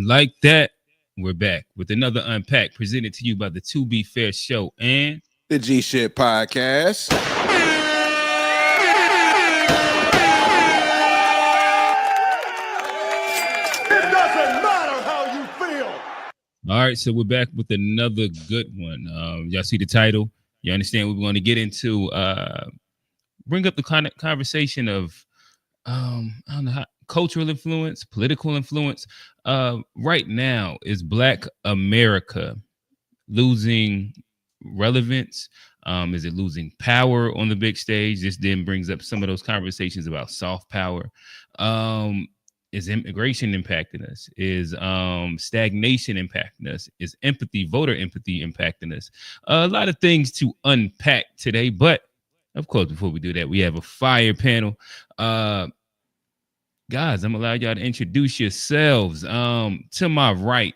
And like that, we're back with another Unpacked presented to you by the To Be Fair Show and the G Shit Podcast. It doesn't matter how you feel. All right, so we're back with another good one. Y'all see the title? You understand what we're going to get into? Bring up the kind of conversation of I don't know how cultural influence, political influence. Right now, is Black America losing relevance? Is it losing power on the big stage? This then brings up some of those conversations about soft power. Is immigration impacting us? Is stagnation impacting us? Is voter empathy impacting us? A lot of things to unpack today, but of course, before we do that, we have a fire panel. Guys, I'm gonna allow y'all to introduce yourselves. To my right,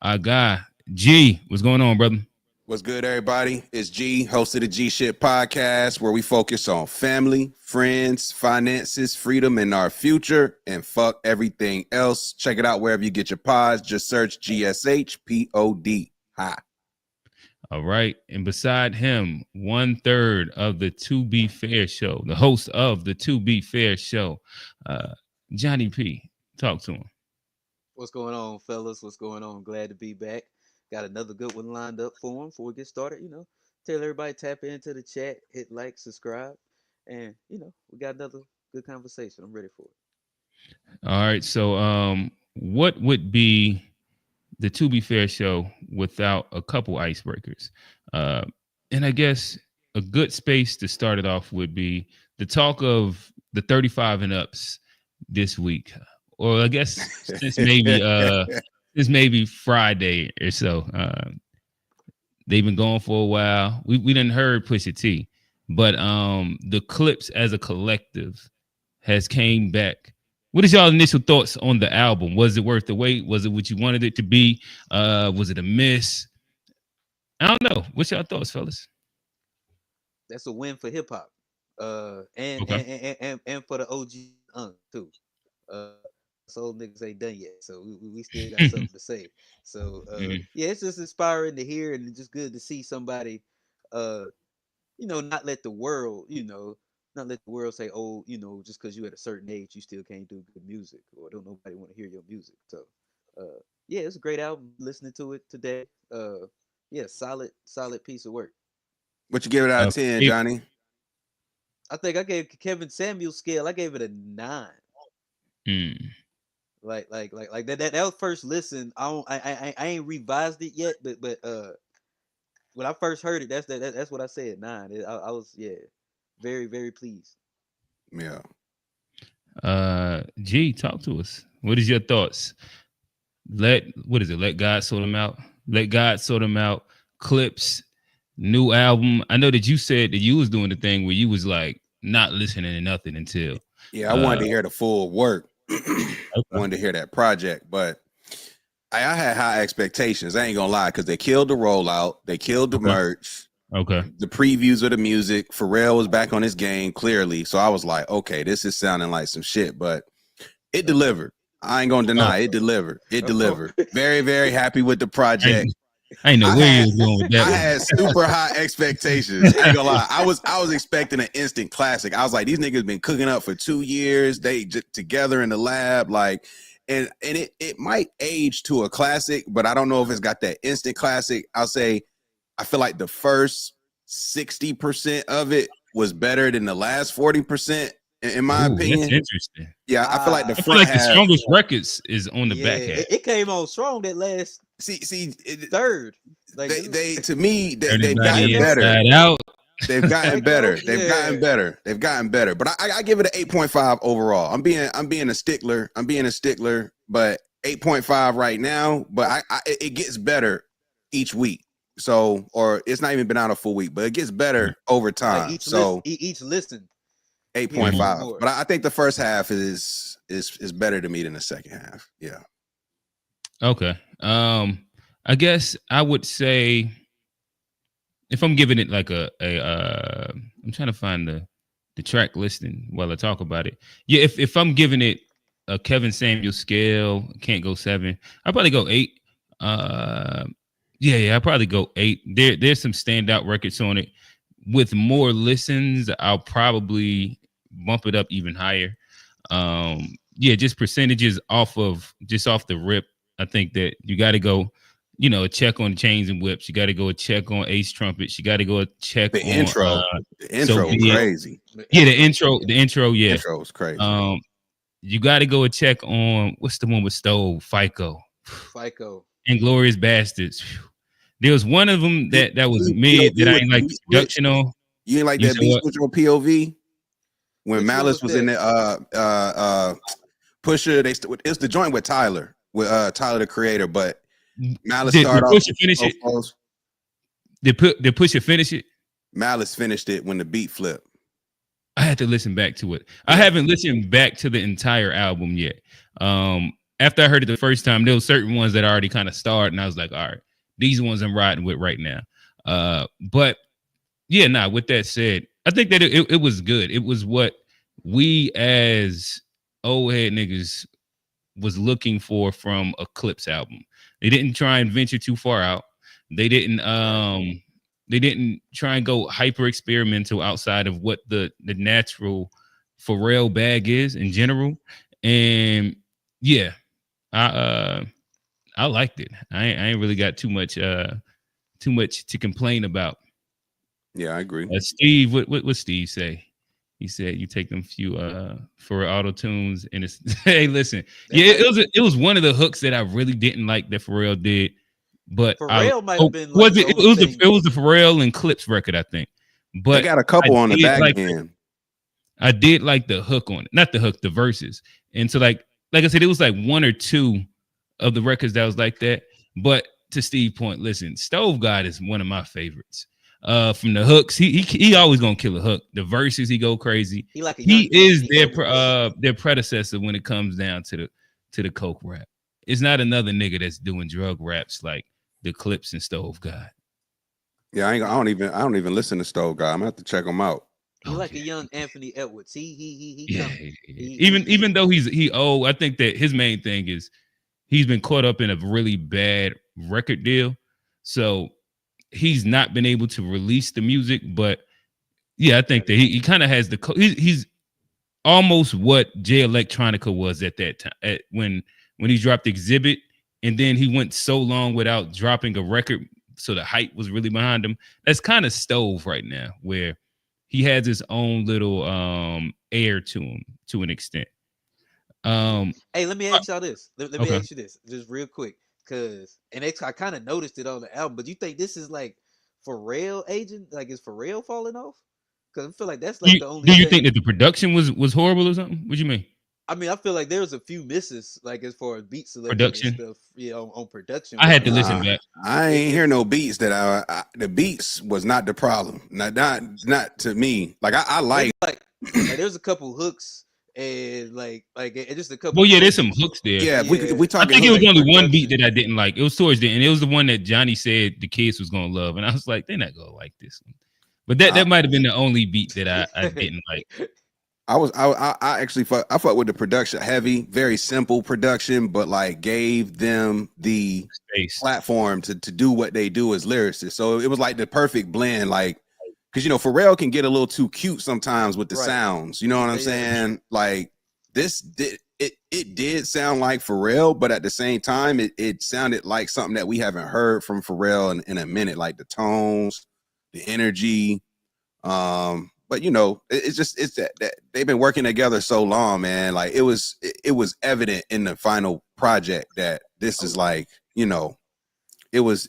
our guy G. What's going on, brother? What's good, everybody? It's G, host of the G Shit Podcast, where we focus on family, friends, finances, freedom, and our future, and fuck everything else. Check it out wherever you get your pods. Just search GSHPOD. Hi. All right. And beside him, 1/3 of the To Be Fair Show, the host of the To Be Fair Show, Johnny P. Talk to him. What's going on, fellas? What's going on? Glad to be back. Got another good one lined up for him before we get started. Tell everybody tap into the chat, hit like, subscribe, and we got another good conversation. I'm ready for it. All right. So what would be the To Be Fair Show without a couple icebreakers? And I guess a good space to start it off would be the talk of the 35 and ups this week, or I guess since maybe Friday or so. They've been going for a while. We didn't heard Pusha T, but the Clips as a collective has came back. What is y'all initial thoughts on the album? Was it worth the wait? Was it what you wanted it to be? Was it a miss? I don't know. What's y'all thoughts, fellas? That's a win for hip hop, and for the OG too. So niggas ain't done yet, so we still got something to say. So yeah, it's just inspiring to hear, and it's just good to see somebody, not let the world, not let the world say, oh, just because you at a certain age, you still can't do good music, or don't nobody want to hear your music. So yeah, it's a great album. Listening to it today, yeah, solid piece of work. What you give it out of 10, Johnny? I think I gave Kevin Samuel's scale. I gave it a 9. Like that was first listen. I ain't revised it yet, but when I first heard it, that's what I said, 9. I was very, very pleased. Yeah. G, talk to us. What is your thoughts? Let God sort them out. Let God sort them out. Clips, new album. I know that you said that you was doing the thing where you was like not listening to nothing until. Yeah, I wanted to hear the full work. Okay. Wanted to hear that project, but I had high expectations. I ain't gonna lie, because they killed the rollout, they killed the merch, the previews of the music. Pharrell was back on his game clearly, so I was like, okay, this is sounding like some shit, but it delivered. I ain't gonna deny it delivered. It delivered. Very, very happy with the project. I know where you was going with that. I had super high expectations. I ain't gonna lie. I was expecting an instant classic. I was like, these niggas been cooking up for 2 years. They just together in the lab, like, and it might age to a classic, but I don't know if it's got that instant classic. I'll say, I feel like the first 60% of it was better than the last 40%. In my opinion, that's interesting. Yeah, I feel like the front half, the strongest records is on the back half. It came on strong that last third. Like they've gotten better. They've gotten better. They've gotten better. But I give it an 8.5 overall. I'm being a stickler. But 8.5 right now. But it gets better each week. So, or it's not even been out a full week, but it gets better over time. Like each listen. 8.5. But I think the first half is better to me than the second half. Yeah. Okay. I guess I would say, if I'm giving it like I'm trying to find the track listing while I talk about it. Yeah, if I'm giving it a Kevin Samuel scale. Can't go 7. I'll probably go 8. Yeah, I'll probably go 8. There's some standout records on it. With more listens, I'll probably bump it up even higher. Yeah, just percentages off the rip. I think that you got to go, a check on Chains and Whips. You got to go a check on Ace Trumpets. You got to go a check The on intro. The intro was crazy. Yeah, the intro, yeah. The intro was crazy. You got to go a check on what's the one with Stove, FICO, Inglorious Bastards. There was one of them that was mid that I ain't like the production on. You ain't like that beat switch on POV when Malice was in the Pusha. It's the joint with Tyler, Tyler the Creator, but Malice started off. Finish it. Did Pusha finish it? Malice finished it when the beat flipped. I had to listen back to it. I haven't listened back to the entire album yet. After I heard it the first time, there were certain ones that already kind of started, and I was like, all right, these ones I'm riding with right now. But yeah, with that said, I think that it was good. It was what we as old head niggas was looking for from a Clips album. They didn't try and venture too far out. They didn't try and go hyper experimental outside of what the natural Pharrell bag is in general. And yeah, I liked it. I ain't really got too much to complain about. Yeah, I agree. Steve, what Steve say? He said you take them few for auto tunes and it's hey, listen. Yeah, it was one of the hooks that I really didn't like that Pharrell did. But Pharrell might have been like it was the Pharrell and Clips record, I think. But they got a couple on the back end. I did like the hook on it, not the hook, the verses. And so like I said, it was like one or two of the records that was like that. But to Steve's point, listen, Stove God is one of my favorites. From the hooks, he always gonna kill a hook. The verses, he go crazy. He is their predecessor when it comes down to the coke rap. It's not another nigga that's doing drug raps like the Clips and Stove God. Yeah, I don't even listen to Stove God. I'm gonna have to check him out. He like a young Anthony Edwards. He even though he old, I think that his main thing is he's been caught up in a really bad record deal, so he's not been able to release the music. But yeah, I think that he kind of has he's almost what Jay Electronica was at that time when he dropped Exhibit, and then he went so long without dropping a record, so the hype was really behind him. That's kind of Stove right now, where he has his own little air to him to an extent. Hey, let me ask y'all this. Let me ask you this just real quick, I kind of noticed it on the album. But you think this is like Pharrell agent? Like, is Pharrell falling off? Because I feel like that's like the only. Do you think that the production was horrible or something? What do you mean? I mean, I feel like there's a few misses, like as far as beat selection and stuff. Yeah, on production. I had to listen back. I ain't hear no beats that the beats was not the problem. Not to me. Like I like there's a couple hooks and like just a couple. Well, yeah, there's some hooks there. Yeah, we talking. I think it was only one beat that I didn't like. It was towards the end. It was the one that Johnny said the kids was gonna love, and I was like, they're not gonna like this one. But that might have been the only beat that I didn't like. I actually fuck with the production, heavy, very simple production, but like gave them the space platform to do what they do as lyricists. So it was like the perfect blend, like because Pharrell can get a little too cute sometimes with the sounds. You know what I'm saying? Like this it did sound like Pharrell, but at the same time, it sounded like something that we haven't heard from Pharrell in a minute, like the tones, the energy. But it's that they've been working together so long, man. Like it was evident in the final project that this is like, it was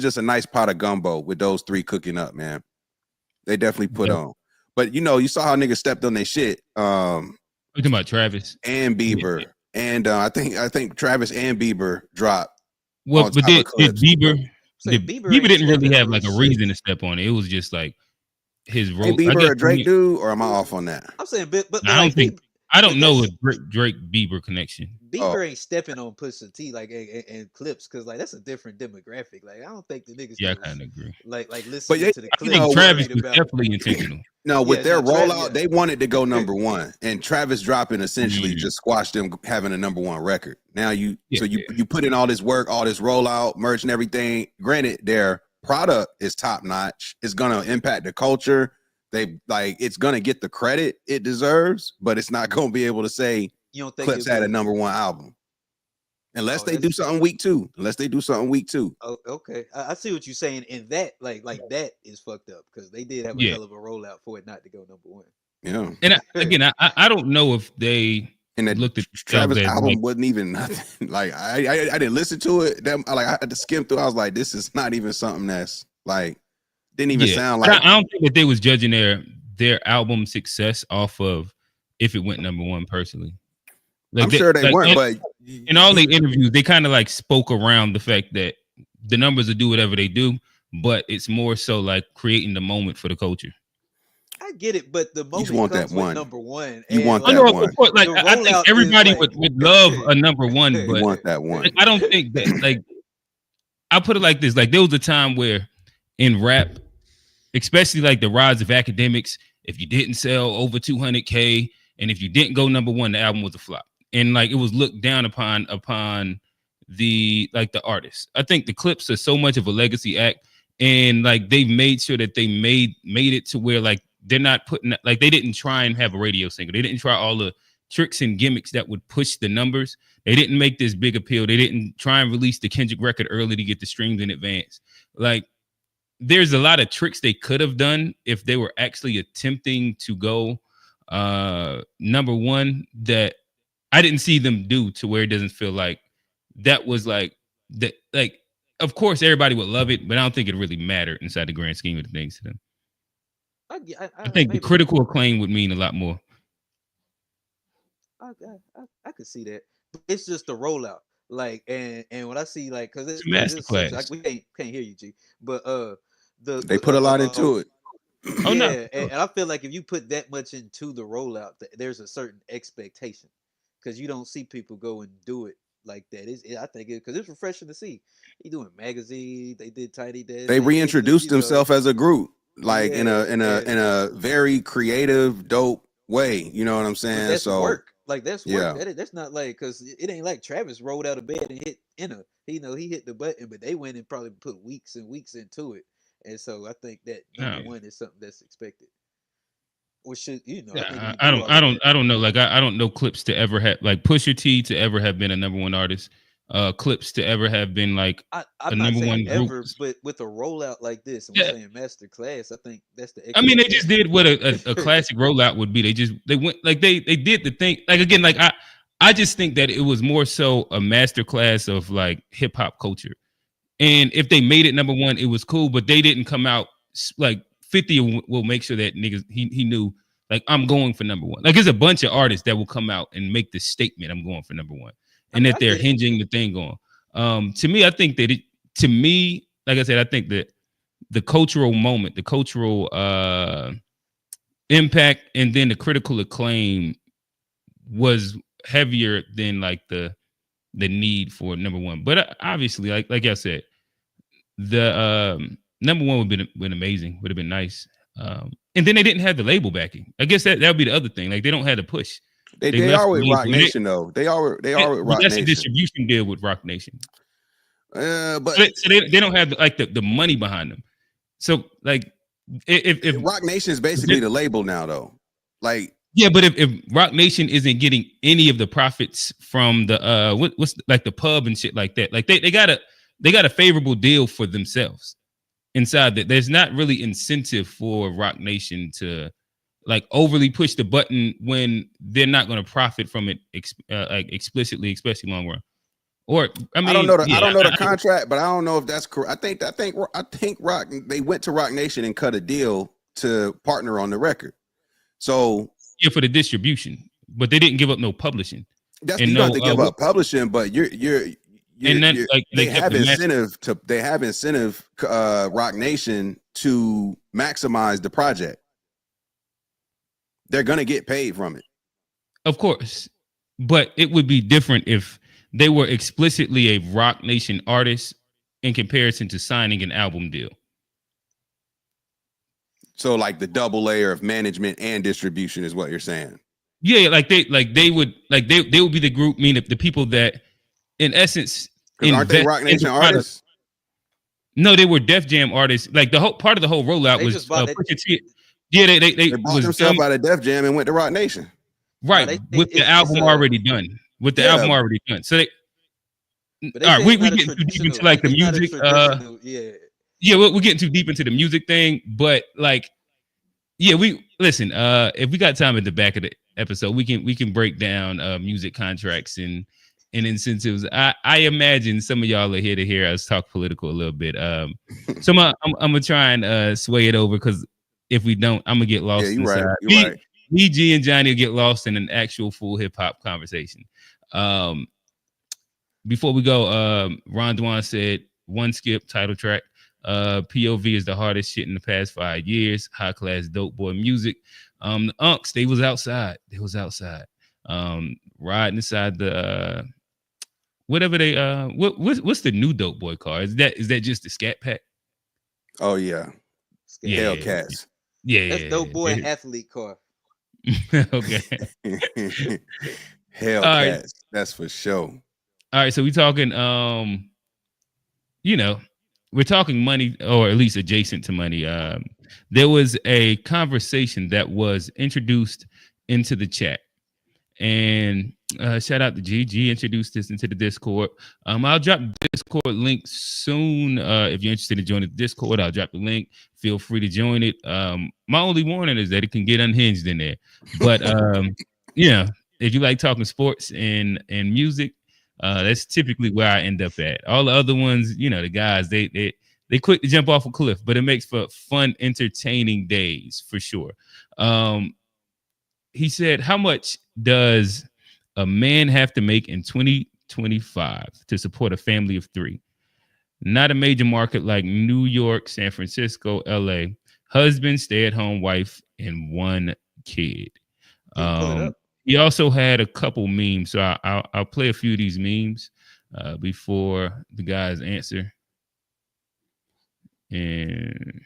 just a nice pot of gumbo with those three cooking up, man. They definitely put on. But you saw how niggas stepped on their shit. We're talking about Travis and Bieber, and I think Travis and Bieber dropped. Well, but did Bieber? Bieber didn't really have like a reason to step on it. It was just like his role. Hey, Bieber a Drake dude, or am I off on that? I'm saying, but I don't know a Drake Bieber connection. Bieber ain't stepping on Pusha T like and Clips, because like that's a different demographic. Like I don't think the niggas. Yeah, I kind of agree. Like listen to the Clips. Travis was definitely intentional. No, with Yeah, their now Travis, rollout, yeah. they wanted to go number one, and Travis dropping essentially just squashed them having a number one record. Now you put in all this work, all this rollout, merch, and everything. Granted, their product is top notch. It's gonna impact the culture. It's gonna get the credit it deserves, but it's not gonna be able to say You don't think Clips it'll had a be? number one album unless Oh, they do something week two. oh, okay. I see what you're saying. In that, like that is fucked up because they did have a Yeah. hell of a rollout for it not to go number one. Yeah, And I don't know if they and that looked at Travis themselves as album like, wasn't even nothing. Like I didn't listen to it. I had to skim through. I was like, this is not even something that's like didn't even sound like. I don't think that they was judging their album success off of if it went number one. Personally, like I'm sure they weren't, but in all the interviews, they kind of like spoke around the fact that the numbers will do whatever they do, but it's more so like creating the moment for the culture. I get it, but the you moment want comes that with one. number one. You and want I that know, one. of course, like the I think rollout everybody is like- would love a number one, You but want that one. like, I don't think that like I'll put it like this: like there was a time where in rap, especially like the rise of academics, if you didn't sell over 200K and if you didn't go number one, the album was a flop, and like it was looked down upon the artists. I think the Clips are so much of a legacy act, and like they've made sure that they made it to where like they're not putting, like they didn't try and have a radio single. They didn't try all the tricks and gimmicks that would push the numbers. They didn't make this big appeal. They didn't try and release the Kendrick record early to get the streams in advance. Like there's a lot of tricks they could have done if they were actually attempting to go number one that I didn't see them do, to where it doesn't feel like that was like that. Like, of course, everybody would love it, but I don't think it really mattered inside the grand scheme of the things to them. I think the critical acclaim would mean a lot more. I could see that. But it's just the rollout. Like and when I see like because It's a masterclass. like we can't hear you, G. But They put a lot into it. Oh, no. and I feel like if you put that much into the rollout, there's a certain expectation because you don't see people go and do it like that. I think because it's refreshing to see. He doing magazine. They did Tiny Desk. They reintroduced themselves as a group, like in Yeah, a very creative, dope way. You know what I'm saying? That's So work. Like that's work. Yeah. That's not like because it ain't like Travis rolled out of bed and hit enter. He hit the button, but they went and probably put weeks and weeks into it. And so I think that number one is something that's expected. Or should I think I don't know. Like I don't know Clips to ever have, like Pusha T to ever have been a number one artist. Clips to ever have been like I'm a not number saying one ever, group. but with a rollout like this, I'm saying master class. I think that's the. I mean, they just did what a classic rollout would be. They went like they did the thing. Like again, like I just think that it was more so a master class of like hip hop culture. And if they made it number one, it was cool. But they didn't come out like 50 will make sure that niggas he knew like I'm going for number one. Like there's a bunch of artists that will come out and make this statement, I'm going for number one, and that they're hinging the thing on. To me, I think that like I said, I think that the cultural moment, the cultural impact, and then the critical acclaim was heavier than like the need for number one. But obviously, like I said, the number one would have been amazing, would have been nice. And then they didn't have the label backing. I guess that would be the other thing. Like they don't have the push. They are with Rock Nation though. They are with Rock Nation. That's a distribution deal with Rock Nation. But so they don't have the money behind them. So like if Rock Nation is basically the label now though. Like yeah, but if Rock Nation isn't getting any of the profits from the what's like the pub and shit like that, like they got a favorable deal for themselves inside that. There's not really incentive for Rock Nation to like overly push the button when they're not going to profit from it like explicitly, especially long run. Or I mean, I don't know the contract, but I don't know if that's correct. I think Rock they went to Rock Nation and cut a deal to partner on the record. So yeah, for the distribution, but they didn't give up no publishing. That's you don't have to give up publishing, but they have incentive Rock Nation to maximize the project. They're gonna get paid from it, of course, but it would be different if they were explicitly a Rock Nation artist in comparison to signing an album deal. So like the double layer of management and distribution is what you're saying. Yeah, they would be the group, meaning the people that in essence Because aren't they invest Rock in Nation the product. artists? No, they were Def Jam artists. Like the whole part of the whole rollout They was just bought Pusha T. Yeah, They bought was themselves them, out of Def Jam and went to Rock Nation. right with the album already done. So they but all right, we not a getting too deep into traditional. like the It's not a music. traditional. Yeah. Yeah, we're getting too deep into the music thing, but like, yeah, we listen. If we got time at the back of the episode, we can break down music contracts and incentives. I imagine some of y'all are here to hear us talk political a little bit. So I'm gonna try and sway it over, because if we don't, I'm gonna get lost. Yeah, you're inside. right. You're right. Me, G, and Johnny will get lost in an actual full hip hop conversation. Before we go, Ron Dwan said one skip title track. POV is the hardest shit in the past 5 years. High class dope boy music. The Unks, they was outside. Riding inside the whatever they what's the new dope boy car? Is that just the Scat Pack? Oh yeah. Yeah. Hellcats. Yeah. That's dope boy athlete car. Okay. Hellcats. Right. That's for sure. All right, so we talking we're talking money, or at least adjacent to money. There was a conversation that was introduced into the chat, and shout out to G introduced this into the Discord. I'll drop the Discord link soon. If you're interested in joining the Discord, I'll drop the link. Feel free to join it. My only warning is that it can get unhinged in there, but if you like talking sports and music, that's typically where I end up at. All the other ones, the guys, they quick to jump off a cliff, but it makes for fun, entertaining days for sure. He said, how much does a man have to make in 2025 to support a family of 3? Not a major market like New York, San Francisco, LA. Husband, stay-at-home wife, and 1 kid. He also had a couple memes, so I'll play a few of these memes before the guys answer. And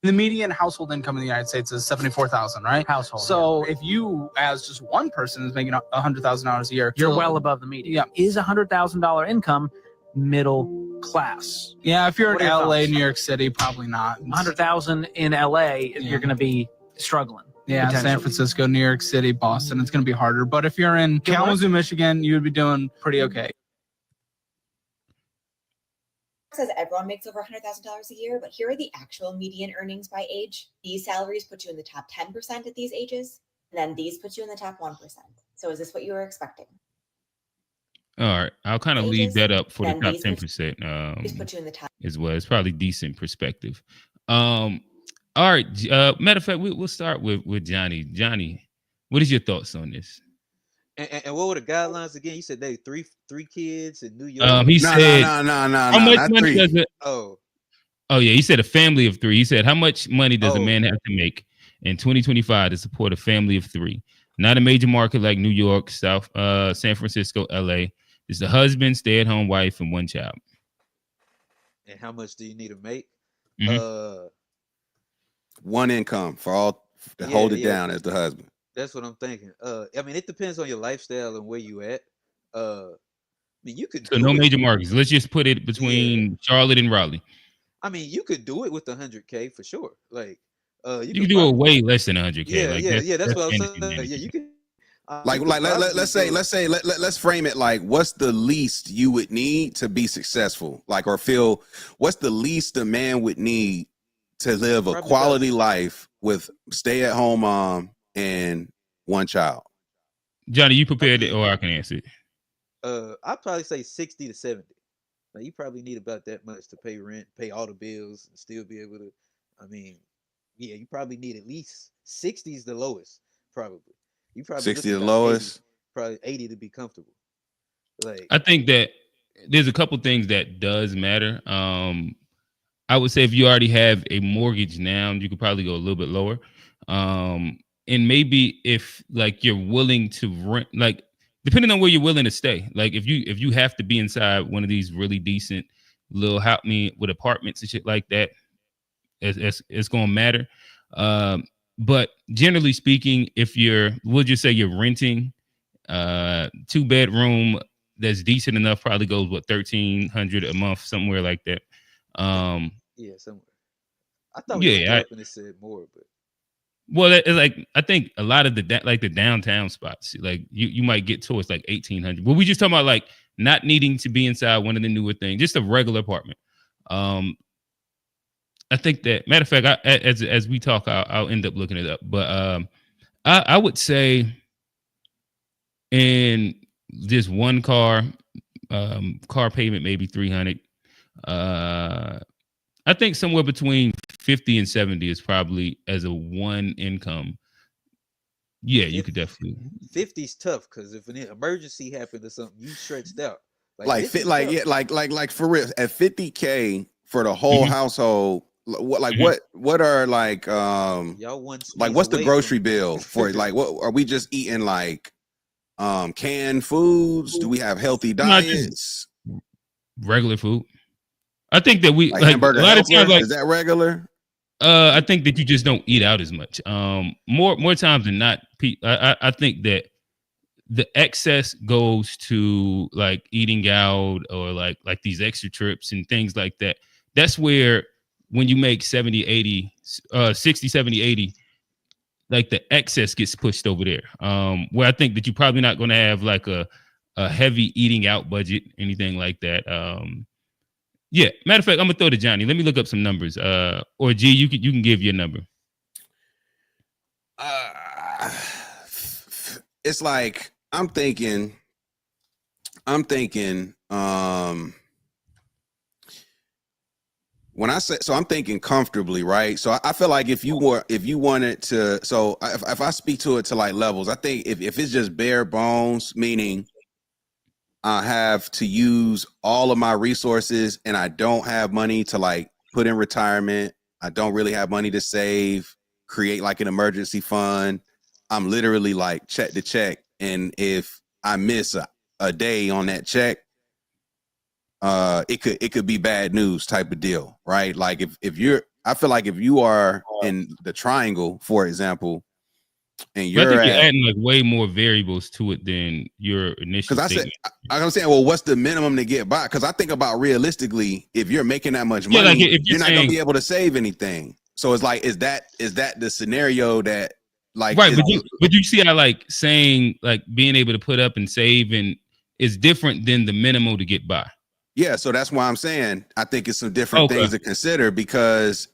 the median household income in the United States is $74,000, right? Household. So if you, as just one person, is making $100,000 a year, you're well above the median. Yeah. Is $100,000 income middle class? Yeah, if you're in LA, New York City, probably not. 100,000 in LA, you're going to be struggling. Yeah, San Francisco, New York City, Boston, it's going to be harder. But if you're in Kalamazoo, Michigan, you would be doing pretty okay. Says everyone makes over $100,000 a year, but here are the actual median earnings by age. These salaries put you in the top 10% at these ages, and then these put you in the top 1%. So is this what you were expecting? All right, I'll kind of leave that up for the top 10%. These put you in the top as well. It's probably decent perspective. All right. Matter of fact, we'll start with Johnny. Johnny, what is your thoughts on this? And what were the guidelines again? You said they three kids in New York. He said, how much money does it? Oh yeah. He said a family of 3. He said, how much money does a man have to make in 2025 to support a family of 3? Not a major market like New York, San Francisco, LA. It's the husband, stay-at-home wife, and 1 child. And how much do you need to make? Mm-hmm. 1 income for all to hold it down as the husband. That's what I'm thinking. I mean, it depends on your lifestyle and where you at. I mean, you could. So no major markets. Let's just put it between Charlotte and Raleigh. I mean, you could do it with 100K for sure. Like, you can do it way less than 100K. Yeah, that's what I'm saying. Yeah, you can. Let's frame it like, what's the least you would need to be successful? Like, or feel, what's the least a man would need to live a quality life with stay-at-home mom and 1 child? Johnny, you prepared it, or I can answer it? I'd probably say 60 to 70. Now, you probably need about that much to pay rent, pay all the bills, and still be able to. I mean, yeah, you probably need at least 60 is the lowest, probably. You probably 60 the lowest, 80, probably 80 to be comfortable. Like, I think that there's a couple things that does matter. I would say if you already have a mortgage now, you could probably go a little bit lower. And maybe if like you're willing to rent, like depending on where you're willing to stay, like if you have to be inside one of these really decent little with apartments and shit like that, it's going to matter. But generally speaking, if we'll just say you're renting 2-bedroom that's decent enough, probably goes $1,300 a month, somewhere like that. Yeah, somewhere. I thought we Yeah, looked up and it said more, but well, it's like I think a lot of the downtown spots, like you might get towards like 1,800. But we just talking about like not needing to be inside one of the newer things, just a regular apartment. I think that, matter of fact, as we talk, I'll end up looking it up. But I would say in just one car payment, maybe 300. I think somewhere between 50 and 70 is probably as a one income. Yeah, you could definitely. 50's tough because if an emergency happened or something, you stretched out. Like for real, at 50K for the whole household. What are like y'all one like what's the grocery bill for? Like, what are we just eating, like canned foods? Do we have healthy diets? Regular food. I think that we like hamburger a lot of times, like, is that regular? I think that you just don't eat out as much. More times than not, I think that the excess goes to like eating out or like these extra trips and things like that. That's where when you make 70, 80, 60, 70, 80, like the excess gets pushed over there. Where I think that you're probably not going to have like a heavy eating out budget, anything like that. Yeah, matter of fact, I'm gonna throw to Johnny. Let me look up some numbers. Or G, you can give your number. It's like I'm thinking. When I say, so I'm thinking comfortably, right? So I feel like if you wanted to, so if I speak to it to like levels, I think if it's just bare bones, meaning I have to use all of my resources and I don't have money to like put in retirement, I don't really have money to save, create like an emergency fund. I'm literally like check to check, and if I miss a day on that check, it could be bad news type of deal, right? Like I feel like if you are in the triangle, for example, and you're adding like way more variables to it than your initial. Because I'm saying, well, what's the minimum to get by? Because I think about realistically, if you're making that much money, like if you're not gonna be able to save anything. So it's like, is that the scenario that like right? But you see how like saying like being able to put up and save and is different than the minimum to get by. Yeah, so that's why I'm saying I think it's some different things to consider, because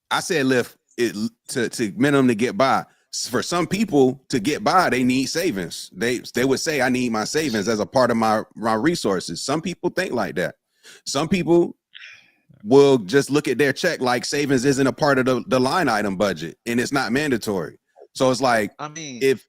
I said lift it to minimum to get by. For some people to get by, they need savings. They would say, I need my savings as a part of my resources. Some people think like that. Some people will just look at their check like savings isn't a part of the line item budget and it's not mandatory. So it's like, I mean, if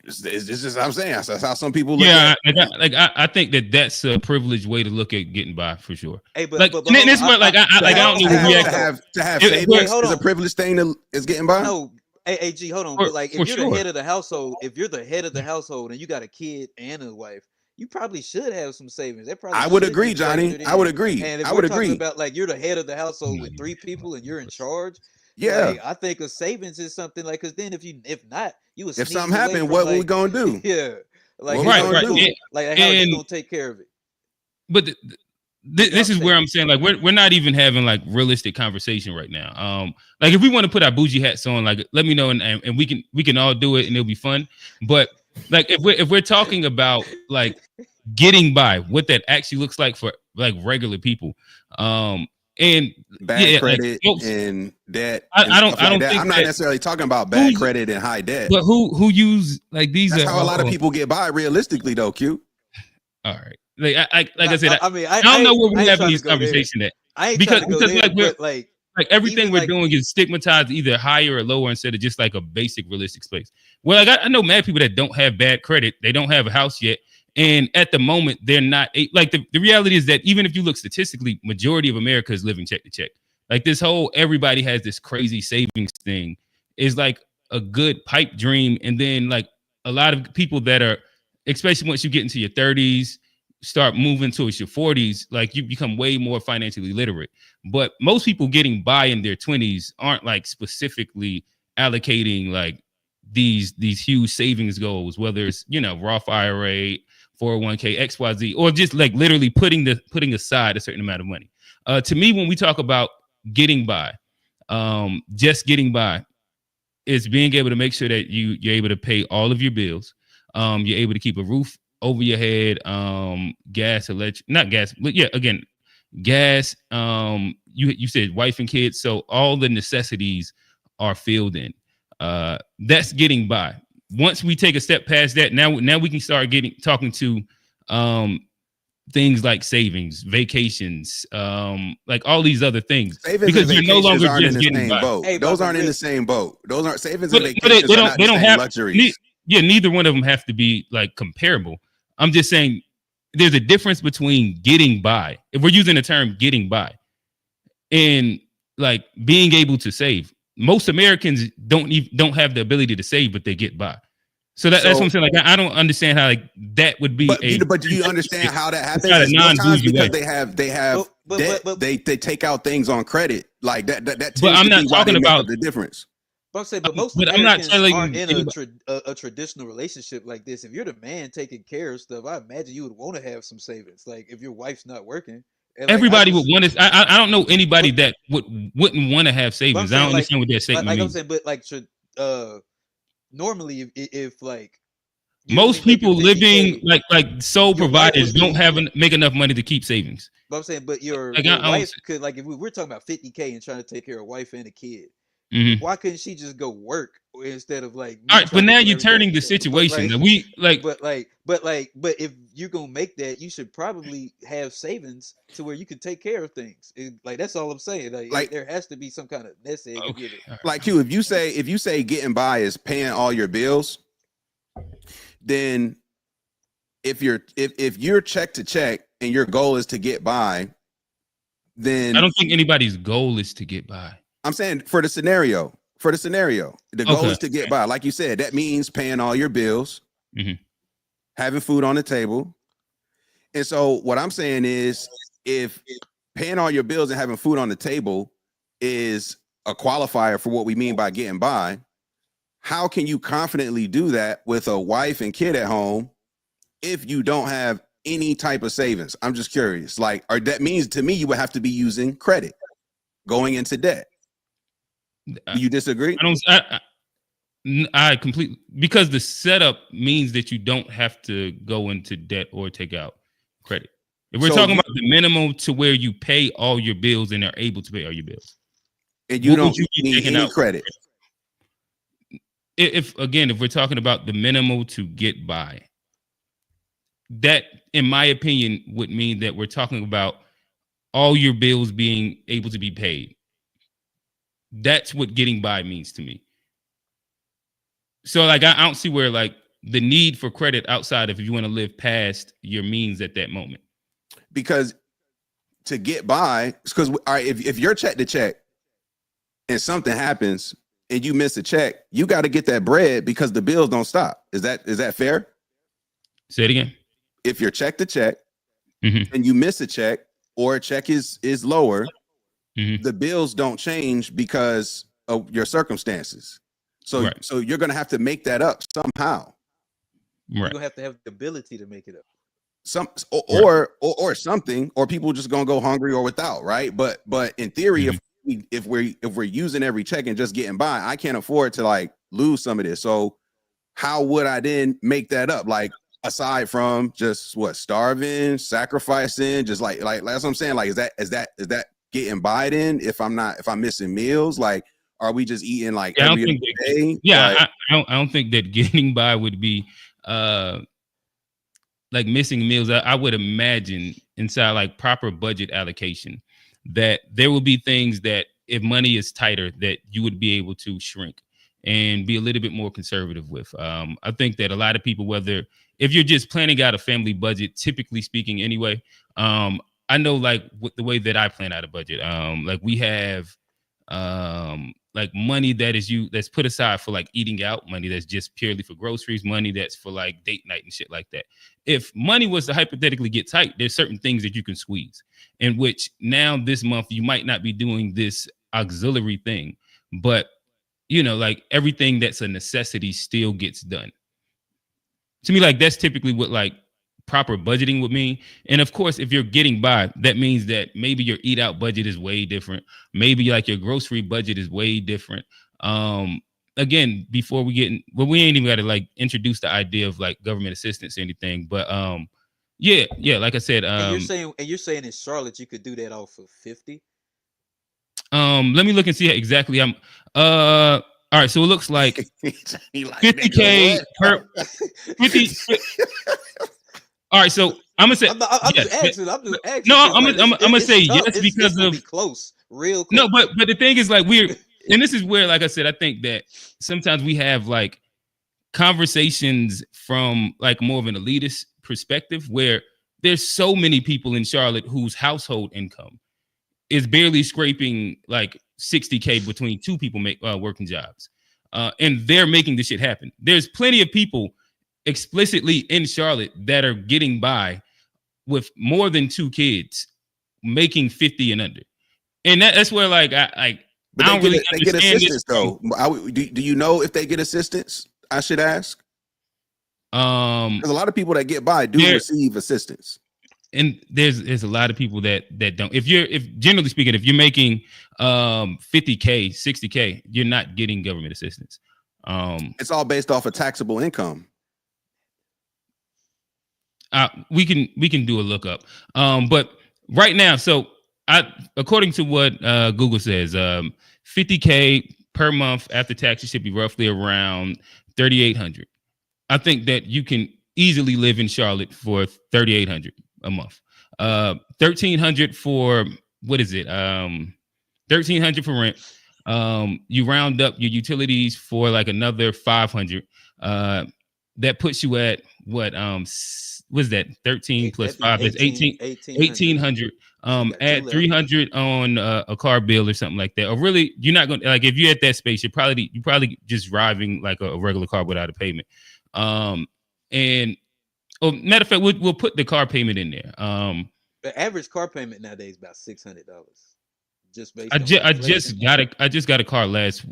it's just, I'm saying that's how some people look at it. I think that's a privileged way to look at getting by for sure. Hey, but like, and this one, like, I don't know to have savings is a privileged thing is getting by. No, G, hold on. But like, if you're the head of the household, and you got a kid and a wife, you probably should have some savings. I would agree, Johnny. I would agree. And if I would we're talking agree about like you're the head of the household with 3 people and you're in charge. Yeah, like, I think a savings is something like, because then if not, you would. If something happened, what we gonna do? Yeah, like right. Like how are you gonna take care of it? But this is where I'm saying, like, we're not even having like realistic conversation right now. Like if we want to put our bougie hats on, like let me know and we can all do it and it'll be fun. But like if we're talking about like getting by, what that actually looks like for like regular people, and bad credit and debt. I don't think I'm not necessarily talking about bad credit and high debt. But who use like these? That's how a lot of people get by realistically, though. Q. All right. Like I said, I don't know where we're having this conversation at. Because like we're like everything we're doing is stigmatized either higher or lower instead of just like a basic realistic space. Well, like I know mad people that don't have bad credit, they don't have a house yet, and at the moment they're not like the reality is that even if you look statistically, majority of America is living check to check. Like this whole everybody has this crazy savings thing is like a good pipe dream, and then like a lot of people that are, especially once you get into your 30s. start moving towards your 40s, like you become way more financially literate. But most people getting by in their 20s aren't like specifically allocating like these huge savings goals, whether it's, you know, Roth IRA, 401k, XYZ, or just like literally putting aside a certain amount of money. To me, when we talk about getting by, just getting by, is being able to make sure that you're able to pay all of your bills. You're able to keep a roof over your head, gas, electric, not gas, but yeah, again, gas. You said wife and kids, so all the necessities are filled in. That's getting by. Once we take a step past that, now we can start talking to things like savings, vacations, like all these other things. Savings because and you're no longer aren't just in the getting same by. boat. Hey, those but aren't in real- the same boat. Those aren't savings But and vacations. they don't have luxuries. neither one of them have to be like comparable. I'm just saying there's a difference between getting by, if we're using the term getting by, and like being able to save. Most Americans don't have the ability to save, but they get by. So that's what I'm saying. Like I don't understand how like that would be. But do you understand how that happens? It's not a It's most times non-bougie because way. they have debt. They take out things on credit like that. That tends But I'm to not be why talking they make about up the difference. But I'm saying, but most But I'm not Americans telling aren't in anybody- a traditional relationship like this. If you're the man taking care of stuff, I imagine you would want to have some savings. Like if your wife's not working, and like, Everybody would want to. I don't know anybody that wouldn't want to have savings. saying, I don't like- understand what that statement like I'm means. saying, but like normally if like you Most only making people living 50K, like sole your wife providers would don't be- make enough money to keep savings. but I'm saying, but your Like, I don't wife see- could, like, if we're talking about 50K and trying to take care of a wife and a kid, Mhm. why couldn't she just go work instead of like? me All right, but trying to now do you're everything? turning the But, situation. like, We like but if you're gonna make that, you should probably have savings to where you can take care of things. Like that's all I'm saying. Like there has to be some kind of nest egg. okay. Like you, if you say getting by is paying all your bills, then if you're check to check and your goal is to get by, then I don't think anybody's goal is to get by. I'm saying for the scenario, the goal Okay. is to get by. Like you said, that means paying all your bills, Mhm. having food on the table. And so what I'm saying is if paying all your bills and having food on the table is a qualifier for what we mean by getting by, how can you confidently do that with a wife and kid at home if you don't have any type of savings? I'm just curious. Like, or that means to me you would have to be using credit, going into debt. Do you disagree? I completely, because the setup means that you don't have to go into debt or take out credit. If we're talking about the minimum to where you pay all your bills and are able to pay all your bills, and you don't need any credit. If we're talking about the minimal to get by, that, in my opinion, would mean that we're talking about all your bills being able to be paid. That's what getting by means to me. So like I don't see where like the need for credit outside of if you want to live past your means at that moment. Because to get by, because all right, if you're check to check and something happens and you miss a check, you got to get that bread because the bills don't stop. Is that fair? Say it again. If you're check to check Mhm. and you miss a check or a check is lower, Mhm. the bills don't change because of your circumstances. So Right. so you're gonna have to make that up somehow. You're Right. gonna have to have the ability to make it up. Or something, or people just gonna go hungry or without, right? But in theory, if we're using every check and just getting by, I can't afford to like lose some of this. So how would I then make that up? Like aside from just what, starving, sacrificing, just like that's what I'm saying. Like is that getting by then if I'm missing meals? Like are we just eating like every other day? Yeah, like, I don't think that getting by would be like missing meals. I would imagine inside like proper budget allocation that there will be things that if money is tighter that you would be able to shrink and be a little bit more conservative with. I think that a lot of people, whether if you're just planning out a family budget, typically speaking anyway, I know like with the way that I plan out a budget, like we have like money that's put aside for like eating out, money that's just purely for groceries, money that's for like date night and shit like that. If money was to hypothetically get tight, there's certain things that you can squeeze, in which now this month you might not be doing this auxiliary thing, but like everything that's a necessity still gets done. To me, like that's typically what like proper budgeting would mean. And of course, if you're getting by, that means that maybe your eat out budget is way different. Maybe like your grocery budget is way different. Again, before we get we ain't even got to like introduce the idea of like government assistance or anything, but yeah, like I said, and you're saying in Charlotte you could do that off of 50. Let me look and see exactly. All right, so it looks like 50K per 50. All right, so I'm gonna say I'm just asking. No, I'm gonna say yes because of be close, real close. No, but the thing is like and this is where, like I said, I think that sometimes we have like conversations from like more of an elitist perspective where there's so many people in Charlotte whose household income is barely scraping like 60K between two people working jobs, and they're making this shit happen. There's plenty of people explicitly in Charlotte that are getting by with more than 2 kids making 50 and under, and that's where like I don't really understand. They get assistance though. Do you know if they get assistance? I should ask. Because a lot of people that get by do receive assistance, and there's a lot of people that don't. If generally speaking, if you're making 50K, 60K, you're not getting government assistance. It's all based off of taxable income. We can do a lookup. But right now, so according to what Google says, 50K per month after taxes should be roughly around 3,800. I think that you can easily live in Charlotte for 3,800 a month. 1,300 for what is it? 1,300 for rent. You round up your utilities for like another 500. That puts you at what? Was that 13 plus 5 is 1,800. Add 300 on a car bill or something like that. Or really, you're not gonna like if you're at that space, you're probably just driving like a regular car without a payment. And matter of fact, we'll put the car payment in there. The average car payment nowadays is about $600. Just based. I just got a car last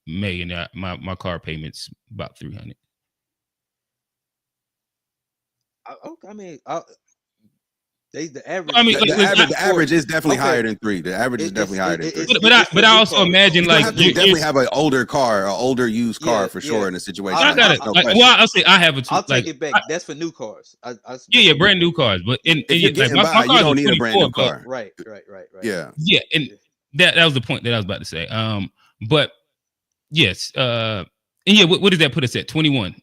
May, and my car payment's about 300. I mean, the average. I mean, the average is definitely higher than 3. The average is definitely higher than 3. But I also imagine like you definitely have an older car, an older used car for sure in a situation. I got it. I'll say I have a. I'll take it back. That's for new cars. Brand new cars. But if you're getting by, you don't need a brand new car. Right. Yeah, and that was the point that I was about to say. But yes, and yeah, what does that put us at? 21.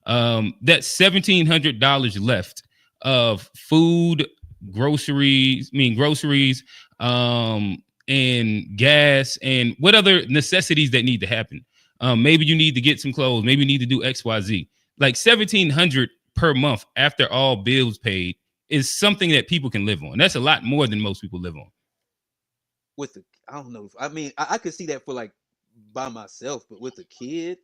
That's $1,700 left of food, groceries, and gas, and what other necessities that need to happen. Maybe you need to get some clothes, maybe you need to do XYZ. Like $1,700 per month after all bills paid is something that people can live on. That's a lot more than most people live on. I don't know. I mean, I could see that for like by myself, but with a kid.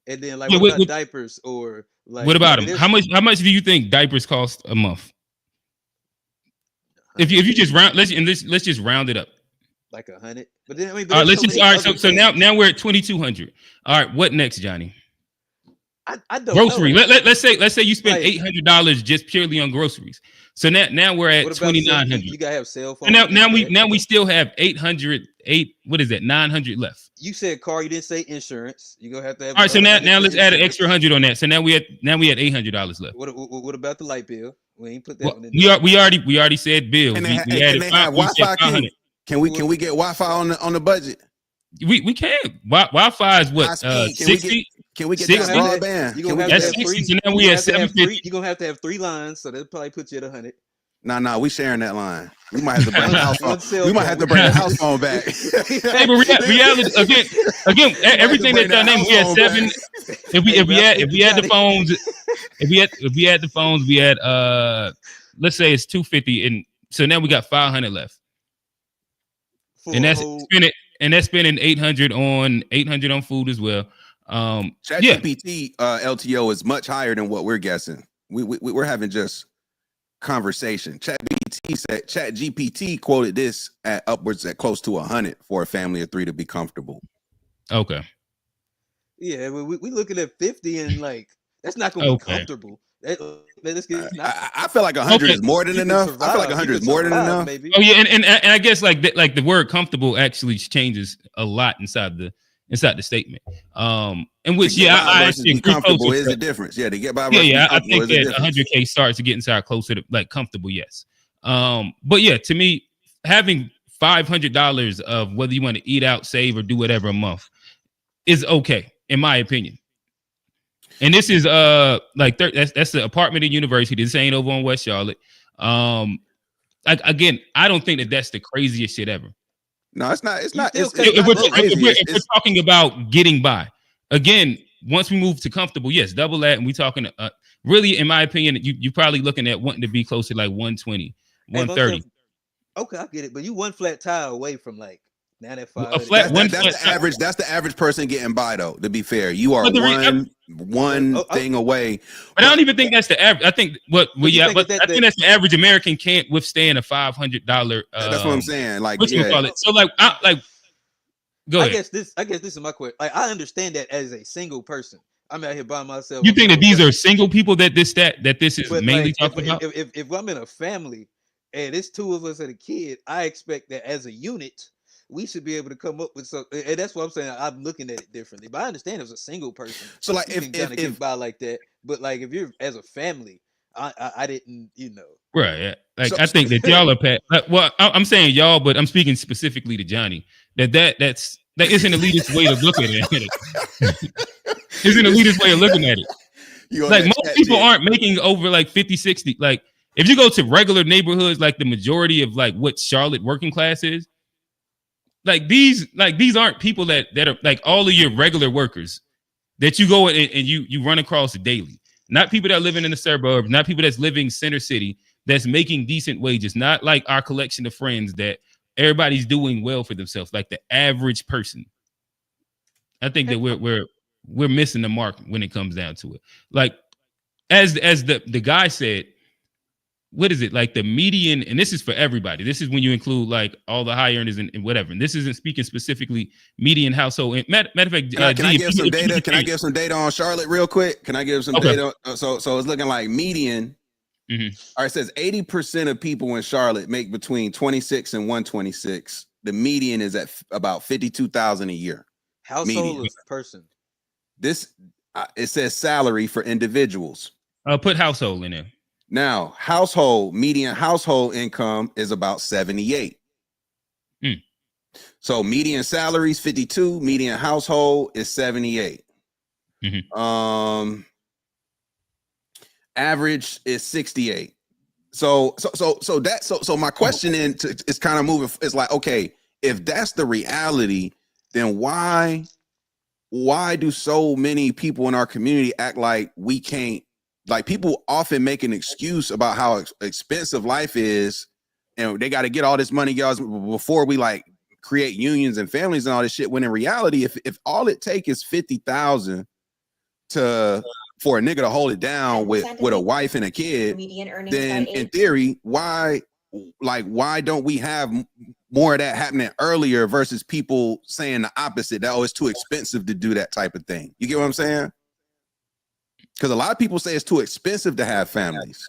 And then like what about diapers or like what about them? How much do you think diapers cost a month? If you just round let's just round it up. Like 100. But then I mean, all right, so now we're at 2,200. All right, what next, Johnny? I don't grocery. know. Let's say you spent $800 just purely on groceries. So now we're at 2,900. You gotta have cell phone. And now we still have 800. What is that? 900 left. You said car. You didn't say insurance. You gonna have to have. All right, so now let's add an extra 100 on that. So now we had $800 left. What about the light bill? We ain't put that one in there. We already said bill. And they have Wi-Fi. Can we get Wi-Fi on the budget? We can. Wi-Fi is what 60. Can we get that broadband? That's 60. So now we at 750. You're gonna have to have 3 lines, so that probably puts you at 100. Nah, we sharing that line. We might have to bring the house phone. We might have to bring the house phone back. Hey, but reality again, everything that y'all named, we had 7. If we had the phones, we had let's say it's 250, and so now we got 500 left. And that's and that's spending 800 on food as well. Yeah, ChatGPT LTO is much higher than what we're guessing. We're having just conversation. ChatGPT quoted this at upwards at close to 100 for a family of 3 to be comfortable. okay. Yeah, we looking at 50 and like that's not gonna be comfortable. I feel like 100 is more than enough. I feel like 100 is more than enough. Maybe. Oh yeah, and I guess like the word comfortable actually changes a lot inside the statement. In which I actually agree comfortable is the difference. Yeah, to get by. Yeah, I think that 100K starts to get inside closer to like comfortable. Yes. But yeah, to me, having $500 of whether you want to eat out, save, or do whatever a month is okay, in my opinion. And this is like that's the apartment at University. This ain't over on West Charlotte. Again, I don't think that that's the craziest shit ever. No, it's not. It's not. If we're talking about getting by, again, once we move to comfortable, yes, double that, and we talking. Really, in my opinion, you're probably looking at wanting to be close to like 120, 130. Okay, I get it, but you one flat tire away from like 95. That's the average. That's the average person getting by, though. To be fair, you are one thing away. But I don't even think that's the average. I think I think that's the average American can't withstand a $500. That's what I'm saying. Like, what you call it? So like, go ahead. I guess this is my question. Like, I understand that as a single person. I'm out here by myself. You think that these are single people that this is mainly talking about? If I'm in a family and it's 2 of us and a kid, I expect that as a unit, we should be able to come up with something. And that's what I'm saying. I'm looking at it differently. But I understand if it's a single person. So like, if get by like that, but like if you're as a family, I didn't, Right. Yeah. Like I think that y'all are well, I'm saying y'all, but I'm speaking specifically to Johnny. That is an elitist way of looking at it. It's an elitist way of looking at it. Like most people aren't making over like 50, 60. Like if you go to regular neighborhoods, like the majority of like what Charlotte working class is, like these aren't people that are like all of your regular workers that you go and you run across daily. Not people that are living in the suburbs, not people that's living center city, that's making decent wages, not like our collection of friends that everybody's doing well for themselves, like the average person. I think that we're missing the mark when it comes down to it. Like as the guy said, what is it like the median? And this is for everybody. This is when you include like all the high earners and whatever. And this isn't speaking specifically median household. Matter of fact, can I give some data? Can I give some data on Charlotte real quick? Can I give some data? So it's looking like median. Mm-hmm. All right, it says 80% of people in Charlotte make between 26 and 126. The median is at about 52,000 a year. Household is person. This it says salary for individuals. I'll put household in there. Now, median household income is about 78. So median salary is 52, median household is 78. Mm-hmm. Average is 68. So my question is kind of moving. It's like, okay, if that's the reality, then why do so many people in our community act like we can't? Like people often make an excuse about how expensive life is, and they got to get all this money, guys, before we like create unions and families and all this shit. When in reality, if all it take is 50,000 for a nigga to hold it down with a wife and a kid, then in theory, why don't we have more of that happening earlier versus people saying the opposite? That it's too expensive to do that type of thing. You get what I'm saying? Because a lot of people say it's too expensive to have families,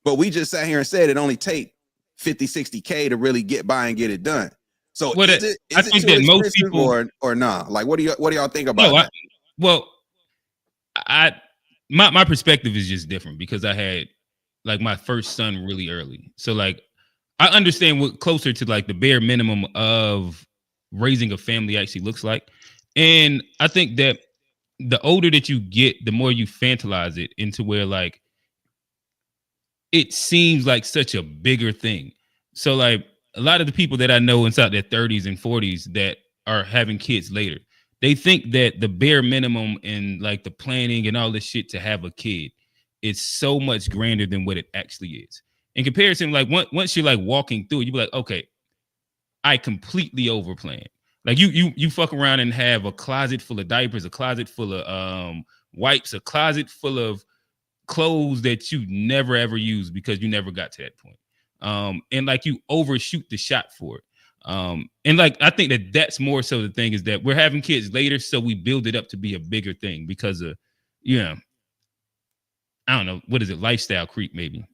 but we just sat here and said it only take 50, 60K to really get by and get it done. So I think that most people or nah, like what do y'all think about that? My perspective is just different because I had like my first son really early. So like I understand what closer to like the bare minimum of raising a family actually looks like. And I think that the older that you get, the more you fantasize it into where like it seems like such a bigger thing. So like a lot of the people that I know inside their 30s and 40s that are having kids later, they think that the bare minimum and like the planning and all this shit to have a kid is so much grander than what it actually is. In comparison, like once you're like walking through, you be like, okay, I completely overplanned. Like you fuck around and have a closet full of diapers, a closet full of wipes, a closet full of clothes that you never ever use because you never got to that point. And like you overshoot the shot for it. And like I think that's more so the thing is that we're having kids later, so we build it up to be a bigger thing because of, I don't know, what is it, lifestyle creep maybe.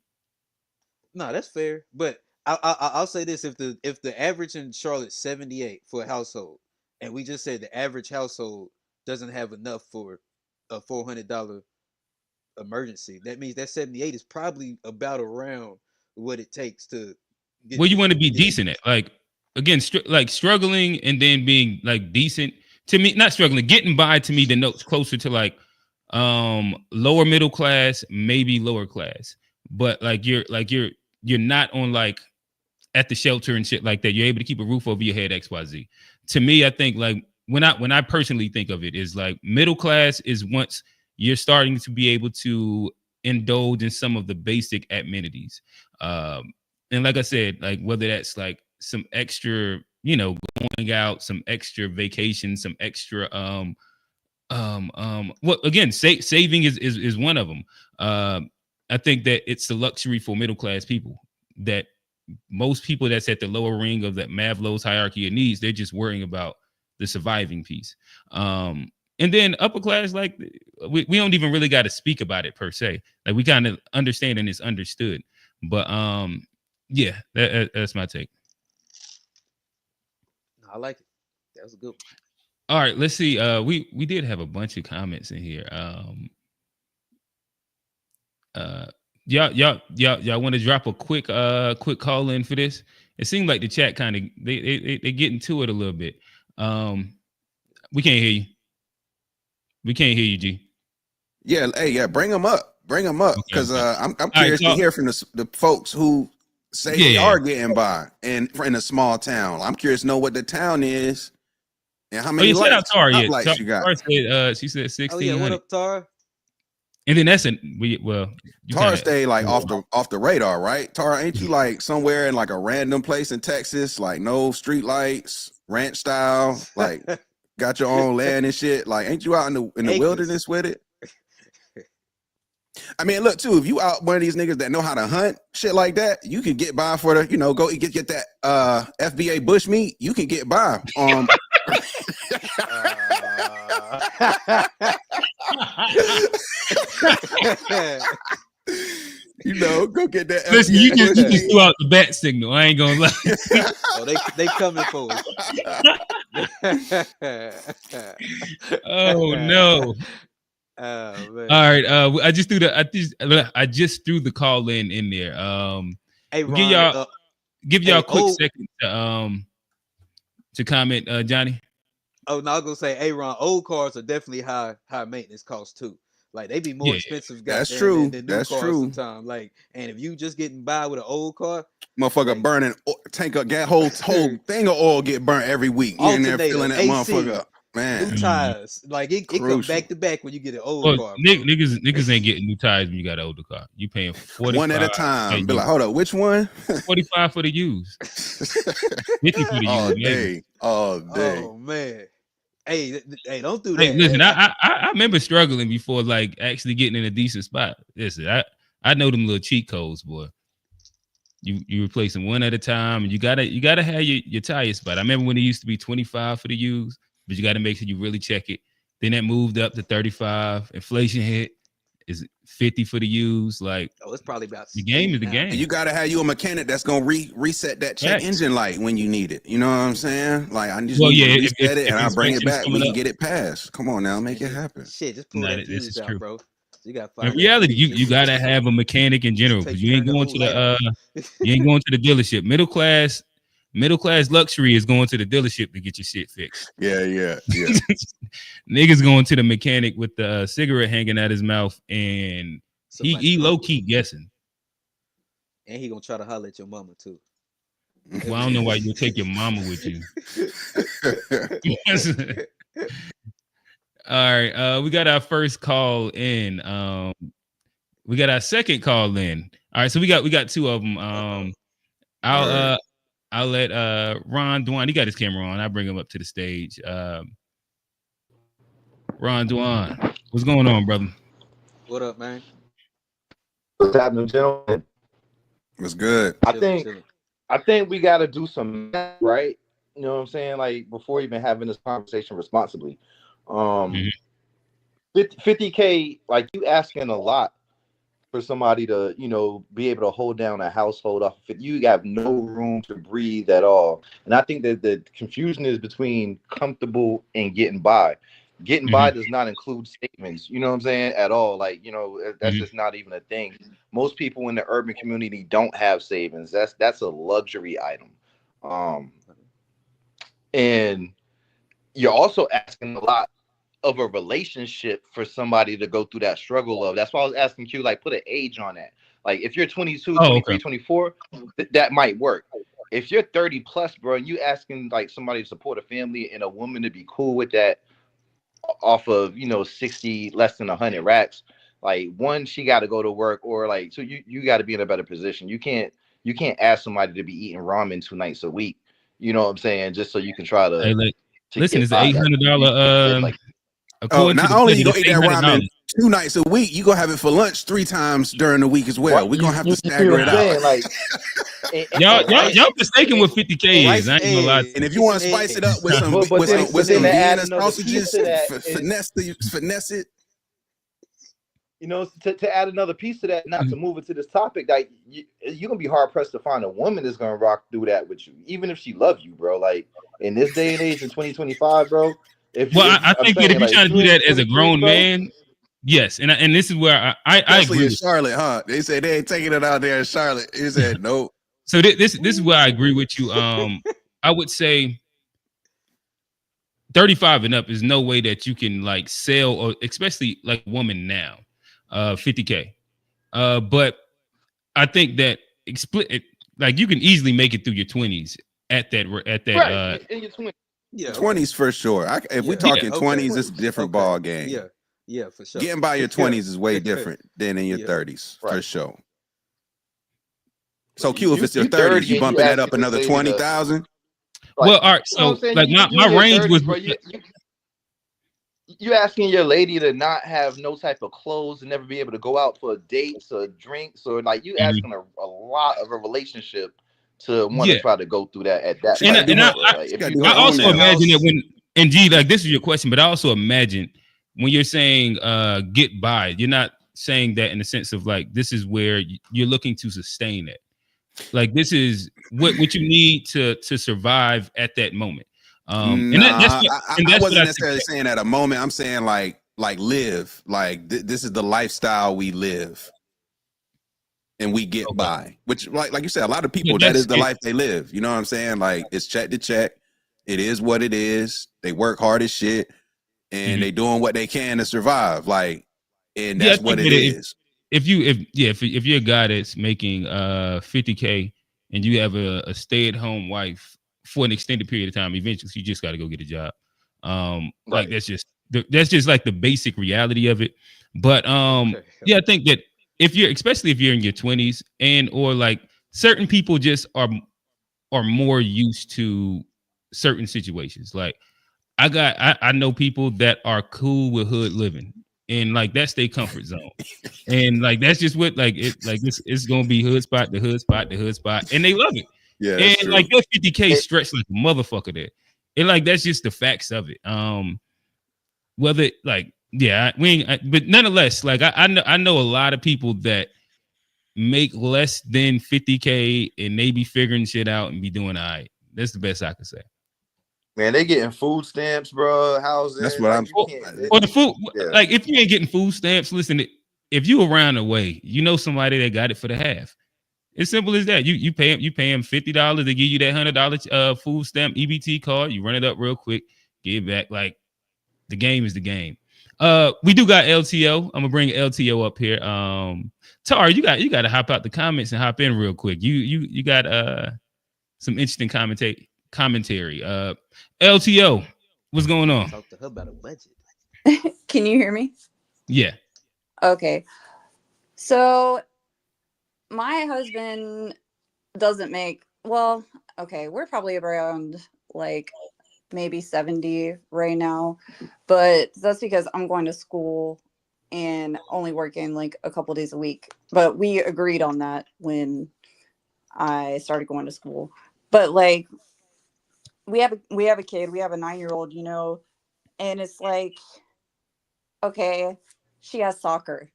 No, that's fair. But I'll say this: if the average in Charlotte 78 for a household, and we just said the average household doesn't have enough for a $400 emergency, that means that 78 is probably about around what it takes to get. Well, you want to be decent at, like, again, like struggling and then being like decent to me, not struggling, getting by to me denotes closer to like lower middle class, maybe lower class, but you're not on like at the shelter and shit like that. You're able to keep a roof over your head, XYZ. To me, I think like when I personally think of it is like middle class is once you're starting to be able to indulge in some of the basic amenities. And like I said, like whether that's like some extra, going out, some extra vacation, some extra well, again, saving is one of them. I think that it's the luxury for middle class people that most people that's at the lower ring of that Maslow's hierarchy of needs, they're just worrying about the surviving piece. And then upper class, like we don't even really got to speak about it per se. Like we kind of understand and it's understood. But yeah, that's my take. I like it. That was a good one. All right, let's see. We did have a bunch of comments in here. Y'all want to drop a quick call in for this? It seemed like the chat kind of they get into it a little bit. We can't hear you. We can't hear you, G. Yeah, hey, bring them up, because I'm curious to hear from the folks who say they are getting by and in a small town. I'm curious to know what the town is and how many lights you got. Tara said, she said 16. Oh yeah, what up, Tara? And then that's Tara stay like off the radar, right? Tara, ain't you like somewhere in like a random place in Texas, like no street lights, ranch style, like got your own land and shit? Like, ain't you out in the wilderness with it? I mean, look too, if you out one of these niggas that know how to hunt shit like that, you can get by for the, go get that FBA bush meat. You can get by. Go get that. Listen, you just threw out the bat signal. I ain't gonna lie. Oh, they coming for us. Oh no. Oh, man. All right. I just threw the call in there. Hey, Ron, give y'all a quick second to comment, Johnny. Oh, no, I was gonna say, hey, Ron, old cars are definitely high maintenance costs too. Like they be more expensive. That's true. Than new cars sometimes. Like, and if you just getting by with an old car, motherfucker, like, burning tank up, whole thing of oil get burnt every week. You in there filling that motherfucker up. Man, new tires, like it comes back to back when you get an old car. Niggas ain't getting new tires when you got an older car. You paying 45 one at a time. Be like, hold up, which one? 45 for the used. 50 for the used. All day. Oh man. Hey, don't do that. Hey, listen, I remember struggling before, like actually getting in a decent spot. Listen, I know them little cheat codes, boy. You replace them one at a time, and you gotta have your tire spot. I remember when it used to be 25 for the used, but you got to make sure you really check it. Then that moved up to 35. Inflation hit, is 50 for the used. Like, it's probably about the game is the game. And you gotta have you a mechanic that's gonna reset that check engine light when you need it. You know what I'm saying? Like, I just need to reset it and I bring it back. We can get it passed. Come on now, make it happen. Shit, just pull that fuse out, bro. You got in reality, you gotta have a mechanic in general, because you ain't going to the dealership. Middle class luxury is going to the dealership to get your shit fixed. Yeah. Niggas going to the mechanic with the cigarette hanging out his mouth, and he low key guessing. And he gonna try to holler at your mama too. Well, I don't know why you take your mama with you. All right, we got our first call in. We got our second call in. All right, so we got two of them. I'll let Ron Dwan. He got his camera on. I'll bring him up to the stage. Ron Dwan, what's going on, brother? What up, man? What's happening, gentlemen? What's good? I think we got to do some math, right? You know what I'm saying? Like before even having this conversation responsibly. 50K, like you asking a lot for somebody to, you know, be able to hold down a household off of it. You have no room to breathe at all. And I think that the confusion is between comfortable and getting by. Getting by does not include savings, you know what I'm saying, at all. Like, you know, that's just not even a thing. Most people in the urban community don't have savings. That's a luxury item. And you're also asking a lot of a relationship for somebody to go through that struggle of. That's why I was asking you, like, put an age on that. Like, if you're 22, 23, 24, that might work. If you're 30 plus, bro, and you asking like somebody to support a family and a woman to be cool with that off of, you know, 60, less than 100 racks, like, one, she got to go to work, or like, so you got to be in a better position. You can't ask somebody to be eating ramen 2 nights a week, you know what I'm saying, just so you can try to, listen, it's $800 like, not only you gonna eat that ramen 2 nights a week, you gonna have it for lunch 3 times during the week as well. We're gonna have to stagger it out. Like, y'all mistaken with 50K is. I ain't gonna lie. And if you want to spice it up with some Vienna sausages, finesse it. You know, to add another piece to that, not to move into this topic, like you're gonna be hard pressed to find a woman that's gonna rock through that with you, even if she love you, bro. Like in this day and age in 2025, bro. I think that if you're trying to do that as a grown man, yes, and this is where I agree. In Charlotte, huh? They said they ain't taking it out there in Charlotte. He said no. So this is where I agree with you. I would say 35 and up is no way that you can like sell, or especially like a woman now, 50K. But I think that like you can easily make it through your 20s at that right, in your 20s. Yeah, 20s for sure. If we're talking 20s, it's a different ball game. Yeah, for sure. Getting by your 20s is way different than in your 30s, for sure. So Q, if it's your 30s, you bumping that up another 20,000? Well, all right. So like my range was. You asking your lady to not have no type of clothes and never be able to go out for dates or drinks, or like you asking a lot of a relationship to want to try to go through that at that. I also imagine that when, indeed, like this is your question, but I also imagine when you're saying get by, you're not saying that in the sense of like this is where you're looking to sustain it. Like this is what you need to survive at that moment. I wasn't necessarily saying at a moment. I'm saying like live. Like this is the lifestyle we live. And we get by, which like you said, a lot of people, that is the life they live. You know what I'm saying? Like it's check to check. It is what it is. They work hard as shit and they doing what they can to survive. Like, and that's what it is. If you're a guy that's making 50K and you have a stay-at-home wife for an extended period of time, eventually you just got to go get a job. Like that's just like the basic reality of it. But I think that especially if you're in your 20s and or like certain people just are more used to certain situations. Like I know people that are cool with hood living and like that's their comfort zone. And like that's just what it's gonna be hood spot to hood spot to hood spot, and they love it. Yeah, and like that 50K stretch like a motherfucker there. And like that's just the facts of it. Whether like but nonetheless, like I know a lot of people that make less than 50K and they be figuring shit out and be doing all right. That's the best I can say. Man, they getting food stamps, bro. Housing. That's what or the food. Like if you ain't getting food stamps, listen. If you around the way, you know somebody that got it for the half. It's simple as that. You pay them $50 to give you that $100 food stamp EBT card. You run it up real quick, give it back. Like the game is the game. We do got LTO. I'm gonna bring LTO up here. Tar, you got to hop out the comments and hop in real quick. You got some interesting commentary. LTO, what's going on? Talk to her about a budget. Can you hear me? Yeah. Okay. So my husband doesn't make, well, okay, we're probably around like maybe 70 right now, but that's because I'm going to school and only working like a couple days a week. But we agreed on that when I started going to school. But like we have a kid, we have a 9-year-old, you know, and it's like, okay, she has soccer.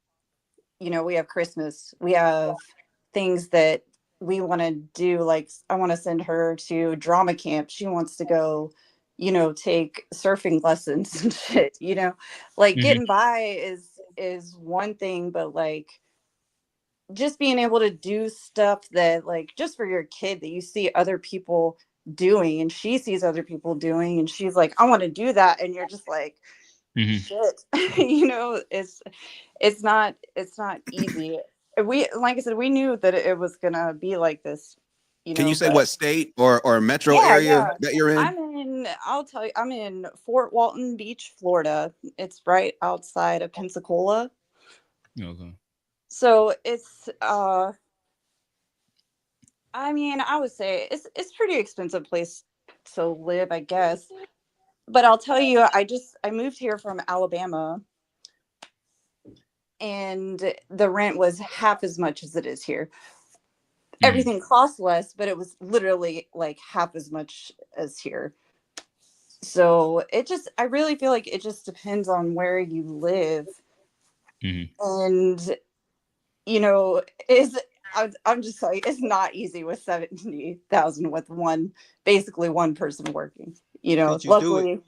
You know, we have Christmas, we have things that we want to do. Like, I want to send her to drama camp. She wants to go, you know, take surfing lessons and shit, you know, like Mhm. getting by is one thing, but like just being able to do stuff that like just for your kid that you see other people doing and she sees other people doing and she's like, I want to do that, and you're just like, Mhm. shit. You know, it's not easy. We, like I said, we knew that it was gonna be like this, you Can you know, say but what state or metro yeah, area yeah. that you're in? I'll tell you, I'm in Fort Walton Beach, Florida. It's right outside of Pensacola. Okay. So it's I mean, I would say it's pretty expensive place to live, I guess. But I'll tell you, I moved here from Alabama, and the rent was half as much as it is here. Mhm. Everything costs less, but it was literally like half as much as here. So I really feel like it just depends on where you live. Mhm. And, you know, I'm just like, it's not easy with 70,000 with basically one person working, you know, Could you do it? luckily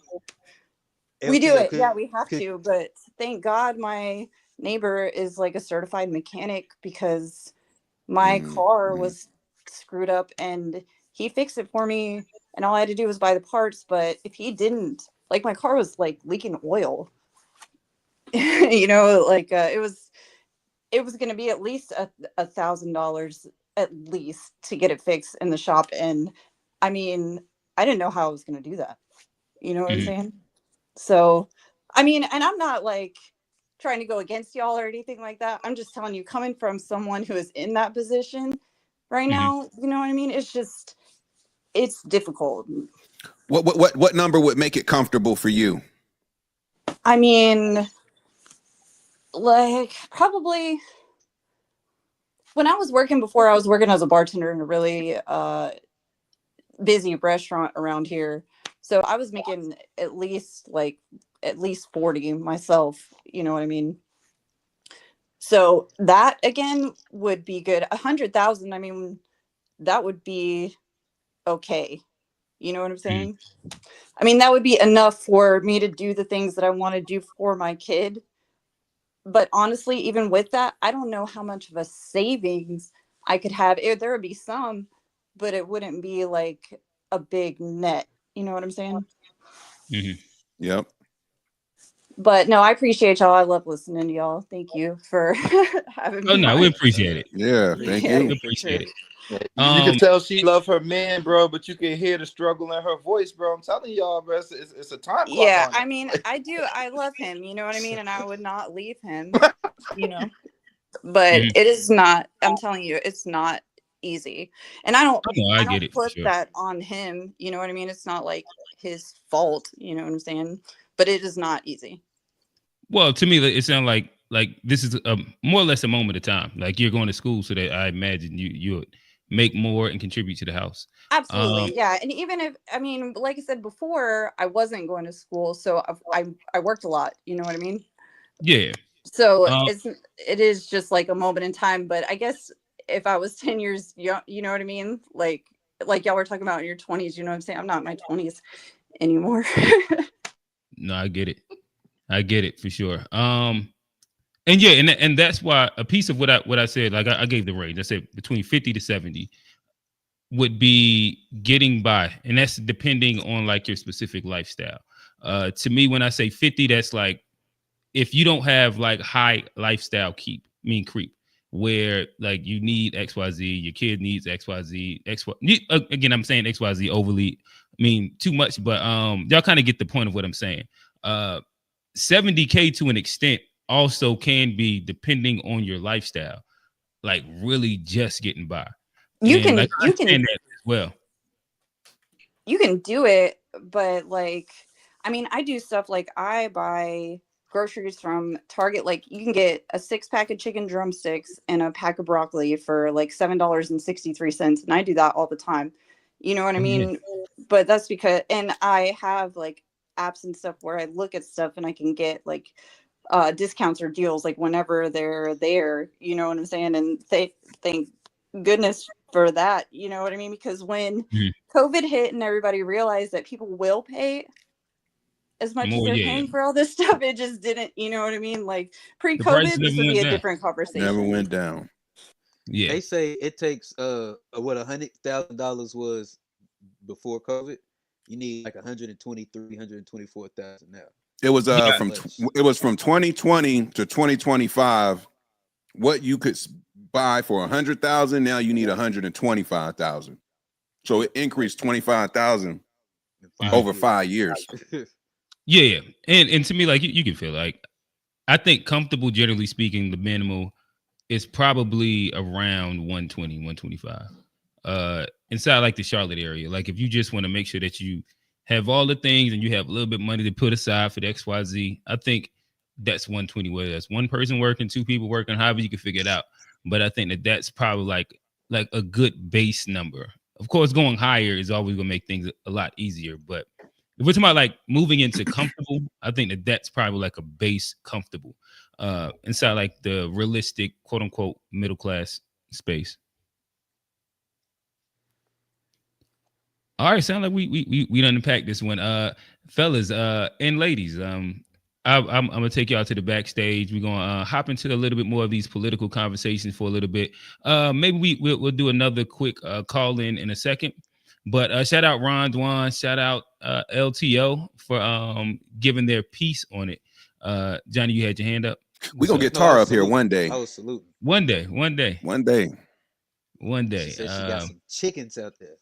we do LT, it. Yeah, we have could to. But thank God my neighbor is like a certified mechanic, because my car Mm. was screwed up and he fixed it for me, and all I had to do was buy the parts. But if he didn't, like, my car was like leaking oil. You know, like it was going to be at least $1,000 at least to get it fixed in the shop. And I mean, I didn't know how I was going to do that, you know what I'm Mhm. saying? So I mean, and I'm not like trying to go against y'all or anything like that. I'm just telling you, coming from someone who is in that position right Mhm. now, you know what I mean? It's difficult. What number would make it comfortable for you? I mean, like, probably when I was working before, I was working as a bartender in a really busy restaurant around here. So I was making at least 40 myself, you know what I mean? So that again would be good. 100,000, I mean, that would be okay. You know what I'm Mhm. saying? I mean, that would be enough for me to do the things that I want to do for my kid. But honestly, even with that, I don't know how much of a savings I could have. There would be some, but it wouldn't be like a big net. You know what I'm saying? Mhm. Yep. But no, I appreciate y'all. I love listening to y'all. Thank you for having Oh me no, we on. appreciate it. Yeah. Thank Yeah, We you. for sure. appreciate it. You can Um, tell she love her man, bro, but you can hear the struggle in her voice, bro. I'm telling y'all, bro, it's a time clock Yeah, on I it. mean, I do. I love him, you know what I mean? And I would not leave him, you know. But mhm. it is not, I'm telling you, it's not easy. And I don't Oh, no, I I get don't it for put sure. that on him, you know what I mean? It's not like his fault, you know what I'm saying? But it is not easy. Well, to me, it sounds like this is more or less a moment of time. Like you're going to school, so that I imagine you would make more and contribute to the house. Um, Absolutely. Yeah. And even if, I mean, like I said before, I wasn't going to school, so I worked a lot, you know what I mean? yeah. So Um, it is just like a moment in time. But I guess if I was 10 years young, you know what I mean? Like y'all were talking about in your 20s, you know what I'm saying? I'm not in my 20s anymore. no, I get it. I get it for sure. And yeah, and that's why a piece of what I said, like I gave the range. I said between 50 to 70 would be getting by, and that's depending on like your specific lifestyle. To me, when I say 50, that's like if you don't have like high lifestyle creep, where like you need XYZ, your kid needs XYZ, again, I'm saying XYZ overly, too much, but y'all kind of get the point of what I'm saying. 70K to an extent also can be depending on your lifestyle, like really just getting by. you And can like I you can understand that as well. you can do it, but like, I mean, I do stuff like I buy groceries from Target. Like you can get a 6-pack of chicken drumsticks and a pack of broccoli for like $7.63. And I do that all the time. You know what I mean? But that's because, and I have like apps and stuff where I look at stuff and I can get like discounts or deals like whenever they're there, you know what I'm saying? And thank goodness for that, you know what I mean? Because when COVID hit and everybody realized that people will pay as much as they're paying for all this stuff, it just didn't, you know what I mean? Like pre-COVID, this would be a different conversation. Never went down. Yeah. They say it takes what $100,000 was before COVID. You need like 124,000 now. It was from 2020 to 2025. What you could buy for 100,000, now you need 125,000. So it increased 25,000 over 5 years. Yeah. And to me, like you can feel like, I think comfortable, generally speaking, the minimal is probably around 120, 125. Inside like the Charlotte area. Like if you just want to make sure that you have all the things and you have a little bit of money to put aside for the XYZ, I think that's 120, whether that's one person working, two people working, however you can figure it out. But I think that that's probably like a good base number. Of course, going higher is always going to make things a lot easier. But if we're talking about like moving into comfortable, I think that that's probably like a base comfortable inside like the realistic, quote unquote, middle class space. All right, sound like we done unpacked this one, fellas and ladies. I'm gonna take y'all to the backstage. We're gonna hop into a little bit more of these political conversations for a little bit. Maybe we'll do another quick call in a second. But shout out Ron Dwan, shout out LTO for giving their piece on it. Johnny, you had your hand up. We're gonna get Tara up here one day. I was saluting. One day. She said she got some chickens out there.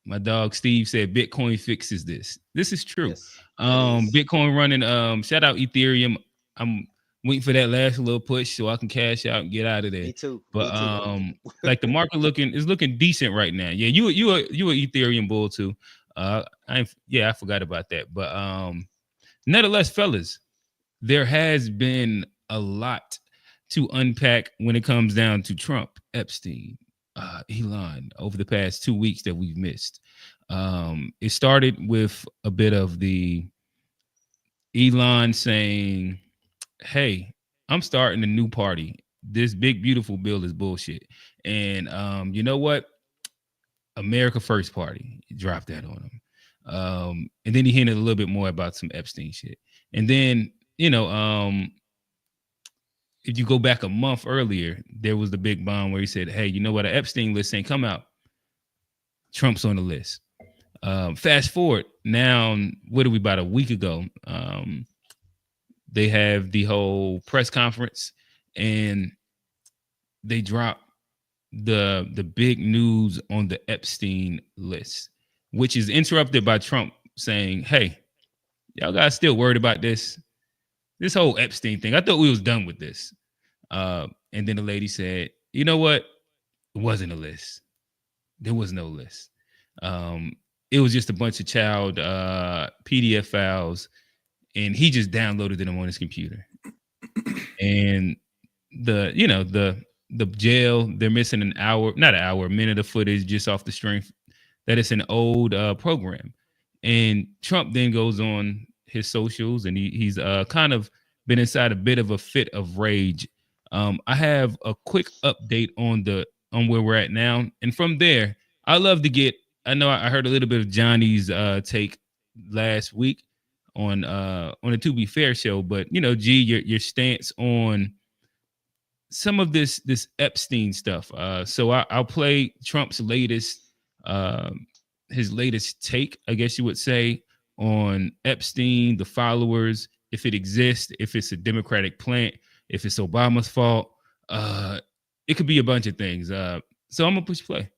My dog Steve said Bitcoin fixes this. This is true. Yes, Bitcoin running. Shout out Ethereum. I'm waiting for that last little push so I can cash out and get out of there. Me too. But like the market is looking decent right now. Yeah, you a Ethereum bull too. I forgot about that. But nevertheless, fellas, there has been a lot to unpack when it comes down to Trump, Epstein, Elon over the past 2 weeks that we've missed. It started with a bit of the Elon saying, hey, I'm starting a new party. This big, beautiful bill is bullshit. And you know what? America First Party. He dropped that on him. And then he hinted a little bit more about some Epstein shit. And then, if you go back a month earlier, there was the big bomb where he said, hey, you know what? An Epstein list ain't come out. Trump's on the list. Fast forward now, what are we, about a week ago? They have the whole press conference and they drop the big news on the Epstein list, which is interrupted by Trump saying, hey, y'all guys still worried about this whole Epstein thing? I thought we was done with this. And then the lady said, you know what? It wasn't a list. There was no list. It was just a bunch of child PDF files, and he just downloaded them on his computer. And the jail, they're missing a minute of footage just off the strength that it's an old program. And Trump then goes on his socials, and he's kind of been inside a bit of a fit of rage. I have a quick update on where we're at now, and from there, I love to get. I know I heard a little bit of Johnny's take last week on the To Be Fair show, but G, your stance on some of this Epstein stuff. So I'll play Trump's latest his latest take, I guess you would say, on Epstein, the followers, if it exists, if it's a Democratic plant, if it's Obama's fault. It could be a bunch of things. So I'm gonna push play.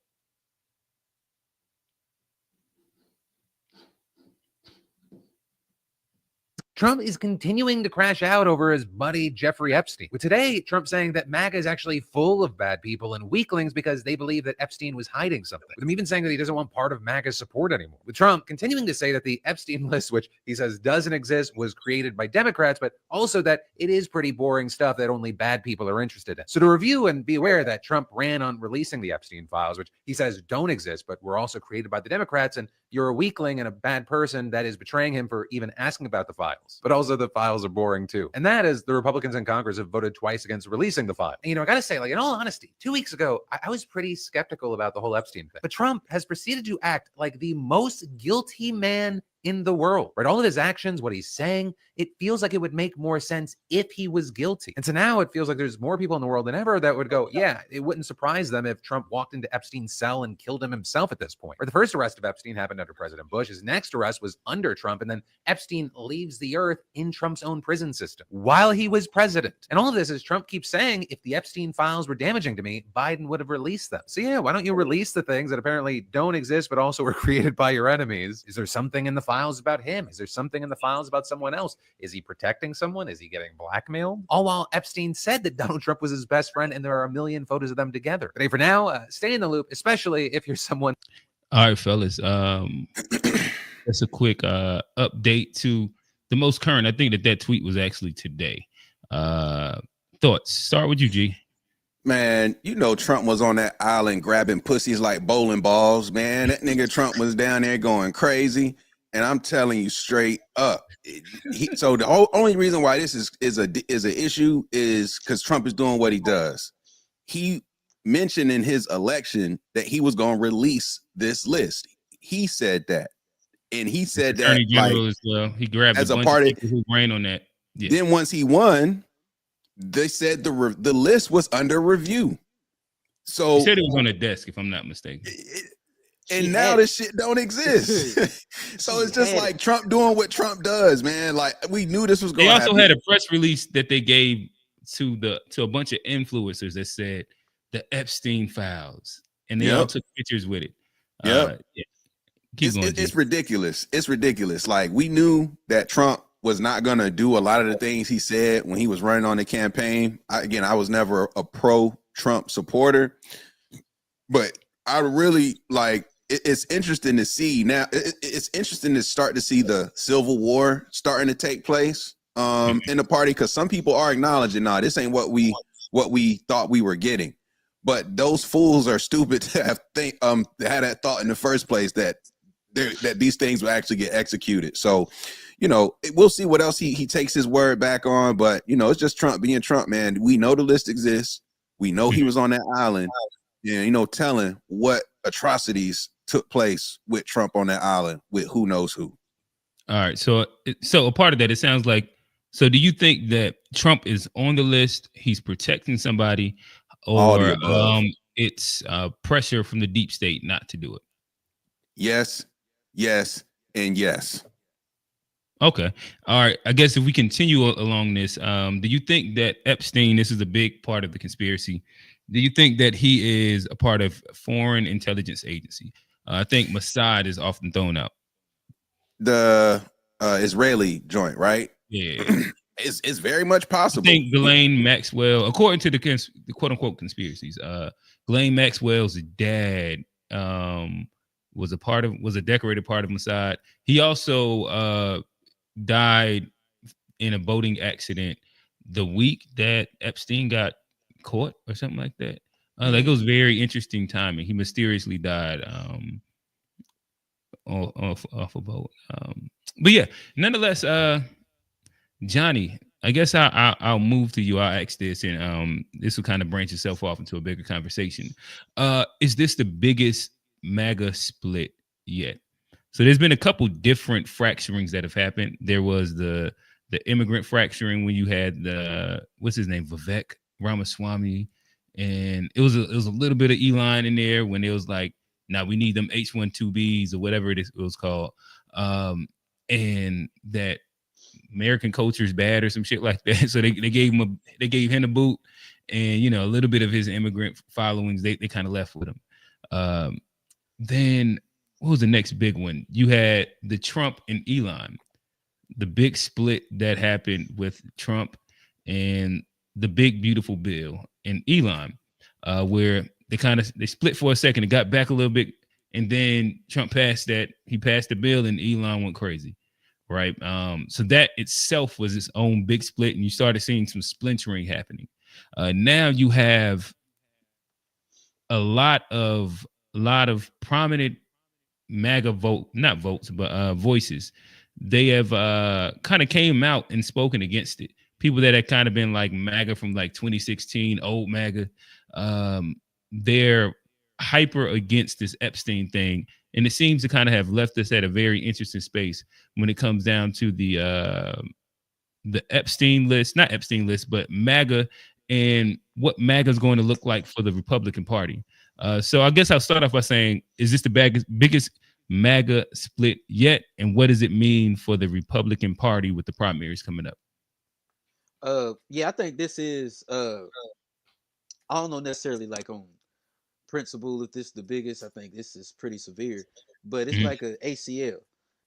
Trump is continuing to crash out over his buddy Jeffrey Epstein. With today, Trump saying that MAGA is actually full of bad people and weaklings because they believe that Epstein was hiding something. With him even saying that he doesn't want part of MAGA's support anymore. With Trump continuing to say that the Epstein list, which he says doesn't exist, was created by Democrats, but also that it is pretty boring stuff that only bad people are interested in. So to review and be aware that Trump ran on releasing the Epstein files, which he says don't exist, but were also created by the Democrats, and you're a weakling and a bad person that is betraying him for even asking about the files. But also the files are boring too. And that is the Republicans in Congress have voted twice against releasing the file. And, I gotta say, like, in all honesty, 2 weeks ago, I was pretty skeptical about the whole Epstein thing. But Trump has proceeded to act like the most guilty man in the world, right? All of his actions, what he's saying, it feels like it would make more sense if he was guilty. And so now it feels like there's more people in the world than ever that would go, yeah, it wouldn't surprise them if Trump walked into Epstein's cell and killed him himself at this point. Or the first arrest of Epstein happened under President Bush. His next arrest was under Trump. And then Epstein leaves the earth in Trump's own prison system while he was president. And all of this is Trump keeps saying, if the Epstein files were damaging to me, Biden would have released them. So yeah, why don't you release the things that apparently don't exist, but also were created by your enemies? Is there something in the files about him? Is there something in the files about someone else? Is he protecting someone? Is he getting blackmailed? All while Epstein said that Donald Trump was his best friend and there are a million photos of them together. But hey, for now, stay in the loop, especially if you're someone. All right, fellas. That's a quick update to the most current. I think that tweet was actually today. Thoughts? Start with you, G. Man, Trump was on that island grabbing pussies like bowling balls, man. That nigga Trump was down there going crazy. And I'm telling you straight up. So the only reason why this is an issue is because Trump is doing what he does. He mentioned in his election that he was going to release this list. He said that. And he said that as well. He grabbed as a bunch part of people who ran on that. Yeah. Then once he won, they said the list was under review. So he said it was on a desk, if I'm not mistaken. And now this shit don't exist. So it's just like Trump doing what Trump does, man. Like, we knew this was going to happen. They also had a press release that they gave to a bunch of influencers that said the Epstein files, and they all took pictures with it. Yeah. It's ridiculous. It's ridiculous. Like, we knew that Trump was not going to do a lot of the things he said when he was running on the campaign. I was never a pro-Trump supporter, but I really it's interesting to see now. It's interesting to start to see the civil war starting to take place in the party, because some people are acknowledging, this ain't what we thought we were getting. But those fools are stupid to have had that thought in the first place that these things will actually get executed. So, we'll see what else he takes his word back on. But it's just Trump being Trump, man. We know the list exists. We know he was on that island. Yeah, telling what atrocities took place with Trump on that island with who knows who. All right. So a part of that, it sounds like, so do you think that Trump is on the list, he's protecting somebody, or it's pressure from the deep state not to do it? Yes, and yes. Okay. All right. I guess if we continue along this, do you think that Epstein, this is a big part of the conspiracy, do you think that he is a part of foreign intelligence agency? I think Mossad is often thrown out. The Israeli joint, right? Yeah. It's very much possible. I think Ghislaine Maxwell, according to the quote unquote conspiracies, Ghislaine Maxwell's dad was a decorated part of Mossad. He also died in a boating accident the week that Epstein got caught or something like that. It was very interesting timing. He mysteriously died off a boat. But yeah, nonetheless, Johnny, I guess I'll move to you. I'll ask this, and this will kind of branch itself off into a bigger conversation. Is this the biggest MAGA split yet? So there's been a couple different fracturings that have happened. There was the immigrant fracturing when you had what's his name, Vivek Ramaswamy, and it was a little bit of Elon in there when it was like, now we need them H-1B or whatever it was called, and that American culture is bad or some shit like that. So they gave him a boot, and a little bit of his immigrant followings they kind of left with him. Then what was the next big one? You had the Trump and Elon. the big split that happened with Trump and the big beautiful bill and Elon, where they split for a second and got back a little bit, and then Trump passed that. He passed the bill, and Elon went crazy, right? So that itself was its own big split, and you started seeing some splintering happening. Now you have a lot of prominent MAGA voices. They have kind of came out and spoken against it. People that had kind of been like MAGA from like 2016, old MAGA, they're hyper against this Epstein thing, and it seems to kind of have left us at a very interesting space when it comes down to the Epstein list, not Epstein list, but MAGA, and what MAGA is going to look like for the Republican Party. So I guess I'll start off by saying, is this the biggest MAGA split yet? And what does it mean for the Republican Party with the primaries coming up? Yeah, I think this is, I don't know necessarily like on principle if this is the biggest. I think this is pretty severe, but it's like a ACL.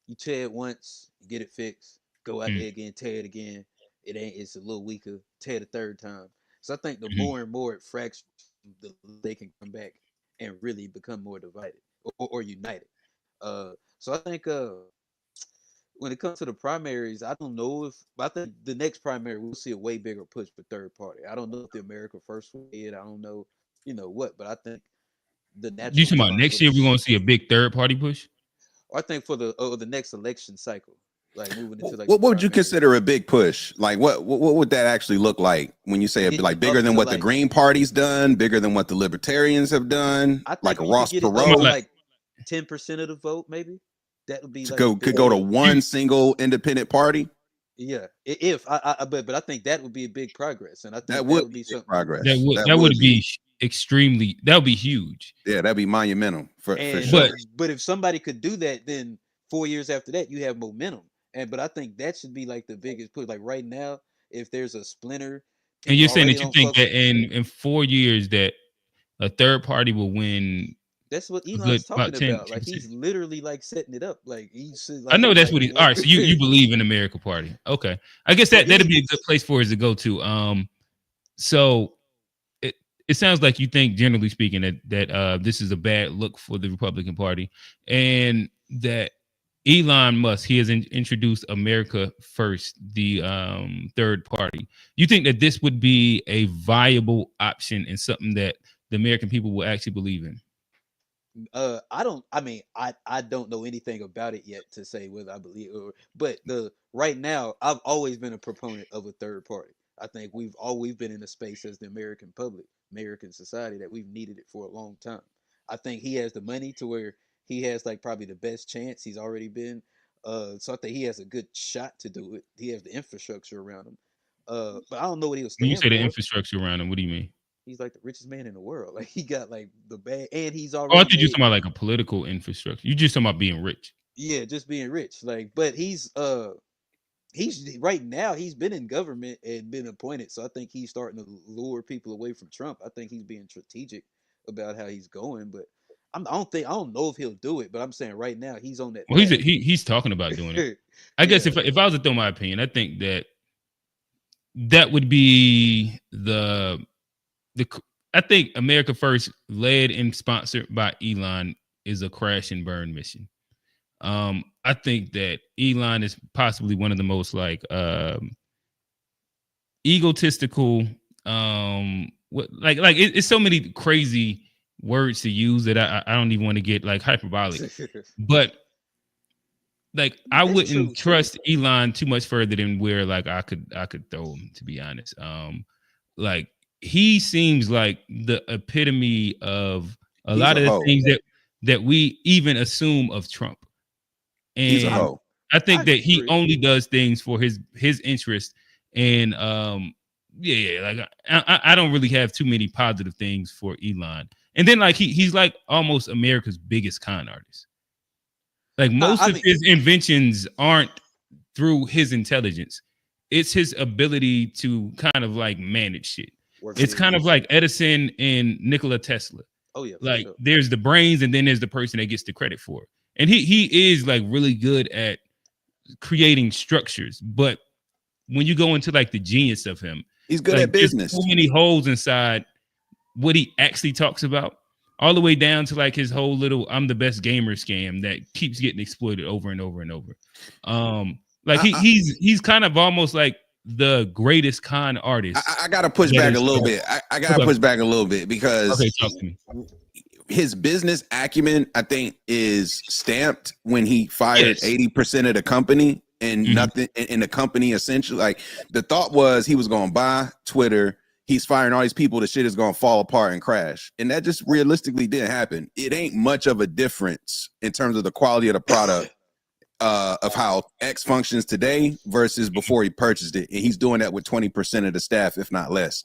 You tear it once, you get it fixed, go out there again, tear it again. It's a little weaker, tear the third time. So I think the more and more it fractures, they can come back and really become more divided or united. So I think when it comes to the primaries, I don't know if I think the next primary we'll see a way bigger push for third party. I don't know if the America First will get. I don't know, what, but I think the natural. You talking about next year we're going to see a big third party push? I think for the next election cycle, like moving into like what would you consider a big push? Like what would that actually look like when you say it, like bigger than what the Green Party's done, bigger than what the Libertarians have done? I think like a Ross Perot, like 10% of the vote, maybe. That would be like could go to one single independent party. Yeah, if but I think that would be a big progress, and I think that would be some progress. That would be extremely. That would be huge. Yeah, that'd be monumental for sure. But if somebody could do that, then 4 years after that, you have momentum. But I think that should be like the biggest push. Like right now, if there's a splinter, and you're saying that you think that in 4 years that a third party will win. That's what Elon's talking about. Like he's literally like setting it up. Like he's. Like, I know that's what he. All right, so you believe in the America Party? Okay, I guess that'd be a good place for us to go to. So it sounds like you think, generally speaking, that this is a bad look for the Republican Party, and that Elon Musk, he has introduced America First, the third party. You think that this would be a viable option and something that the American people will actually believe in? I don't know anything about it yet to say whether I believe but right now I've always been a proponent of a third party. I think we've always been in a space as the American public, American society, that we've needed it for a long time. I think he has the money to where he has like probably the best chance. He's already been so I think he has a good shot to do it. He has the infrastructure around him. But I don't know what he'll stand When you say for. the infrastructure around him, what do you mean? He's like the richest man in the world. Like he got like the bag, and he's Oh, already. I think you're talking about like a political infrastructure. You just talking about being rich. Yeah, just being rich. Like, but he's right now he's been in government and been appointed, so I think he's starting to lure people away from Trump. I think he's being strategic about how he's going, but I don't know if he'll do it. But I'm saying right now he's on that. Well, he's talking about doing it. I guess if I was to throw my opinion, I think that would be I think America First, led and sponsored by Elon, is a crash and burn mission. I think that Elon is possibly one of the most like egotistical. It's so many crazy words to use that I don't even want to get like hyperbolic. But like I wouldn't trust Elon too much further than where like I could throw him, to be honest. Like he seems like the epitome of a lot of the things that we even assume of Trump. And I think that he only does things for his interest. And like I don't really have too many positive things for Elon. And then like he's like almost America's biggest con artist. Like most of his inventions aren't through his intelligence. It's his ability to kind of like manage shit. It's kind of like Edison and Nikola Tesla. Oh yeah. Like there's the brains and then there's the person that gets the credit for it. And he is like really good at creating structures, but when you go into like the genius of him, he's good like, at business. so many holes inside what he actually talks about, all the way down to like his whole little "I'm the best gamer" scam that keeps getting exploited over and over and over. Like he's kind of almost like the greatest con artist. I gotta push back a little bit. I gotta push back a little bit because talk to me. His business acumen, I think, is stamped when he fired 80% of the company and nothing in the company. Essentially, like the thought was he was going to buy Twitter. He's firing all these people. The shit is going to fall apart and crash, and that just realistically didn't happen. It ain't much of a difference in terms of the quality of the product. Of how X functions today versus before he purchased it, and he's doing that with 20% of the staff, if not less.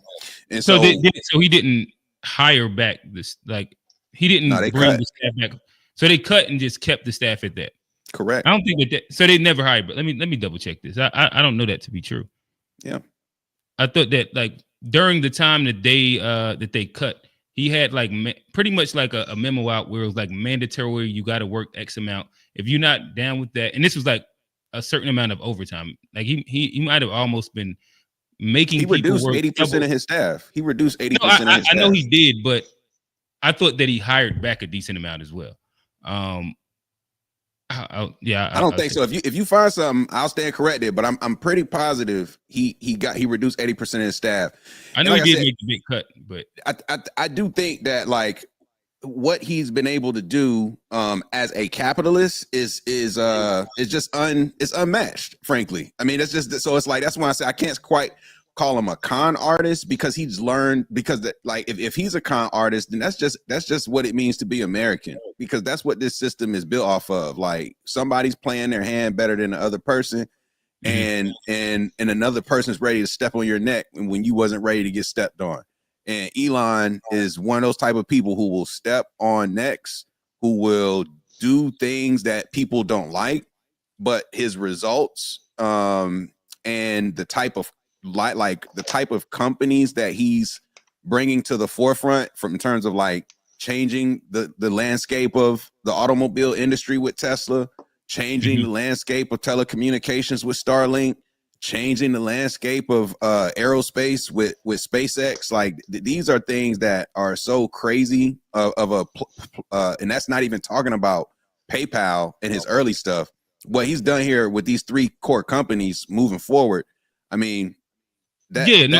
And so he didn't hire back this, like he didn't bring the staff back. So they cut and just kept the staff at that. Correct. I don't think that. So they never hired. But let me double check this. I don't know that to be true. Yeah, I thought that like during the time that they cut, he had like pretty much like a memo out where it was like mandatory. You got to work X amount. If you're not down with that, and this was like a certain amount of overtime. Like he might have almost been making. He reduced 80% of his staff. He reduced 80% of his staff. I know he did, but I thought that he hired back a decent amount as well. I don't think so. If you find something, I'll stand corrected. But I'm pretty positive he reduced 80% of his staff. I know he did make a big cut, but I do think that like what he's been able to do as a capitalist is just unmatched, frankly. I mean, it's just so it's like that's why I say I can't quite call him a con artist because he's learned like if he's a con artist, then that's just what it means to be American, because that's what this system is built off of. Like somebody's playing their hand better than the other person, and another person's ready to step on your neck when you wasn't ready to get stepped on. And Elon is one of those type of people who will step on necks, who will do things that people don't like, but his results and the type of the type of companies that he's bringing to the forefront in terms of like changing the landscape of the automobile industry with Tesla, changing the landscape of telecommunications with Starlink, changing the landscape of aerospace with SpaceX. Like these are things that are so crazy and that's not even talking about PayPal and his early stuff. What he's done here with these three core companies moving forward, I mean, again,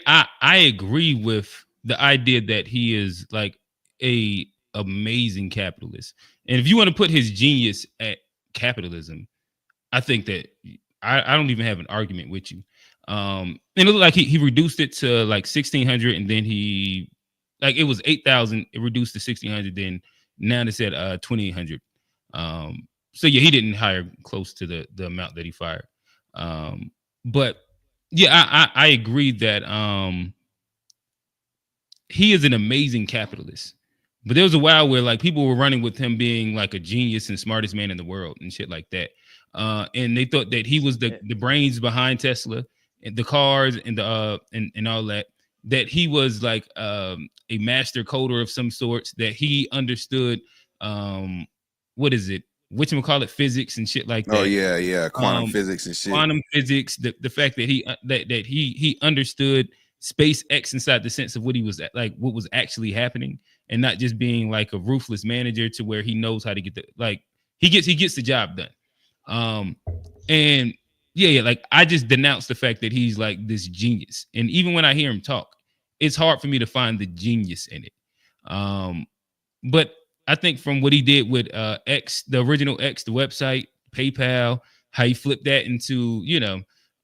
I agree with the idea that he is like a amazing capitalist, and if you want to put his genius at capitalism, I think that I don't even have an argument with you. And it looked like he reduced it to like 1,600, and then he like it was 8,000. It reduced to 1,600. Then now it's at 2,800. So yeah, he didn't hire close to the amount that he fired. But yeah, I agree that he is an amazing capitalist. But there was a while where like people were running with him being like a genius and smartest man in the world and shit like that. And they thought that he was the brains behind Tesla and the cars and the and all that. That he was like a master coder of some sorts. That he understood what is it? Whatchamacallit physics and shit like that. Oh yeah, quantum physics and shit. Quantum physics. The fact that he understood SpaceX inside the sense of what he was like, what was actually happening, and not just being like a ruthless manager to where he knows how to get he gets the job done. And yeah, like I just denounced the fact that he's like this genius, and even when I hear him talk, it's hard for me to find the genius in it. But I think from what he did with X, the original X, the website, PayPal, how he flipped that into,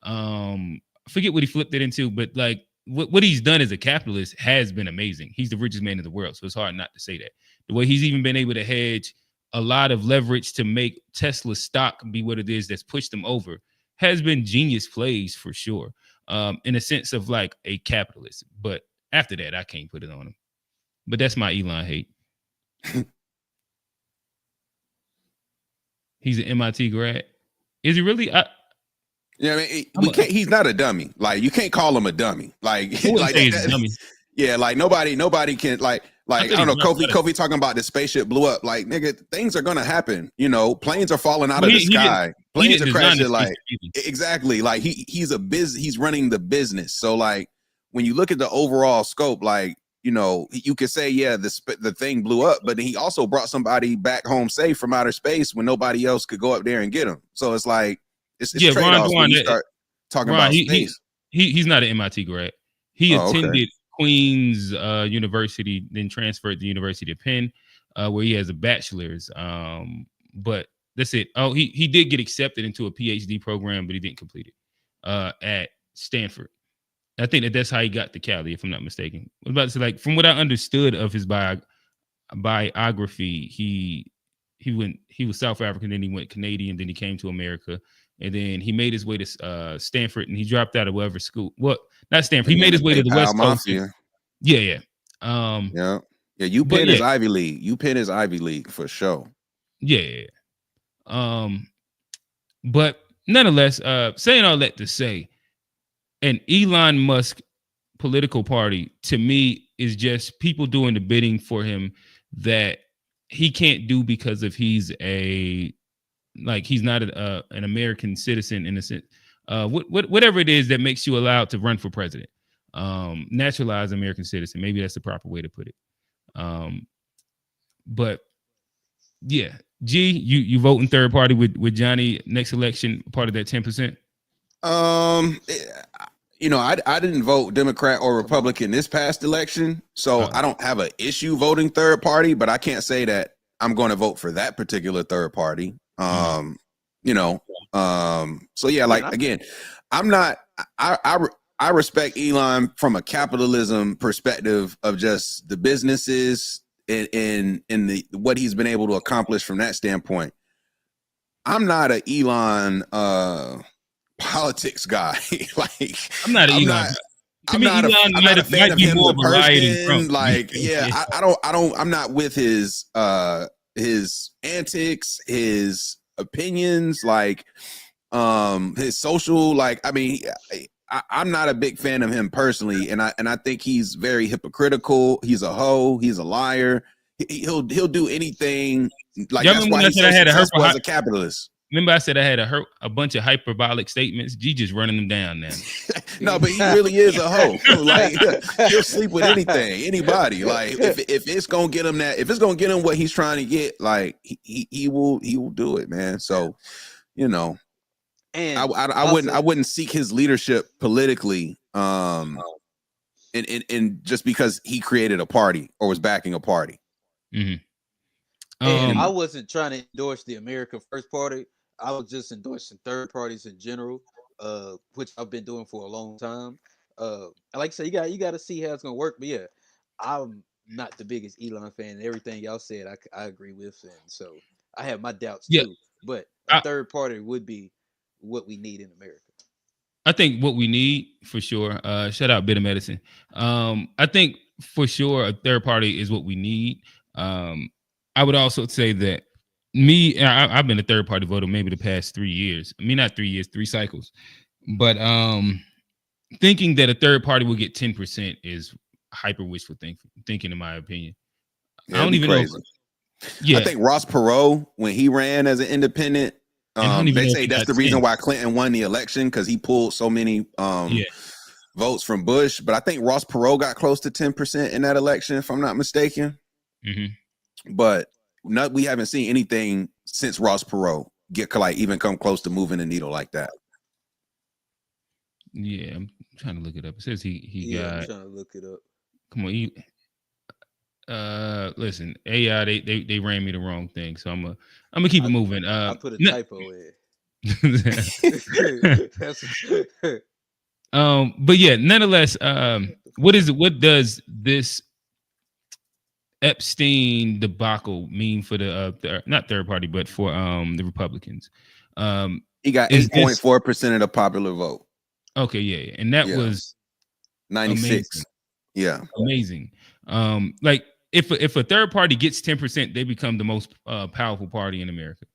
I forget what he flipped it into, but like what he's done as a capitalist has been amazing. He's the richest man in the world, so it's hard not to say that. The way he's even been able to hedge a lot of leverage to make Tesla stock be what it is that's pushed them over has been genius plays for sure, in a sense of like a capitalist. But after that, I can't put it on him. But that's my Elon hate. He's an MIT grad. Is he really? I mean, he's not a dummy. Like you can't call him a dummy. Like, dummy. Yeah, like nobody can like. Like, I don't know, Kofi talking about the spaceship blew up. Like, nigga, things are gonna happen. You know, planes are falling out of the sky. Planes are crashing. Like, exactly. Like he's running the business. So like, when you look at the overall scope, like, you know, you could say, yeah, the thing blew up, but he also brought somebody back home safe from outer space when nobody else could go up there and get him. So it's like, it's trade-offs when you start talking about space. He's not an MIT grad. He attended Queen's University, then transferred to the University of Penn, where he has a bachelor's. But that's it. Oh, he did get accepted into a PhD program, but he didn't complete it at Stanford. I think that's how he got to Cali, if I'm not mistaken. I was about to say, like, from what I understood of his biography, he was South African, then he went Canadian, then he came to America, and then he made his way to Stanford, and he dropped out of whatever school. Well, not Stanford. He made his way to the West Coast. Yeah. UPenn is Ivy League. UPenn is Ivy League for sure. Yeah. But nonetheless, saying all that to say, an Elon Musk political party to me is just people doing the bidding for him that he can't do because of he's not an American citizen in a sense. Whatever it is that makes you allowed to run for president, naturalized American citizen. Maybe that's the proper way to put it. But yeah, G, you vote in third party with Johnny next election, part of that 10%. You know, I didn't vote Democrat or Republican this past election, so I don't have an issue voting third party, but I can't say that I'm going to vote for that particular third party. You know, so yeah, like, again, I'm not, I respect Elon from a capitalism perspective of just the businesses in the what he's been able to accomplish from that standpoint. I'm not an Elon politics guy. Like, I'm not Elon. I'm not a fan of him the person. Like, yeah, I'm not with his antics, his opinions, like his social, like, I mean, I'm not a big fan of him personally, and I think he's very hypocritical. He's a hoe. He's a liar. He'll do anything. Like, that's why he's so successful as a capitalist. Remember I said I had a bunch of hyperbolic statements? G just running them down now. No, but he really is a hoe. Like, he'll sleep with anything, anybody. Like, if it's gonna get him if it's gonna get him what he's trying to get, like, he will do it, man. So, you know, and I wouldn't seek his leadership politically, and just because he created a party or was backing a party. Mm-hmm. And I wasn't trying to endorse the America First Party. I was just endorsing third parties in general, which I've been doing for a long time. Like I said, you got to see how it's gonna work. But yeah, I'm not the biggest Elon fan. Everything y'all said, I agree with, and so I have my doubts too. But a third party would be what we need in America. I think what we need for sure. Shout out Bit of Medicine. I think for sure a third party is what we need. I would also say that I've been a third party voter maybe the past 3 years. I mean, not 3 years, 3 cycles. But thinking that a third party will get 10% is hyper wishful thinking, in my opinion. Yeah, I don't even know. Yeah, I think Ross Perot, when he ran as an independent, they say that's the reason why Clinton won the election, because he pulled so many votes from Bush. But I think Ross Perot got close to 10% in that election, if I'm not mistaken. Mm-hmm. But we haven't seen anything since Ross Perot even come close to moving the needle like that. Yeah, I'm trying to look it up. It says he got. I'm trying to look it up. Come on, listen, AI, they ran me the wrong thing, so I'm gonna keep it moving. I put a typo in. But yeah, nonetheless, what does this Epstein debacle mean for the not third party, but for the Republicans? He got 8.4% of the popular vote. Okay, yeah, and that was 96. Amazing. Yeah, amazing. Like if a third party gets 10%, they become the most powerful party in America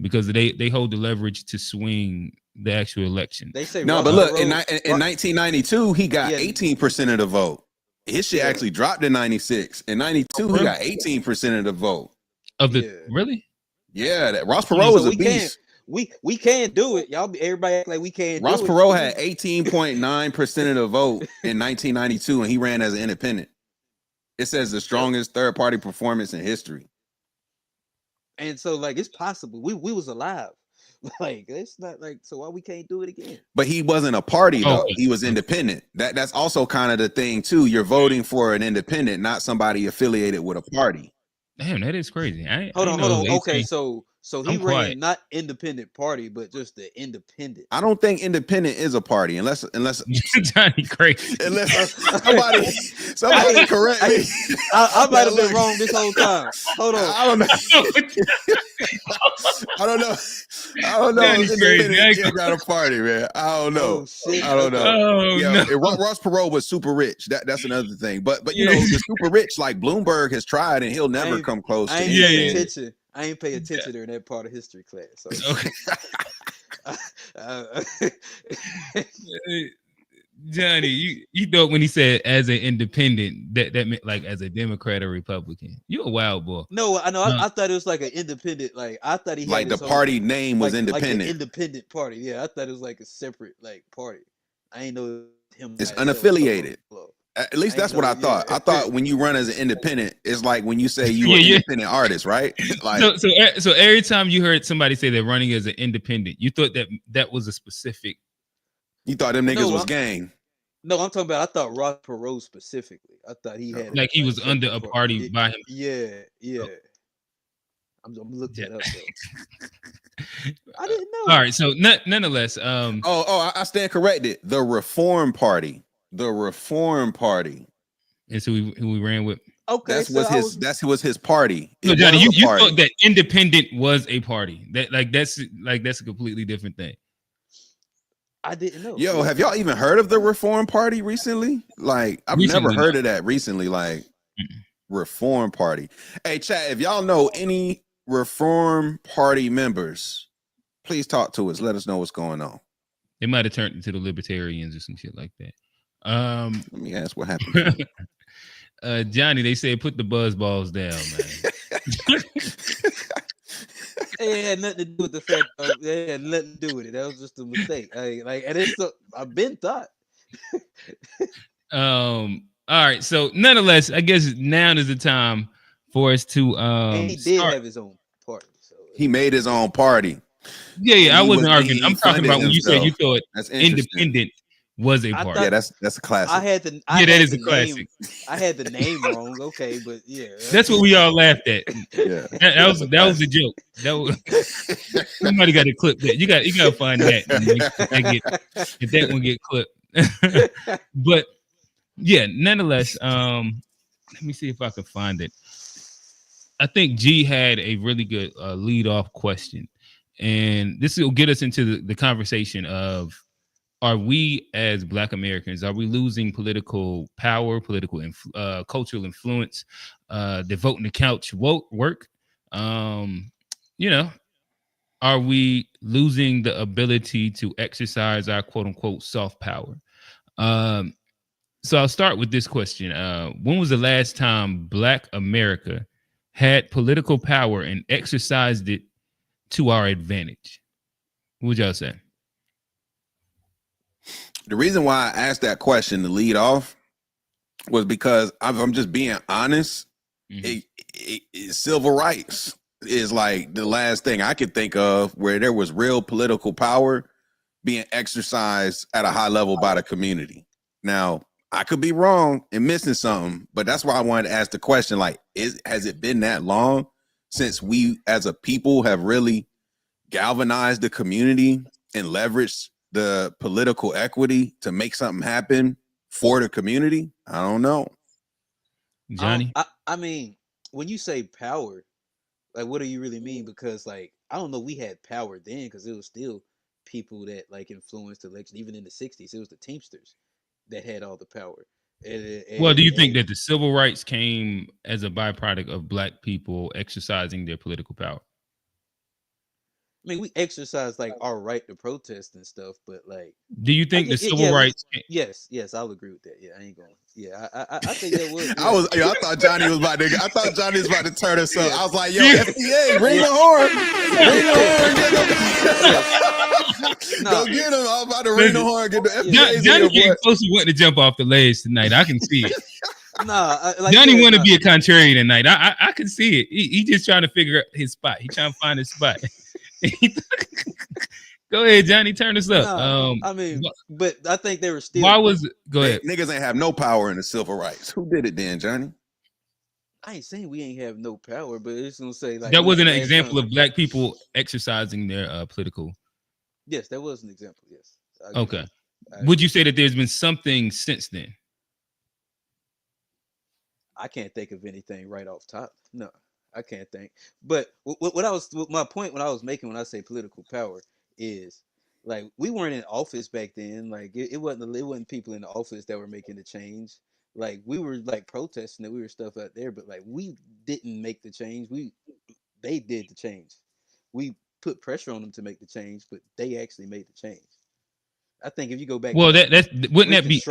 because they hold the leverage to swing the actual election. They say no, but look, in 1992, he got 18% of the vote. His shit actually dropped in 96. In 92, he got 18% of the vote. Of the really? Yeah, that Ross Perot was a beast. We can't do it. Everybody act like we can't Ross do it. Perot had 18.9% of the vote in 1992, and he ran as an independent. It says the strongest third party performance in history. And so, like, it's possible. We was alive. Like, it's not like, so why we can't do it again? But he wasn't a party though. He was independent. That's also kind of the thing too. You're voting for an independent, not somebody affiliated with a party. Damn, that is crazy. Hold on. Okay, so he ran not independent party, but just the independent. I don't think independent is a party unless Johnny crazy. Unless somebody correct me. I might have been wrong this whole time. Hold on. I don't know. I don't know if independent got a party, man. I don't know. I don't know. Ross Perot was super rich. That's another thing. But you know, the super rich, like Bloomberg has tried and he'll never come close to it. I ain't pay attention during that part of history class. So. Johnny, you thought when he said as an independent that meant like as a Democrat or Republican. You a wild boy. No, I know. I thought it was like an independent. Like I thought he had like the party name was independent. Like the independent party. Yeah, I thought it was like a separate like party. I ain't know him. It's unaffiliated. At least that's what I thought. I thought when you run as an independent, it's like when you say you an independent artist, right? Like so every time you heard somebody say they're running as an independent, you thought that was a specific. You thought them niggas was gang. No, I'm talking about. I thought Ross Perot specifically. I thought he had like he was under a party by him. Yeah. Oh. I'm looking it up though. I didn't know. All right, so nonetheless, I stand corrected. The Reform Party. The Reform Party. And so who we ran with. Okay, that was his party. No, Johnny, you thought that independent was a party. That's a completely different thing. I didn't know. Yo, have y'all even heard of the Reform Party recently? Like, I've never heard of that recently. Like, Reform Party. Hey, chat, if y'all know any Reform Party members, please talk to us. Let us know what's going on. They might have turned into the Libertarians or some shit like that. Let me ask what happened. Johnny, they said put the buzz balls down, man. It had nothing to do with the fact. It had nothing to do with it. That was just a mistake. And it's I've been thought. All right. So nonetheless, I guess now is the time for us to. And he did have his own party. So he made his own party. Yeah. I wasn't arguing. I'm talking about when you said you thought independent was a party. Yeah, that's a classic. That is a classic. I had the name wrong. Okay, but yeah, that's what we all laughed at. Yeah, that was the joke. That was somebody got to clip that. You got to find that. If that one get clipped. But yeah, nonetheless, let me see if I can find it. I think G had a really good lead off question, and this will get us into the conversation of. Are we as Black Americans, are we losing political power, cultural influence, devoting to couch work? Are we losing the ability to exercise our quote unquote soft power? So I'll start with this question. When was the last time Black America had political power and exercised it to our advantage? What would y'all say? The reason why I asked that question to lead off was because I'm just being honest. Civil rights is like the last thing I could think of where there was real political power being exercised at a high level by the community. Now, I could be wrong and missing something, but that's why I wanted to ask the question, like, has it been that long since we as a people have really galvanized the community and leveraged the political equity to make something happen for the community? I don't know. Johnny? I mean, when you say power, like, what do you really mean? Because, like, I don't know, we had power then because it was still people that, like, influenced election. Even in the 60s, it was the Teamsters that had all the power. Well, do you think that the civil rights came as a byproduct of Black people exercising their political power? I mean, we exercise like our right to protest and stuff, but like, Do you think the civil rights? yes, I'll agree with that. Yeah, I ain't going. Yeah, I think that would. I Yeah. was, I thought Johnny was about to. I thought Johnny was about to turn us up. Yeah. I was like, yo, FDA, ring the horn, ring the horn, get them. Go get him. I was about to ring the horn, get the FDA. Johnny getting close to wanting to jump off the ledge tonight. I can see it. Like, Johnny want to be a contrarian tonight. I can see it. He just trying to figure out his spot. He trying to find his spot. Go ahead, Johnny. Turn us up. I mean, but I think they were still. Why was it? Go ahead. Niggas ain't have no power in the civil rights. Who did it then, Johnny? I ain't saying we ain't have no power, but it's gonna say like that wasn't an example of black people exercising their political. Yes, that was an example. Yes. Okay. Would you say that there's been something since then? I can't think of anything right off top. No, I can't think. But what I was, my point when I was making when I say political power is like we weren't in office back then. Like it wasn't people in the office that were making the change. Like we were like protesting that we were stuff out there, but like we didn't make the change. They did the change. We put pressure on them to make the change, but they actually made the change. I think if you go back, well, that's wouldn't that be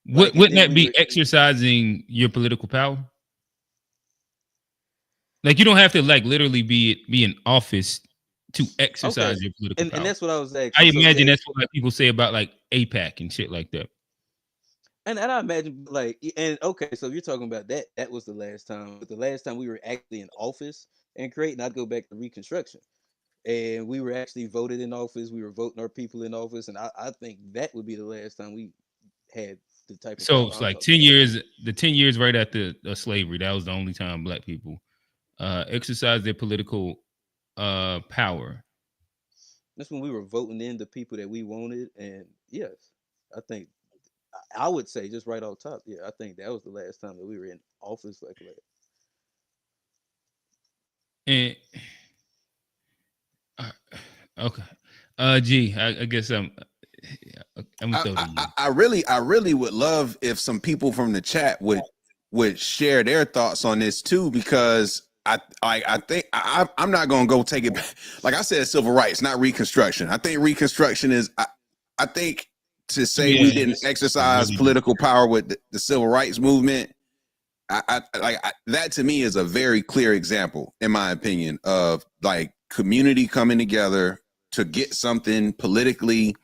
wouldn't that be exercising your political power? Like you don't have to like literally be in office to exercise your political power. And that's what I was asking. I imagine that's what like, people say about like APAC and shit like that. And I imagine like so if you're talking about that was the last time. But the last time we were actually in office and creating, I'd go back to Reconstruction. And we were actually voted in office. We were voting our people in office, and I think that would be the last time we had the type of. So it's like 10 years. The 10 years right after slavery, that was the only time black people exercised their political power. That's when we were voting in the people that we wanted, and yes, I think I would say just right off top, yeah, I think that was the last time that we were in office like that. And okay, G, I guess I'm I really would love if some people from the chat would share their thoughts on this too, because I think I'm not gonna go take it back. Like I said, civil rights, not Reconstruction. I think Reconstruction is. I think to say we didn't exercise political power with the civil rights movement. That to me is a very clear example, in my opinion, of like community coming together to get something politically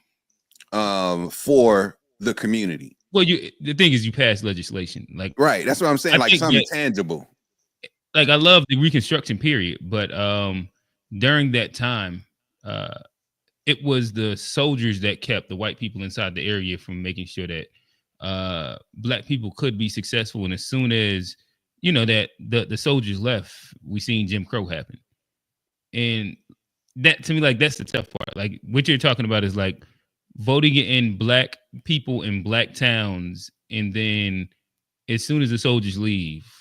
for the community. Well, the thing is, you pass legislation, like right. That's what I'm saying. Like something tangible. Like I love the Reconstruction period, but during that time, it was the soldiers that kept the white people inside the area from making sure that black people could be successful. And as soon as that the soldiers left, we seen Jim Crow happen. And that to me, like that's the tough part. Like what you're talking about is like voting in black people in black towns, and then as soon as the soldiers leave,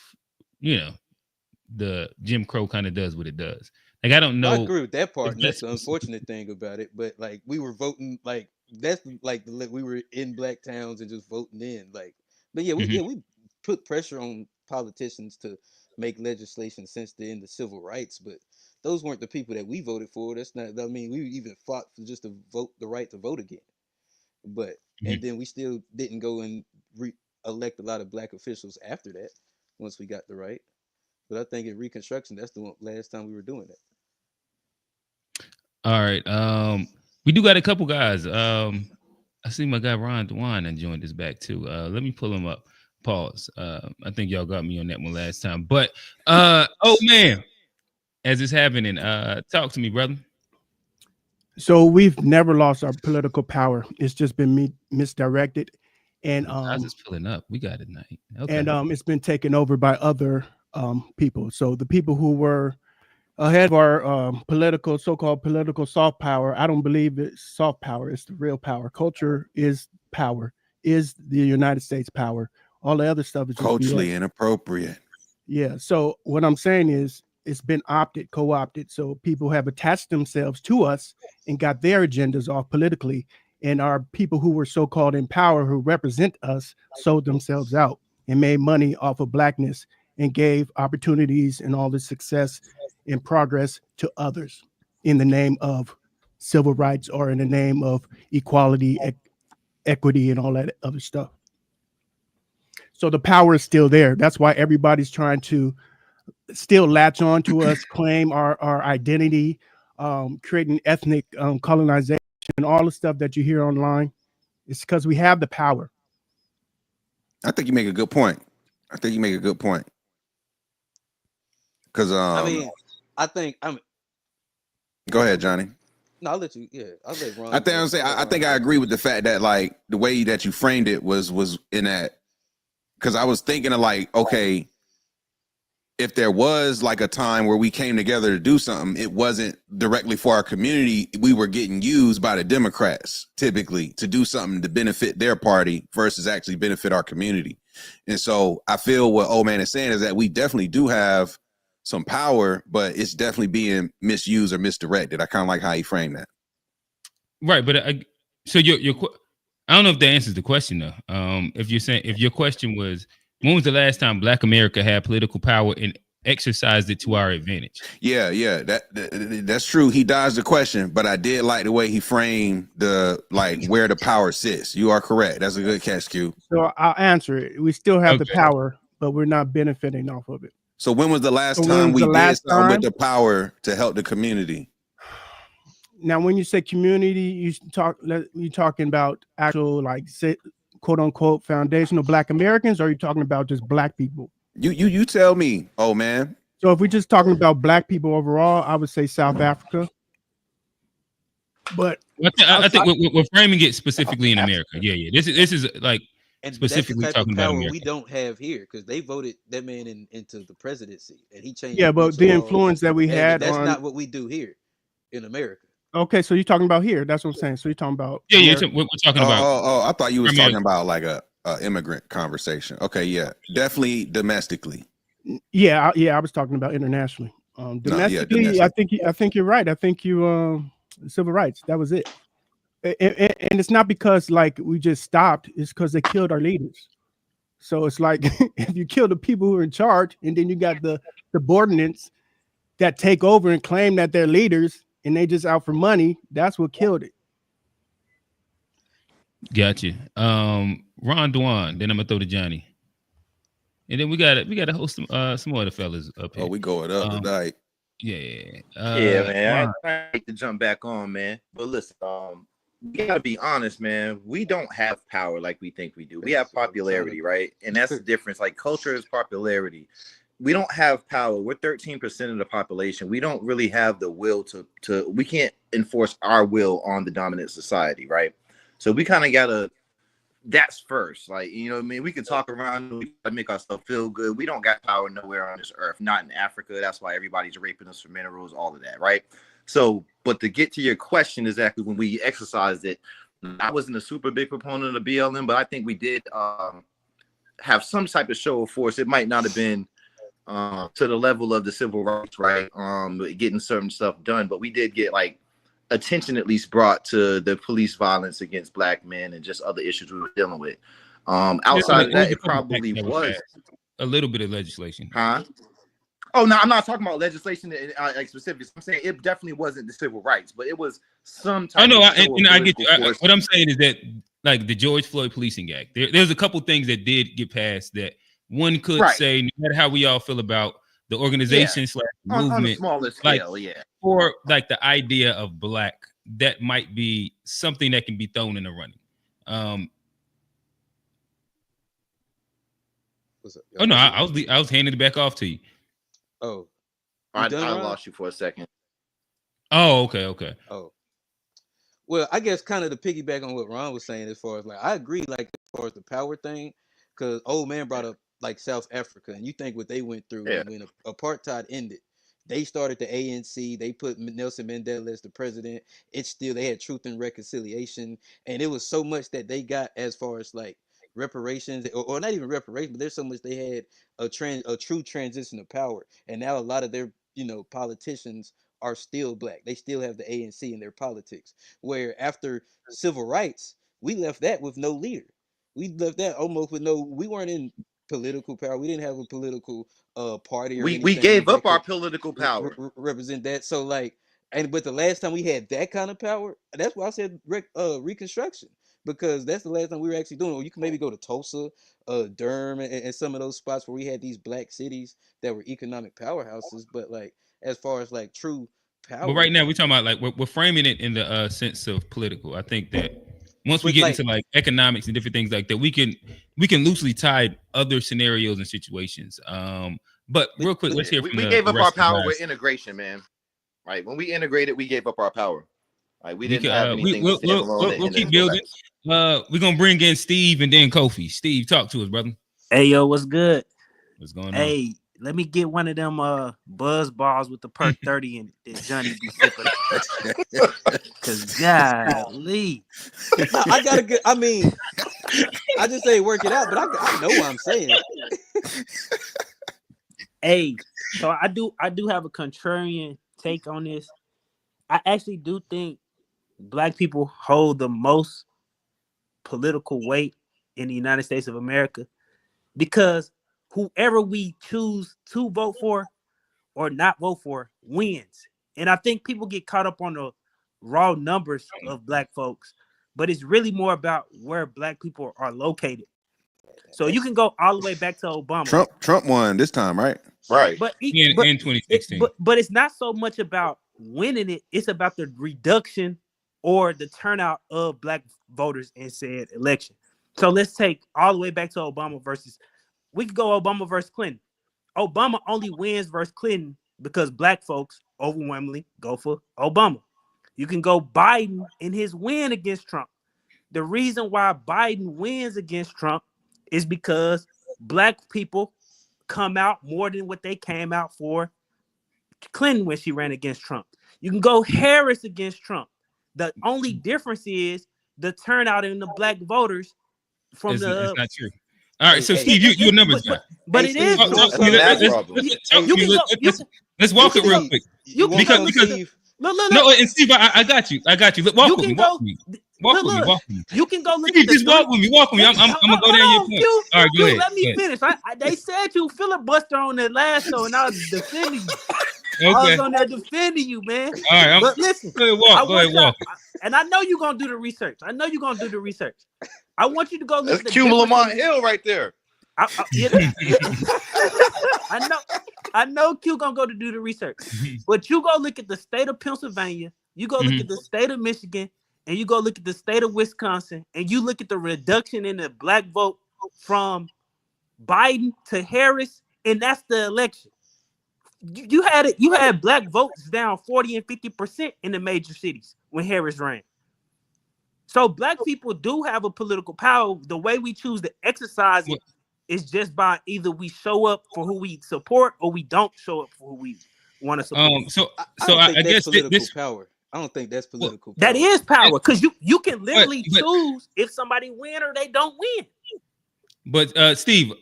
the Jim Crow kind of does what it does. Like I don't know. I agree with that part. And that's the unfortunate thing about it. But like we were voting, like that's like we were in black towns and just voting in. Like, but yeah, we put pressure on politicians to make legislation since the end of civil rights, but those weren't the people that we voted for. That's not. I mean, we even fought for just to vote the right to vote again. But and then we still didn't go and elect a lot of black officials after that. Once we got the right. But I think in Reconstruction, that's the last time we were doing it. All right. We do got a couple guys. I see my guy Ron Dwan and joined us back too. Let me pull him up. Pause. I think y'all got me on that one last time. But oh man, as it's happening, talk to me, brother. So we've never lost our political power. It's just been misdirected. And I was just pulling up. We got it tonight. Okay. And it's been taken over by other people. So the people who were ahead of our so-called political soft power, I don't believe it's soft power. It's the real power. Culture is power, is the United States power. All the other stuff is just culturally inappropriate. Yeah. So what I'm saying is it's been co-opted. So people have attached themselves to us and got their agendas off politically. And our people who were so-called in power, who represent us, sold themselves out and made money off of blackness and gave opportunities and all the success and progress to others. in the name of civil rights or in the name of equality, equity, and all that other stuff. So the power is still there. That's why everybody's trying to still latch on to us, claim our identity, creating ethnic colonization, and all the stuff that you hear online. It's because we have the power. I think you make a good point. Because I think go ahead, Johnny. No, I'll let you. Yeah, I'll let Ron. I think I agree with the fact that like the way that you framed it was in that, because I was thinking of like, okay, if there was like a time where we came together to do something, it wasn't directly for our community. We were getting used by the Democrats typically to do something to benefit their party versus actually benefit our community. And so I feel what old man is saying is that we definitely do have some power, but it's definitely being misused or misdirected. I kind of like how he framed that. Right, but so your I don't know if that answers the question though. If you're saying, if your question was, when was the last time Black America had political power and exercised it to our advantage? Yeah, that's true. He dodged the question, but I did like the way he framed the like where the power sits. You are correct. That's a good catch, Q. So I'll answer it. We still have the power, but we're not benefiting off of it. So when was the last time we did something with the power to help the community? Now, when you say community, you talking about actual like quote unquote foundational Black Americans, or are you talking about just Black people? You tell me, oh man. So if we're just talking about Black people overall, I would say South Africa. But I think we're framing it specifically in America. Yeah. This is like specifically talking about America. We don't have here because they voted that man into the presidency and he changed. Yeah, but the influence that we had, that's not what we do here in America. Okay, so you're talking about here. That's what I'm saying. So you're talking about we're talking about. Oh, I thought you was talking about like a immigrant conversation. Okay, yeah, definitely domestically. Yeah, I was talking about internationally. Domestically, I think you're right. I think you civil rights. That was it. And it's not because like we just stopped. It's because they killed our leaders. So it's like if you kill the people who are in charge, and then you got the subordinates that take over and claim that they're leaders, and they just out for money. That's what killed it. Gotcha. Ron Dwan. Then I'm gonna throw to Johnny, and then we got to host some other fellas up here. Oh, we going up tonight. Yeah. Man. I hate to jump back on, man. But listen, we gotta be honest, man. We don't have power like we think we do. We have popularity, right? And that's the difference. Like culture is popularity. We don't have power. We're 13% of the population. We don't really have the will to we can't enforce our will on the dominant society, right? So we kind of gotta, that's first. Like, you know what I mean? We can talk around, we gotta make ourselves feel good. We don't got power nowhere on this earth, not in Africa. That's why everybody's raping us for minerals, all of that, right? So, but to get to your question, exactly when we exercised it, I wasn't a super big proponent of BLM, but I think we did have some type of show of force. It might not have been to the level of the civil rights, right? Getting certain stuff done, but we did get like attention at least brought to the police violence against Black men and just other issues we were dealing with. Outside of that, it probably was a little bit of legislation. Huh? Oh no, I'm not talking about legislation like specifics. I'm saying it definitely wasn't the civil rights, but it was some type. I know, I get you. What I'm saying is that like the George Floyd policing act, there's a couple things that did get passed that one could say, no matter how we all feel about the organization / movement, on a smaller scale, or like the idea of Black, that might be something that can be thrown in the running. Oh no, I was handing it back off to you. Oh, I lost you for a second. Oh, okay. Oh, well, I guess kind of to piggyback on what Ron was saying, as far as like, I agree, like as far as the power thing, because old man brought up like South Africa, and you think what they went through when apartheid ended. They started the ANC. They put Nelson Mandela as the president. They had Truth and Reconciliation, and it was so much that they got as far as like reparations, or not even reparations, but there's so much they had a true transition of power, and now a lot of their politicians are still Black. They still have the ANC in their politics. Where after civil rights, we left that with no leader. We left that almost with no. We weren't in political power. We didn't have a political party. Or we gave up our political power. Represent that. So like But the last time we had that kind of power, that's why I said Reconstruction, because that's the last time we were actually doing it. You can maybe go to Tulsa, Durham, and some of those spots where we had these black cities that were economic powerhouses. But like as far as like true But power, right now we're talking about like we're framing it in the sense of political. I think that once we But, get like- into like economics and different things like that, we can loosely tie other scenarios and situations. But real quick, let's hear from we the gave up rest our of the power guys. with integration, man. Right? When we integrated, we gave up our power. Right? We didn't can, have anything to stand alone. We'll keep building. We're gonna bring in Steve and then Kofi. Steve, talk to us, brother. Hey yo, what's good? What's going on? Hey, let me get one of them buzz balls with the perk 30 and Johnny be sipping. Cause golly. No, I gotta get. I mean, I just say work it out, but I know what I'm saying. Hey, so I do have a contrarian take on this. I actually do think black people hold the most political weight in the United States of America, because whoever we choose to vote for or not vote for wins. And I think people get caught up on the raw numbers of black folks, but it's really more about where black people are located. So you can go all the way back to Obama. Trump won this time, right? Right. But in 2016. But it's not so much about winning it, it's about the reduction or the turnout of black voters in said election. So let's take all the way back to Obama versus, we could go Obama versus Clinton. Obama only wins versus Clinton because black folks overwhelmingly go for Obama. You can go Biden in his win against Trump. The reason why Biden wins against Trump is because black people come out more than what they came out for Clinton when she ran against Trump. You can go Harris against Trump. The only difference is the turnout in the black voters from It's the. not true. All right, so Steve, you're a numbers guy. But it is. Let's walk it real quick. Because no, and Steve, I got you. Walk with me. Walk with me. You can go look Steve, at the just walk with me. Walk with me. I'm gonna go down your point. All right, go ahead. Let me finish. They said you filibuster on the last show, and I was defending you. Okay. I was on there defending you, man. All right, but listen, go ahead, walk. And I know you're gonna do the research. I want you to go look at That's Q Lamont Hill right there. I know Q gonna go to do the research, but you go look at the state of Pennsylvania, you go look at the state of Michigan, and you go look at the state of Wisconsin, and you look at the reduction in the black vote from Biden to Harris, and that's the election. You had black votes down 40 and 50% in the major cities when Harris ran. So black people do have a political power. The way we choose to exercise it is just by either we show up for who we support or we don't show up for who we want to support. I guess political power. I don't think that's political power. That is power, because you can literally choose if somebody win or they don't win. But Steve,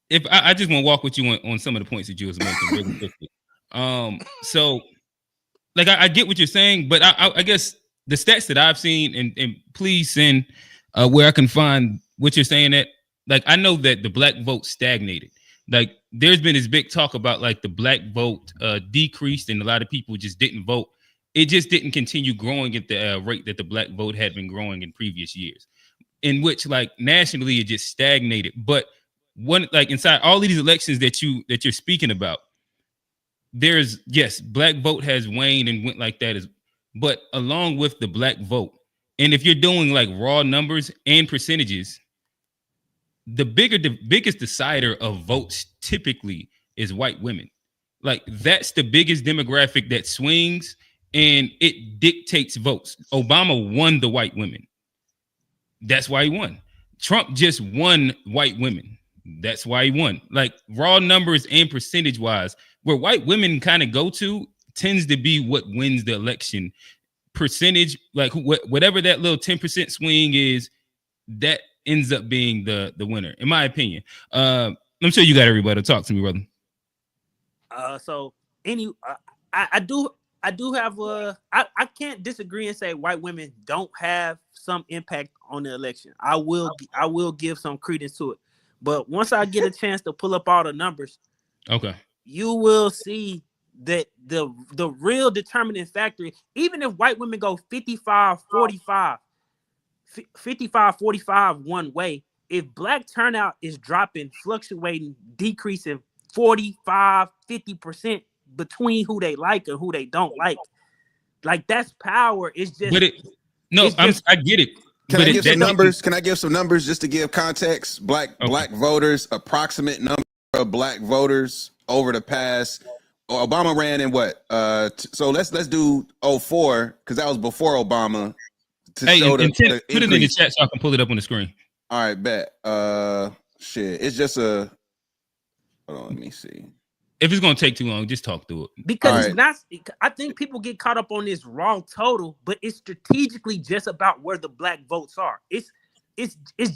if I just want to walk with you on some of the points that you was making really quickly. So like I get what you're saying, but I guess the stats that I've seen, and please send where I can find what you're saying at. Like, I know that the black vote stagnated. Like, there's been this big talk about like the black vote decreased and a lot of people just didn't vote. It just didn't continue growing at the rate that the black vote had been growing in previous years, in which like nationally it just stagnated. But one, like inside all of these elections that you're speaking about, there's, yes, black vote has waned and went like that, but along with the black vote, and if you're doing like raw numbers and percentages, the biggest decider of votes typically is white women. Like, that's the biggest demographic that swings and it dictates votes. Obama won the white women. That's why he won. Trump just won white women. That's why he won. Like, raw numbers and percentage wise, where white women kind of go to tends to be what wins the election. Percentage, like whatever that little 10% swing is, that ends up being the winner, in my opinion. I'm sure you got everybody to talk to me, brother. I do have I can't disagree and say white women don't have some impact on the election. I will give some credence to it. But once I get a chance to pull up all the numbers, okay, you will see that the real determining factor, even if white women go 55-45 one way, if black turnout is dropping, fluctuating, decreasing 45-50% between who they like and who they don't like that's power. It's just I get it. Can I give some numbers? Can I give some numbers just to give context? Black voters, approximate number of black voters over the past. Obama ran in what? So let's do 04 because that was before Obama. To show put it in the chat so I can pull it up on the screen. All right, bet. Shit, it's just a. Hold on, let me see. If it's gonna take too long, just talk through it. Because it's not. I think people get caught up on this raw total, but it's strategically just about where the black votes are. It's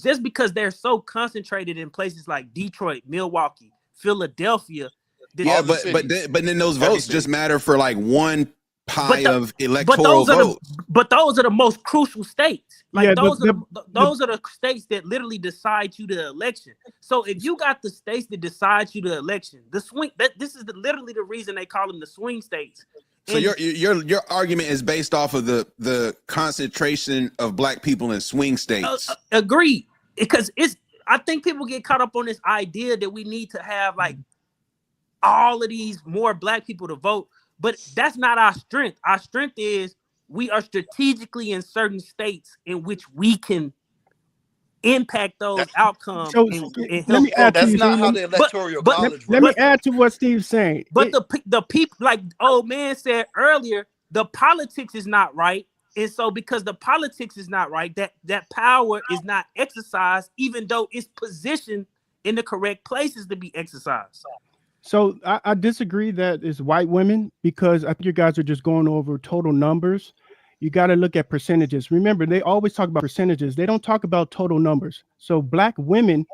just because they're so concentrated in places like Detroit, Milwaukee, Philadelphia. Yeah, but then those votes just matter for like one pie of electoral votes. But those are the most crucial states. Like those are the states that literally decide you the election. So if you got the states that decide you the election, the swing this is literally the reason they call them the swing states. So your argument is based off of the concentration of black people in swing states. Agreed. Because I think people get caught up on this idea that we need to have like all of these more black people to vote, but that's not our strength. Our strength is we are strategically in certain states in which we can impact those outcomes. So let me add that's to not how the electoral college. Let me add to what Steve's saying. But the people, like old man said earlier, the politics is not right, and so because the politics is not right, that power is not exercised, even though it's positioned in the correct places to be exercised. So I disagree that it's white women because I think you guys are just going over total numbers. You got to look at percentages. Remember, they always talk about percentages. They don't talk about total numbers. So black women,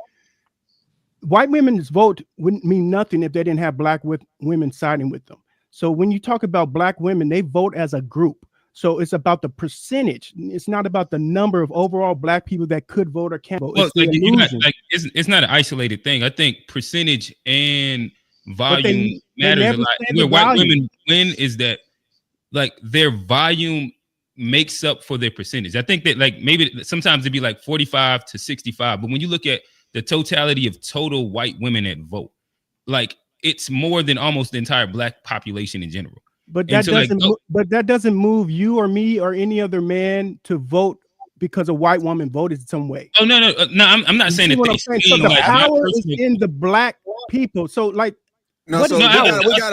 white women's vote wouldn't mean nothing if they didn't have black women siding with them. So when you talk about black women, they vote as a group. So it's about the percentage. It's not about the number of overall black people that could vote or can't vote. Well, it's not an isolated thing. I think percentage and volume matters a lot. Where white women win is that like their volume makes up for their percentage. I think that like maybe sometimes it'd be like 45 to 65, but when you look at the totality of total white women that vote, like it's more than almost the entire black population in general. But that doesn't move you or me or any other man to vote because a white woman voted some way. Oh no, I'm not saying that. So the power is in the black people. So like. No, so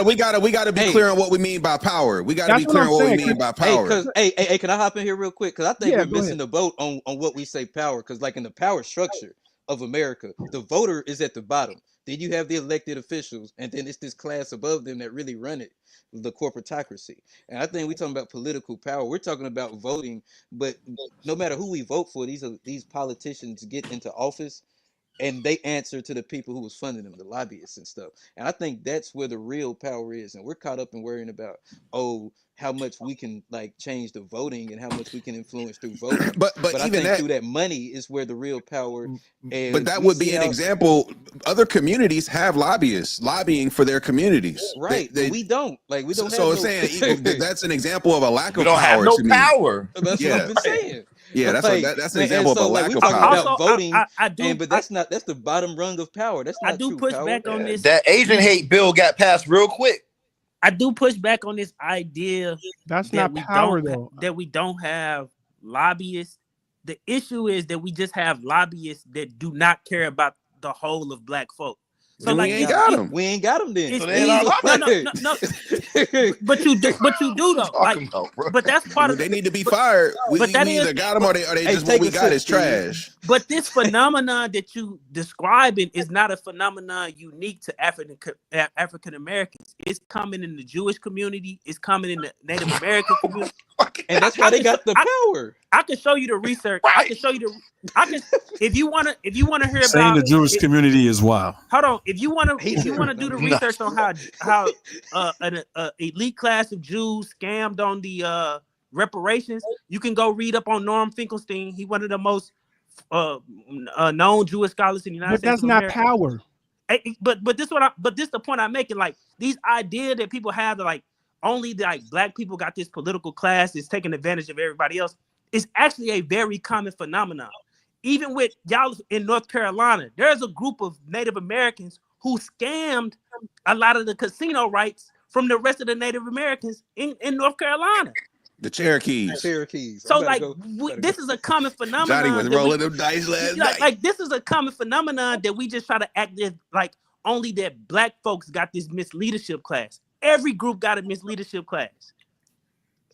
we gotta be clear on what we mean by power. We gotta be clear on what we mean by power. Hey, can I hop in here real quick? Because I think we're missing the boat on what we say power. Because like in the power structure of America, the voter is at the bottom. Then you have the elected officials, and then it's this class above them that really run it, the corporatocracy. And I think we're talking about political power. We're talking about voting, but no matter who we vote for, these politicians get into office. And they answer to the people who was funding them, the lobbyists and stuff. And I think that's where the real power is. And we're caught up in worrying about, how much we can like change the voting and how much we can influence through voting. But I think through that money is where the real power is. But that would be an example. Other communities have lobbyists lobbying for their communities. Right. We don't. Like we don't so have saying that's an example of a lack of power. Have no power. That's what I've been saying. Yeah, that's an example of a lack of power. About voting, but that's the bottom rung of power. That's not. I do push back on this. That Asian hate bill got passed real quick. I do push back on this idea. That's not power, though. That we don't have lobbyists. The issue is that we just have lobbyists that do not care about the whole of black folk. So we ain't got them. We ain't got them then. So no. But you do though. Like, but that's part of. They need to be fired. We either got them or they just what we got is trash. But this phenomenon that you describing is not a phenomenon unique to African Americans. It's coming in the Jewish community. It's coming in the Native American community, and that's why they got the power. I can show you the research. Right. I can show you if you wanna hear about saying the Jewish community is wild. Hold on. If you wanna do the research on how an elite class of Jews scammed on the reparations, you can go read up on Norm Finkelstein. He one of the most known Jewish scholars in the United States. But that's not power. But this the point I'm making. Like these idea that people have that like only like black people got this political class is taking advantage of everybody else is actually a very common phenomenon. Even with y'all in North Carolina, there's a group of Native Americans who scammed a lot of the casino rights from the rest of the Native Americans in North Carolina. The Cherokees. So like this is a common phenomenon. Johnny was rolling them dice last night. Like this is a common phenomenon that we just try to act as like only that black folks got this misleadership class. Every group got a misleadership class.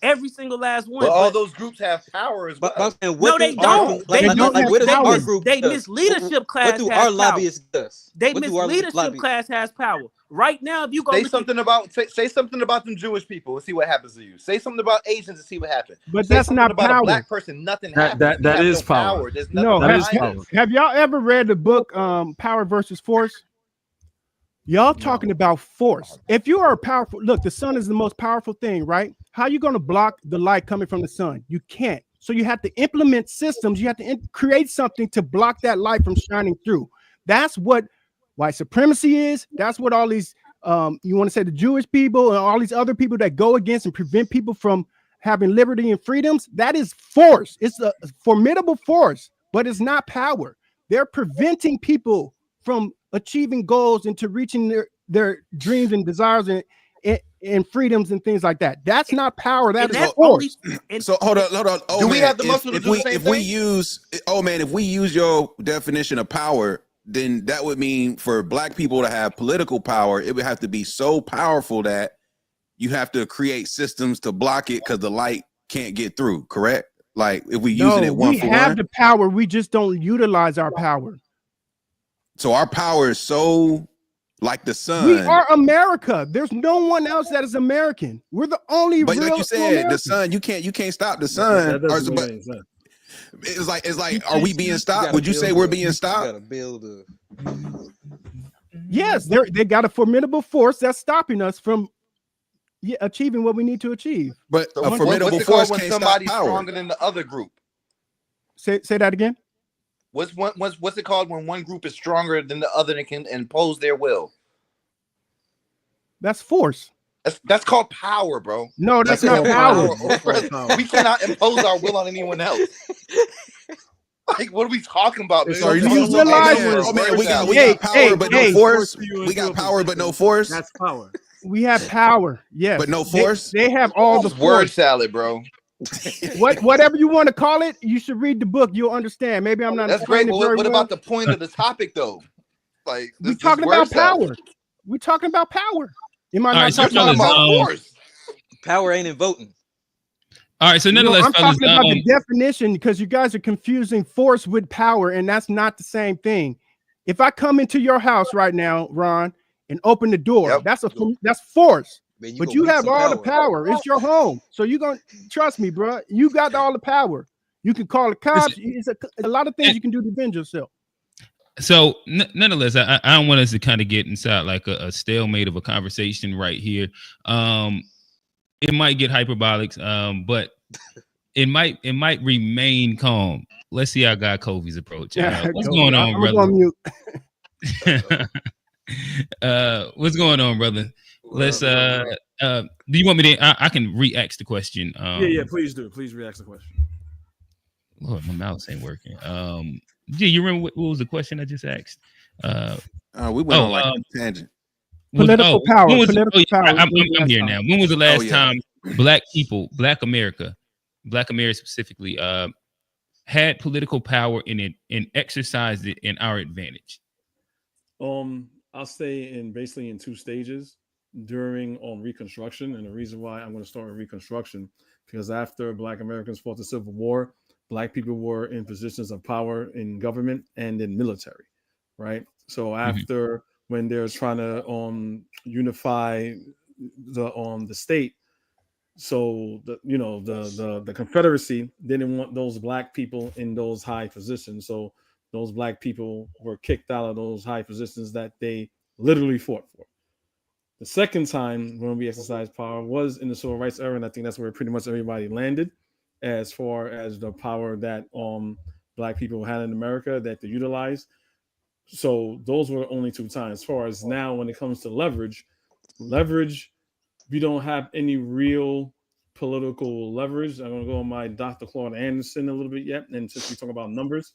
Every single last one. But all those groups have power as well. No, they don't. They misleadership class. What do our lobbyists do? They misleadership class has power. Right now, if you go say something about them Jewish people and see what happens to you. Say something about Asians and see what happens. But say that's not about power. A black person, nothing happens. That is power. There's No, nothing have y'all ever read the book Power versus Force? Y'all talking about force. If you are powerful, look, the sun is the most powerful thing, right? How are you going to block the light coming from the sun? You can't. So you have to implement systems. You have to create something to block that light from shining through. That's what white supremacy is. That's what all these, you want to say the Jewish people and all these other people that go against and prevent people from having liberty and freedoms. That is force. It's a formidable force, but it's not power. They're preventing people from achieving goals and to reaching their dreams and desires and freedoms and things like that. That's not power. That's force. So hold on. Oh, do man, we have the muscle to do the same if thing? if we use your definition of power, then that would mean for black people to have political power, it would have to be so powerful that you have to create systems to block it because the light can't get through. Correct? Like if we using it one for one. We have the power. We just don't utilize our power. So our power is so like the sun. We are America. There's no one else that is American. We're the only. But real like you said, American. the sun. You can't stop the sun. It's like, are we being stopped? Would you say we're being stopped? Yes, they got a formidable force that's stopping us from achieving what we need to achieve. But a formidable force can't somebody's stop power. Stronger than the other group. Say that again. What's it called when one group is stronger than the other and can impose their will? That's force. That's called power, bro. No, that's not power. We cannot impose our will on anyone else. Like, what are we talking about? We got power but no force. We got power but no force. That's power. We have power, yes, but no force. They have all the word salad, bro. Whatever you want to call it, you should read the book. You'll understand. Maybe I'm not. That's great. But what about the point of the topic, though? Like we're talking about power. We're talking about power. Am I not talking about force? Power ain't in voting. All right, so nonetheless, I'm talking about the definition because you guys are confusing force with power, and that's not the same thing. If I come into your house right now, Ron, and open the door, that's force. Man, but you have all the power. It's your home, so you're gonna trust me, bro. You got all the power. You can call the cops. It's a lot of things you can do to defend yourself. So nonetheless, I don't want us to kind of get inside like a stalemate of a conversation right here. It might get hyperbolic, but it might remain calm. Let's see how Guy Kofi's approach. What's going on, brother? What's going on, brother? Let's do you want me to I can re-ask the question. Yeah, please do. Please re-ask the question. Lord, my mouse ain't working. Yeah, you remember what was the question I just asked? We went on like a tangent. Political power. I'm here now. When was the last time black people, Black America specifically, had political power and exercised it in our advantage? I'll say basically in two stages during Reconstruction, and the reason why I'm going to start with Reconstruction because after Black Americans fought the Civil War, Black people were in positions of power in government and in military, right? So after when they're trying to unify the state, so the Confederacy didn't want those Black people in those high positions, so those Black people were kicked out of those high positions that they literally fought for. The second time when we exercised power was in the Civil Rights era, and I think that's where pretty much everybody landed as far as the power that Black people had in America that they utilized. So those were only 2 times. As far as now, when it comes to leverage, we don't have any real political leverage. I'm going to go on my Dr. Claude Anderson a little bit yet. And since we talk about numbers,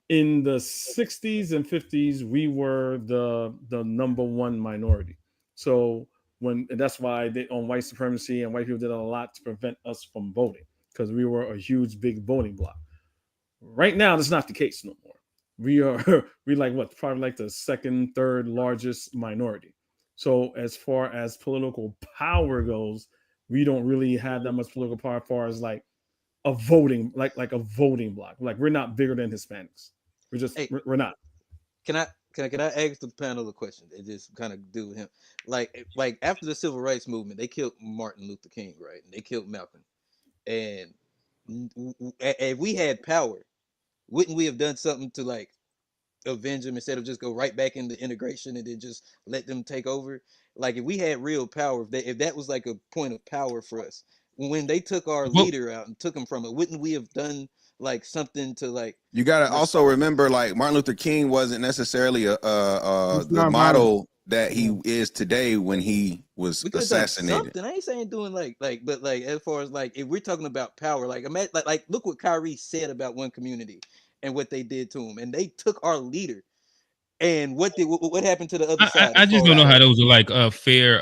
in the 60s and 50s, we were the number one minority. So and that's why on white supremacy and white people did a lot to prevent us from voting, because we were a huge, big voting bloc. Right now, that's not the case no more. We like what, probably like the second, third largest minority. So as far as political power goes, we don't really have that much political power as far as like a voting, like a voting bloc. Like we're not bigger than Hispanics. We're not. Can I ask the panel a question? It just kind of do with him. Like after the civil rights movement, they killed Martin Luther King, right? And they killed Malcolm. And if we had power, wouldn't we have done something to like avenge them instead of just go right back into integration and then just let them take over? Like if we had real power, if that was like a point of power for us, when they took our leader out and took him from it, wouldn't we have done like something to like? You got to also remember, like Martin Luther King wasn't necessarily the model that he is today when he was assassinated. I ain't saying doing but like as far as like if we're talking about power, like imagine like look what Kyrie said about one community and what they did to him, and they took our leader. And what happened to the other side? I just don't know how those are like fair.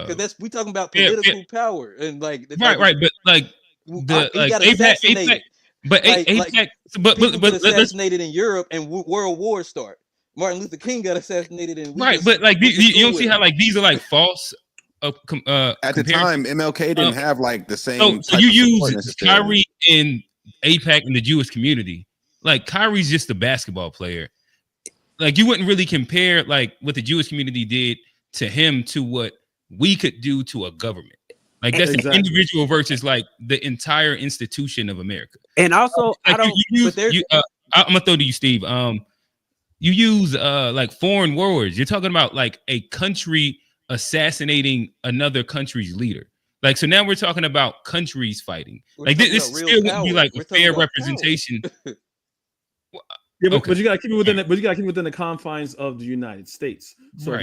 Because we talking about political power and like right, but like the like APAC, but APAC, but assassinated in Europe and World War start. Martin Luther King got assassinated in but like you don't see how like these are like false. At the time, MLK didn't have like the same. So you use Kyrie in APAC in the Jewish community. Like Kyrie's just a basketball player. Like you wouldn't really compare like what the Jewish community did to him to what we could do to a government. Like that's an individual versus like the entire institution of America. And also, like I'm gonna throw to you, Steve. You use like foreign wars. You're talking about like a country assassinating another country's leader. Like so now we're talking about countries fighting. Like this still wouldn't be like a fair representation. Yeah, but you gotta keep it within the confines of the United States. So I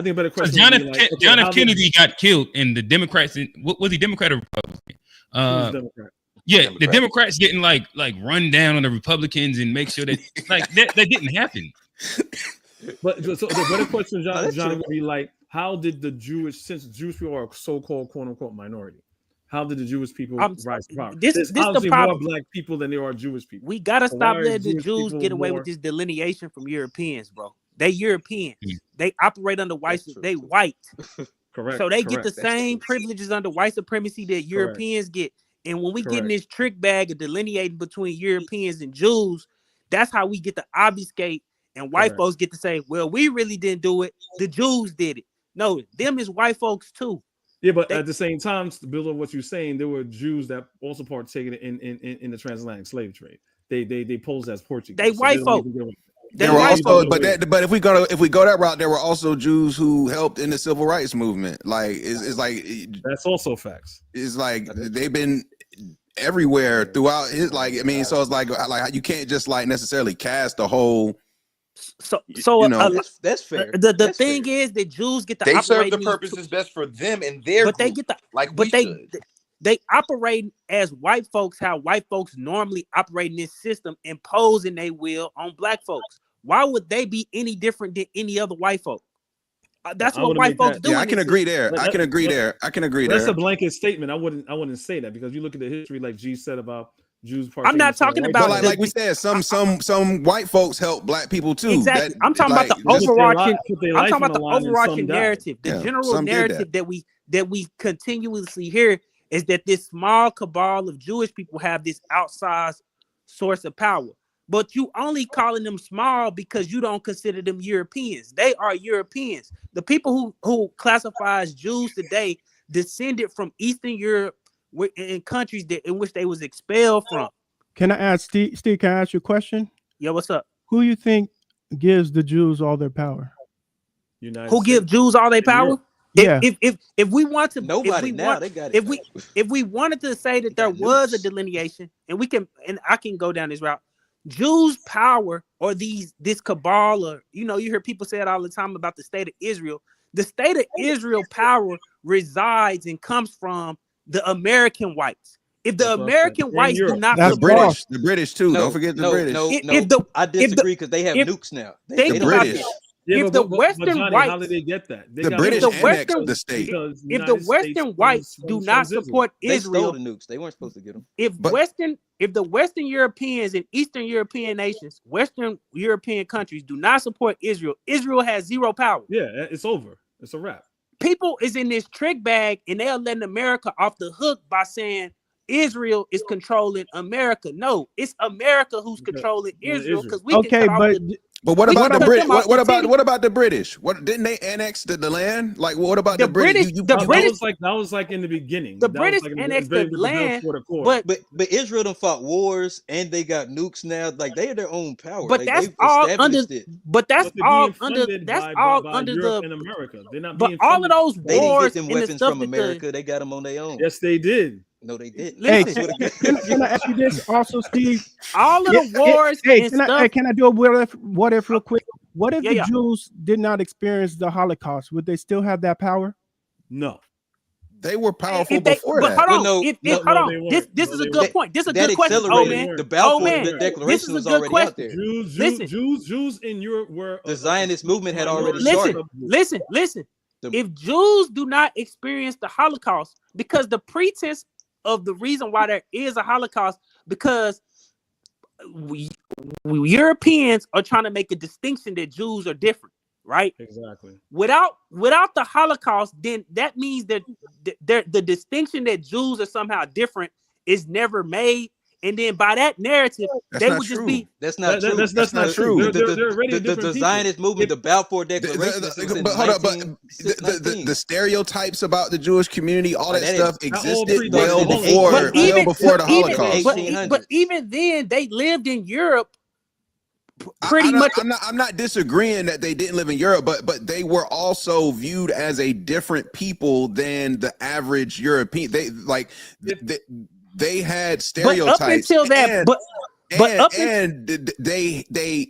think a better question. So John F. Kennedy got killed, and the Democrats. Was he Democrat or Republican? Democrat. Yeah, Democrat. The Democrats getting like run down on the Republicans and make sure that like that didn't happen. But so the better question, John, would be like, how did since Jewish people are a so-called quote unquote minority? How did the Jewish people rise to power? There's obviously more black people than there are Jewish people. We gotta stop letting the Jews get away with this delineation from Europeans, bro. They European. They operate under white. They white. Correct. So they get the same privileges under white supremacy that Europeans get. And when we get in this trick bag of delineating between Europeans and Jews, that's how we get to obfuscate, and white folks get to say, "Well, we really didn't do it. The Jews did it." No, them is white folks too. Yeah, but at the same time, to build on what you're saying, there were Jews that also partaken in the transatlantic slave trade. They posed as Portuguese. They white folk. There were also, but if we go that route, there were also Jews who helped in the civil rights movement. Like it's like that's also facts. It's like they've been everywhere throughout his. Like I mean, so it's like you can't just like necessarily cast the whole. So that's fair. The thing is that Jews get to they operate serve the purposes best for them and their but group, they get the like but we they operate as white folks how white folks normally operate in this system, imposing their will on black folks. Why would they be any different than any other white folk? That's what white folks do. Yeah, I can agree there. I can agree there. That's a blanket statement. I wouldn't say that, because you look at the history, like G said about Jews. I'm not talking about like we said, some white folks help black people too. Exactly. I'm talking about the overarching. I'm talking about the overarching narrative. The general narrative that we continuously hear is that this small cabal of Jewish people have this outsized source of power. But you only calling them small because you don't consider them Europeans. They are Europeans. The people who classify as Jews today descended from Eastern Europe in countries in which they was expelled from. Can I ask Steve? Can I ask you a question? Yeah, what's up? Who you think gives the Jews all their power? Who give Jews all their power? Yeah. If we want to, nobody now they got it. If we wanted to say that there was a delineation, and I can go down this route, Jews' power or this cabal, or you hear people say it all the time about the state of Israel. The state of Israel power resides and comes from the American whites. If the American whites do not support the British too, don't forget the British. I disagree because they have nukes now. Think about this. If the Western whites, how did they get that? The British annexed the state. If the Western whites do not support Israel, they stole the nukes. They weren't supposed to get them. If the Western Europeans and Eastern European nations, Western European countries do not support Israel, Israel has zero power. Yeah, it's over. It's a wrap. People is in this trick bag, and they are letting America off the hook by saying Israel is controlling America. No, it's America who's controlling Israel because we can cut off But what about the British? What about the British? What didn't they annex the land? Like, what about the British? That was like in the beginning. The British annexed the land, but Israel done fought wars and they got nukes now. Like they have their own power. But that's all under. But that's all under. That's all under Europe and America. They're not. But all of those wars and weapons from America, they got them on their own. Yes, they did. No, they didn't. Hey, can I ask you this also, Steve? All of the wars. Can I do a what if real quick? What if the Jews did not experience the Holocaust? Would they still have that power? No. They were powerful before that. Hold on. This is a good point. This is a good question. Oh man, the Balfour Declaration was already out there. Jews in Europe were the Zionist movement had already started. Listen. If Jews do not experience the Holocaust, because the pretense of the reason why there is a Holocaust, because we Europeans are trying to make a distinction that Jews are different, right? Exactly. Without the Holocaust, then that means that the distinction that Jews are somehow different is never made. And then by that narrative, they would just be. That's not true. That's not true. The Zionist movement, the Balfour Declaration. But hold up, but the stereotypes about the Jewish community, all that stuff existed well before the Holocaust. But even then, they lived in Europe. Pretty much. I'm not disagreeing that they didn't live in Europe, but they were also viewed as a different people than the average European. They had stereotypes. But up until that,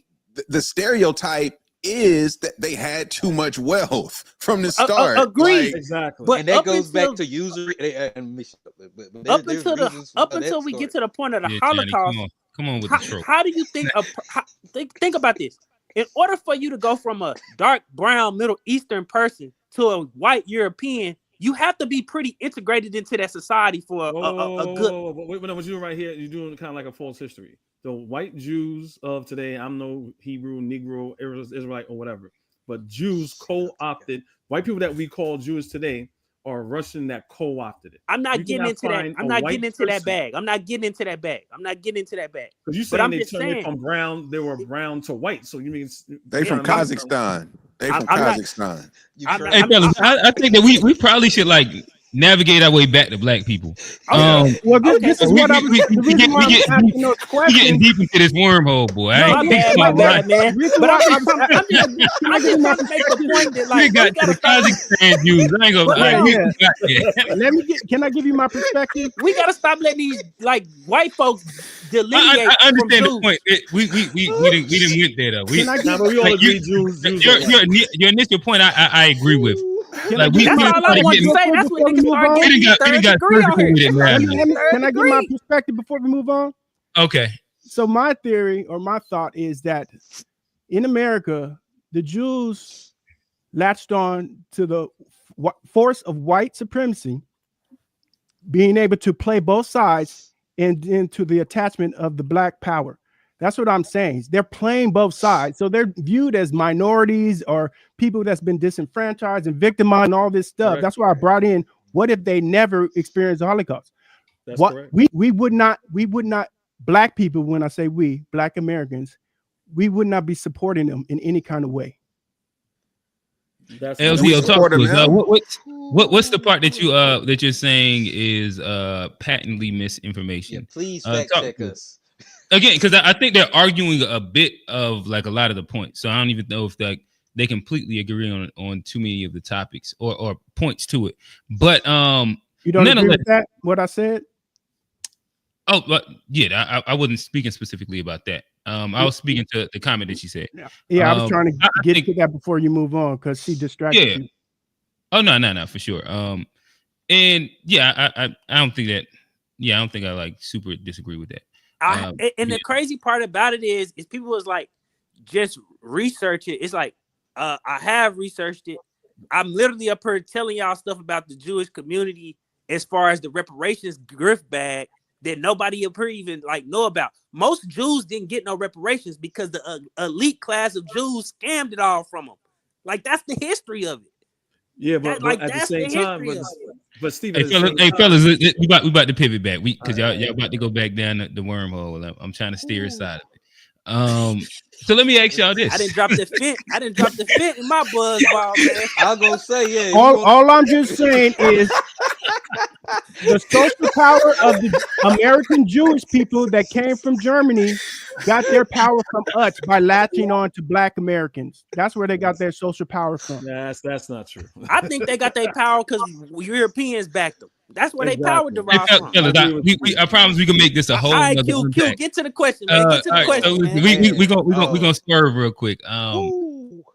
the stereotype is that they had too much wealth from the start. Agreed. Exactly. But that goes back to usury. Up until we get to the point of the Holocaust. Come on with the trope. How do you think? Think about this. In order for you to go from a dark brown Middle Eastern person to a white European, you have to be pretty integrated into that society for a good. Wait, what you right here? You're doing kind of like a false history. The white Jews of today, I'm no Hebrew, Negro, Israelite, or whatever, but Jews co-opted. White people that we call Jews today are Russian that co-opted it. I'm not getting into that. I'm not getting into that bag. Because you saying they turned it from brown, they were brown to white. So you mean they from Kazakhstan? They from Kazakhstan. Hey fellas, I think that we probably should navigate our way back to black people. This is what I'm getting deep into this wormhole, boy. My bad, man. But I'm just trying to make the point that we got to the Kazakhstan Jews. I ain't gonna. Can I give you my perspective? We gotta stop letting these white folks delineate. I understand the point. We didn't went there though. We all agree Jews. Your initial point, I agree with. That's all I want to say. That's what niggas start getting. Can I give my perspective before we move on? Okay. So my theory or my thought is that in America, the Jews latched on to the force of white supremacy, being able to play both sides and into the attachment of the black power. That's what I'm saying. They're playing both sides. So they're viewed as minorities or people that's been disenfranchised and victimized and all this stuff. Correct. That's why I brought in, what if they never experienced the Holocaust? That's correct. We would not, black people, when I say we, black Americans, we would not be supporting them in any kind of way. LTO, talk to us. What's the part that you're saying is patently misinformation? Yeah, please fact check us. Again, because I think they're arguing a bit of a lot of the points. So I don't even know if they completely agree on too many of the topics or points to it. But you don't agree with that? What I said? Oh, but yeah, I wasn't speaking specifically about that. I was speaking to the comment that she said. Yeah, I was trying to get think, to that before you move on because she distracted you. Oh no, for sure. And yeah, I don't think that. Yeah, I don't think I like super disagree with that. And the crazy part about it is people was like, just research it. It's like, I have researched it. I'm literally up here telling y'all stuff about the Jewish community as far as the reparations grift bag that nobody up here even like know about. Most Jews didn't get no reparations because the elite class of Jews scammed it all from them. Like, that's the history of it. Yeah, but at the same time, but Steve, hey fellas, we about to pivot back. Because y'all about to go back down the wormhole. I'm trying to steer aside of it. So let me ask y'all this. I didn't drop the fit in my buzz ball, man. I was gonna say, yeah. All I'm just saying is the social power of the American Jewish people that came from Germany got their power from us by latching on to Black Americans. That's where they got their social power from. That's not true. I think they got their power because Europeans backed them. That's where they power derives from. I promise we can make this a whole. All right, Q, get to the question, man. Get to the question, man. We gonna swerve real quick.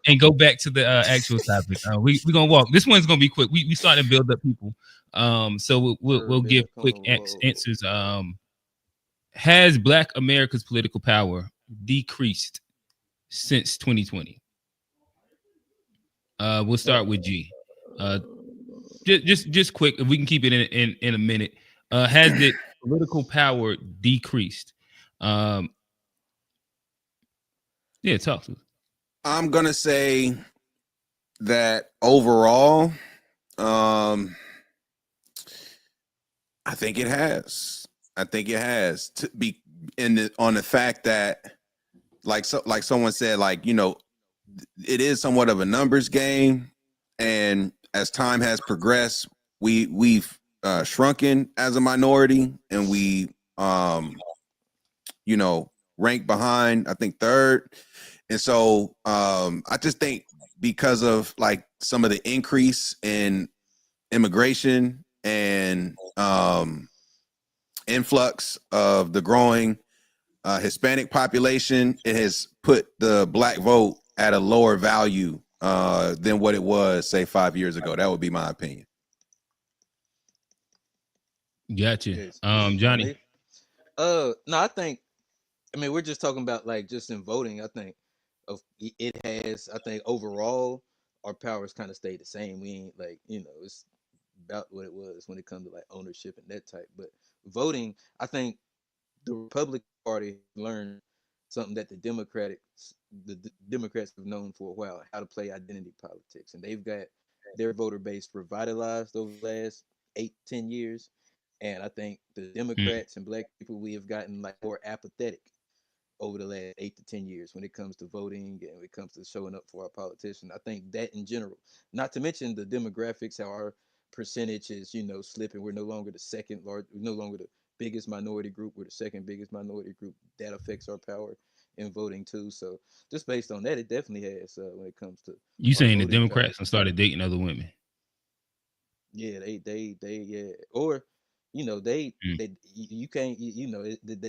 And go back to the actual topic. We gonna walk. This one's gonna be quick. We starting to build up people. So we'll give quick answers. Has Black America's political power decreased since 2020? We'll start with G. Just quick, if we can keep it in a minute. Has the political power decreased? Yeah, talk to us. I'm gonna say that overall, I think it has. I think it has to be on the fact that, like someone said, like, you know, it is somewhat of a numbers game, and as time has progressed, we've shrunken as a minority, and we you know, rank behind, I think, third. And so I just think because of like some of the increase in immigration and influx of the growing Hispanic population, it has put the Black vote at a lower value than what it was, say, 5 years ago. That would be my opinion. Gotcha. Johnny. No, I think, I mean, we're just talking about like just in voting. I think it has. I think overall our powers kind of stayed the same. We ain't like, you know, it's about what it was when it comes to like ownership and that type. But voting, I think the Republican Party learned something that the Democrats have known for a while: how to play identity politics, and they've got their voter base revitalized over the last 8-10 years. And I think the Democrats and Black people, we have gotten like more apathetic over the last 8 to 10 years when it comes to voting and when it comes to showing up for our politicians. I think that in general, not to mention the demographics, how our percentage is, you know, slipping. We're no longer we're no longer the biggest minority group. We're the second biggest minority group. That affects our power in voting too. So just based on that, it definitely has when it comes to you saying the Democrats started dating other women. Yeah, they yeah, or you know you can't you know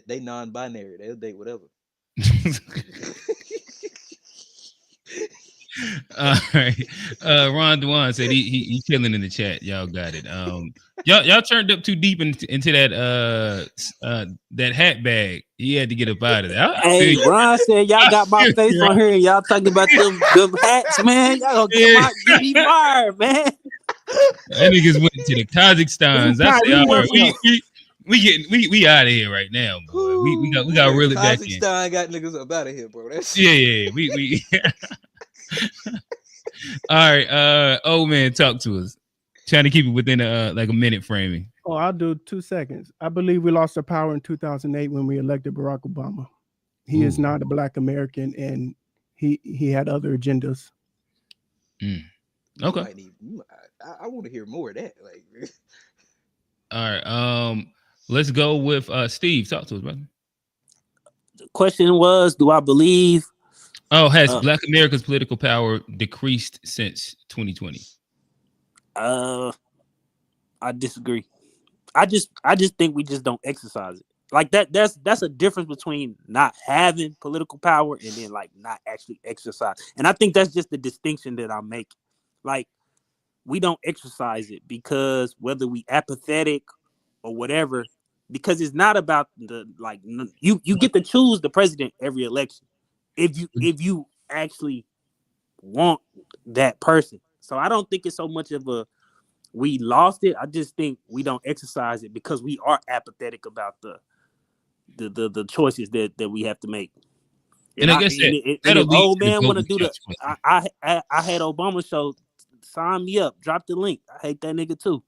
they non-binary. They'll date whatever. All right. Ron Dwan said he killing in the chat. Y'all got it. Y'all turned up too deep into that hat bag. He had to get up out of there. Hey, Ron said y'all got my face on here and y'all talking about them hats, man. Y'all gonna get me fired, man. That niggas went to the Kazakhstans. I said, we out of here right now, boy. We got really back in. Kazakhstan got niggas up out of here, bro. That's yeah. We all right. Old man, talk to us. Trying to keep it within like a minute framing. Oh, I'll do 2 seconds. I believe we lost our power in 2008 when we elected Barack Obama. He is not a Black American, and he had other agendas. Okay. I want to hear more of that. Like, all right. Let's go with Steve. Talk to us, brother. The question was, do I believe? Has Black America's political power decreased since 2020? I disagree. I just think we just don't exercise it. Like that's a difference between not having political power and then like not actually exercise. And I think that's just the distinction that I'm making. Like we don't exercise it because whether we apathetic or whatever, because it's not about the like you get to choose the president every election if you actually want that person. So I don't think it's so much of a we lost it. I just think we don't exercise it because we are apathetic about the choices that we have to make. And I guess if old man want to do the, I had Obama show. Sign me up. Drop the link. I hate that nigga too.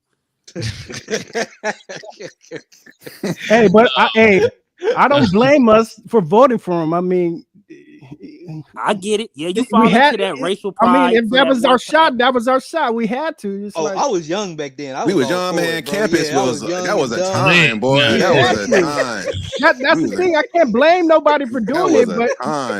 Hey, but I don't blame us for voting for him. I mean, I get it. Yeah, you fall into that racial pride. I mean, if that was our shot, that was our shot. We had to. It's I was young back then. We was young, man. Campus was that was a time, boy. That was a time. That's the thing. I can't blame nobody for doing it, but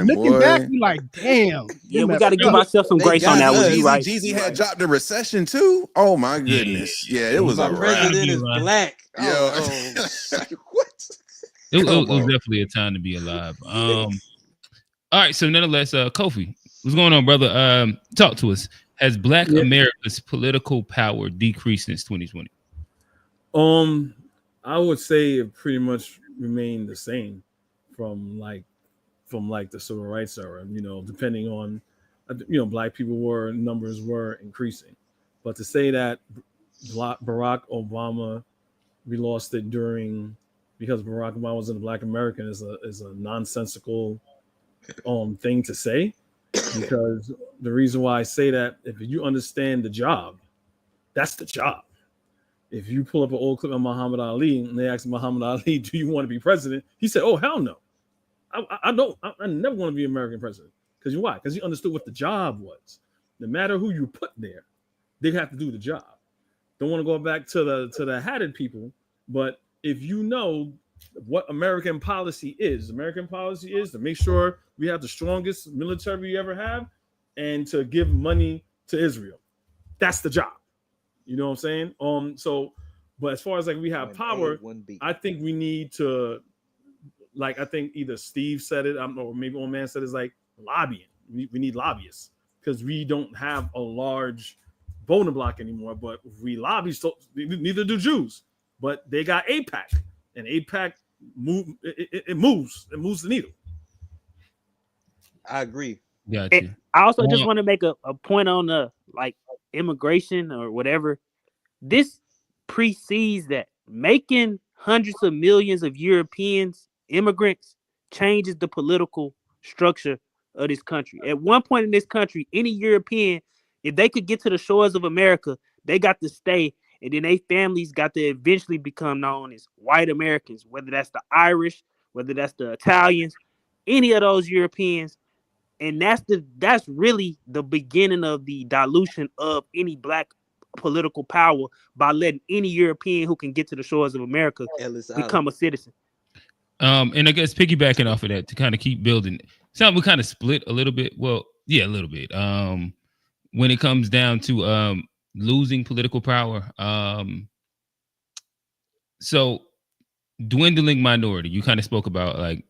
looking back, we like, damn. Yeah, we got to give ourselves some grace on that one. You right? Jeezy had dropped the recession too. Oh my goodness. Yeah, it was a president is black. Yo. What? It was definitely a time to be alive. All right, so nonetheless, Kofi, what's going on, brother? Talk to us. Has Black America's political power decreased since 2020? I would say it pretty much remained the same from the civil rights era. You know, depending on, Black people numbers were increasing, but to say that Barack Obama, we lost it because Barack Obama was a Black American is a nonsensical thing to say, because the reason why I say that, if you understand the job, that's the job. If you pull up an old clip of Muhammad Ali and they ask Muhammad Ali, do you want to be president? He said, oh, hell no. I don't. I never want to be American president. Because why? Because he understood what the job was. No matter who you put there, they have to do the job. Don't want to go back to the hatted people, but if you know what American policy is to make sure we have the strongest military we ever have and to give money to Israel. That's the job. You know what I'm saying? But as far as like we have power, I think we need to, like, I think either Steve said it, or maybe one man said it's like lobbying. We need lobbyists because we don't have a large voting block anymore. But if we lobby, so neither do Jews. But they got AIPAC, and AIPAC moves the needle. I agree. Gotcha. I also just want to make a point on the like immigration or whatever. This precedes that. Making hundreds of millions of Europeans immigrants changes the political structure of this country. At one point in this country, any European, if they could get to the shores of America, they got to stay, and then their families got to eventually become known as white Americans, whether that's the Irish, whether that's the Italians, any of those Europeans. And that's really the beginning of the dilution of any Black political power by letting any European who can get to the shores of America become a citizen. And I guess piggybacking off of that to kind of keep building, we kind of split a little bit. Well, yeah, a little bit. When it comes down to losing political power, so dwindling minority, you kind of spoke about like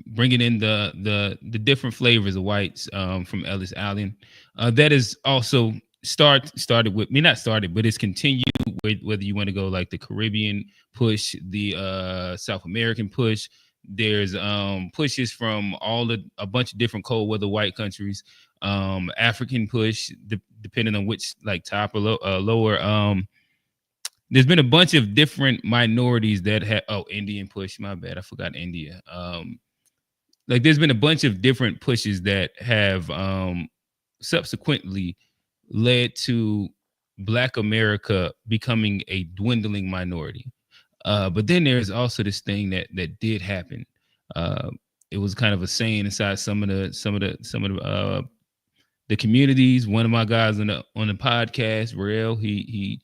bringing in the different flavors of whites from Ellis Allen. That is also started with me, not started, but it's continued with whether you want to go like the Caribbean push, the South American push. There's pushes from a bunch of different cold weather white countries, African push, depending on which like top or lower. There's been a bunch of different minorities that have Indian push. My bad, I forgot India. Like there's been a bunch of different pushes that have subsequently led to Black America becoming a dwindling minority. But then there's also this thing that did happen. It was kind of a saying inside some of the communities. One of my guys on the podcast, Rael, he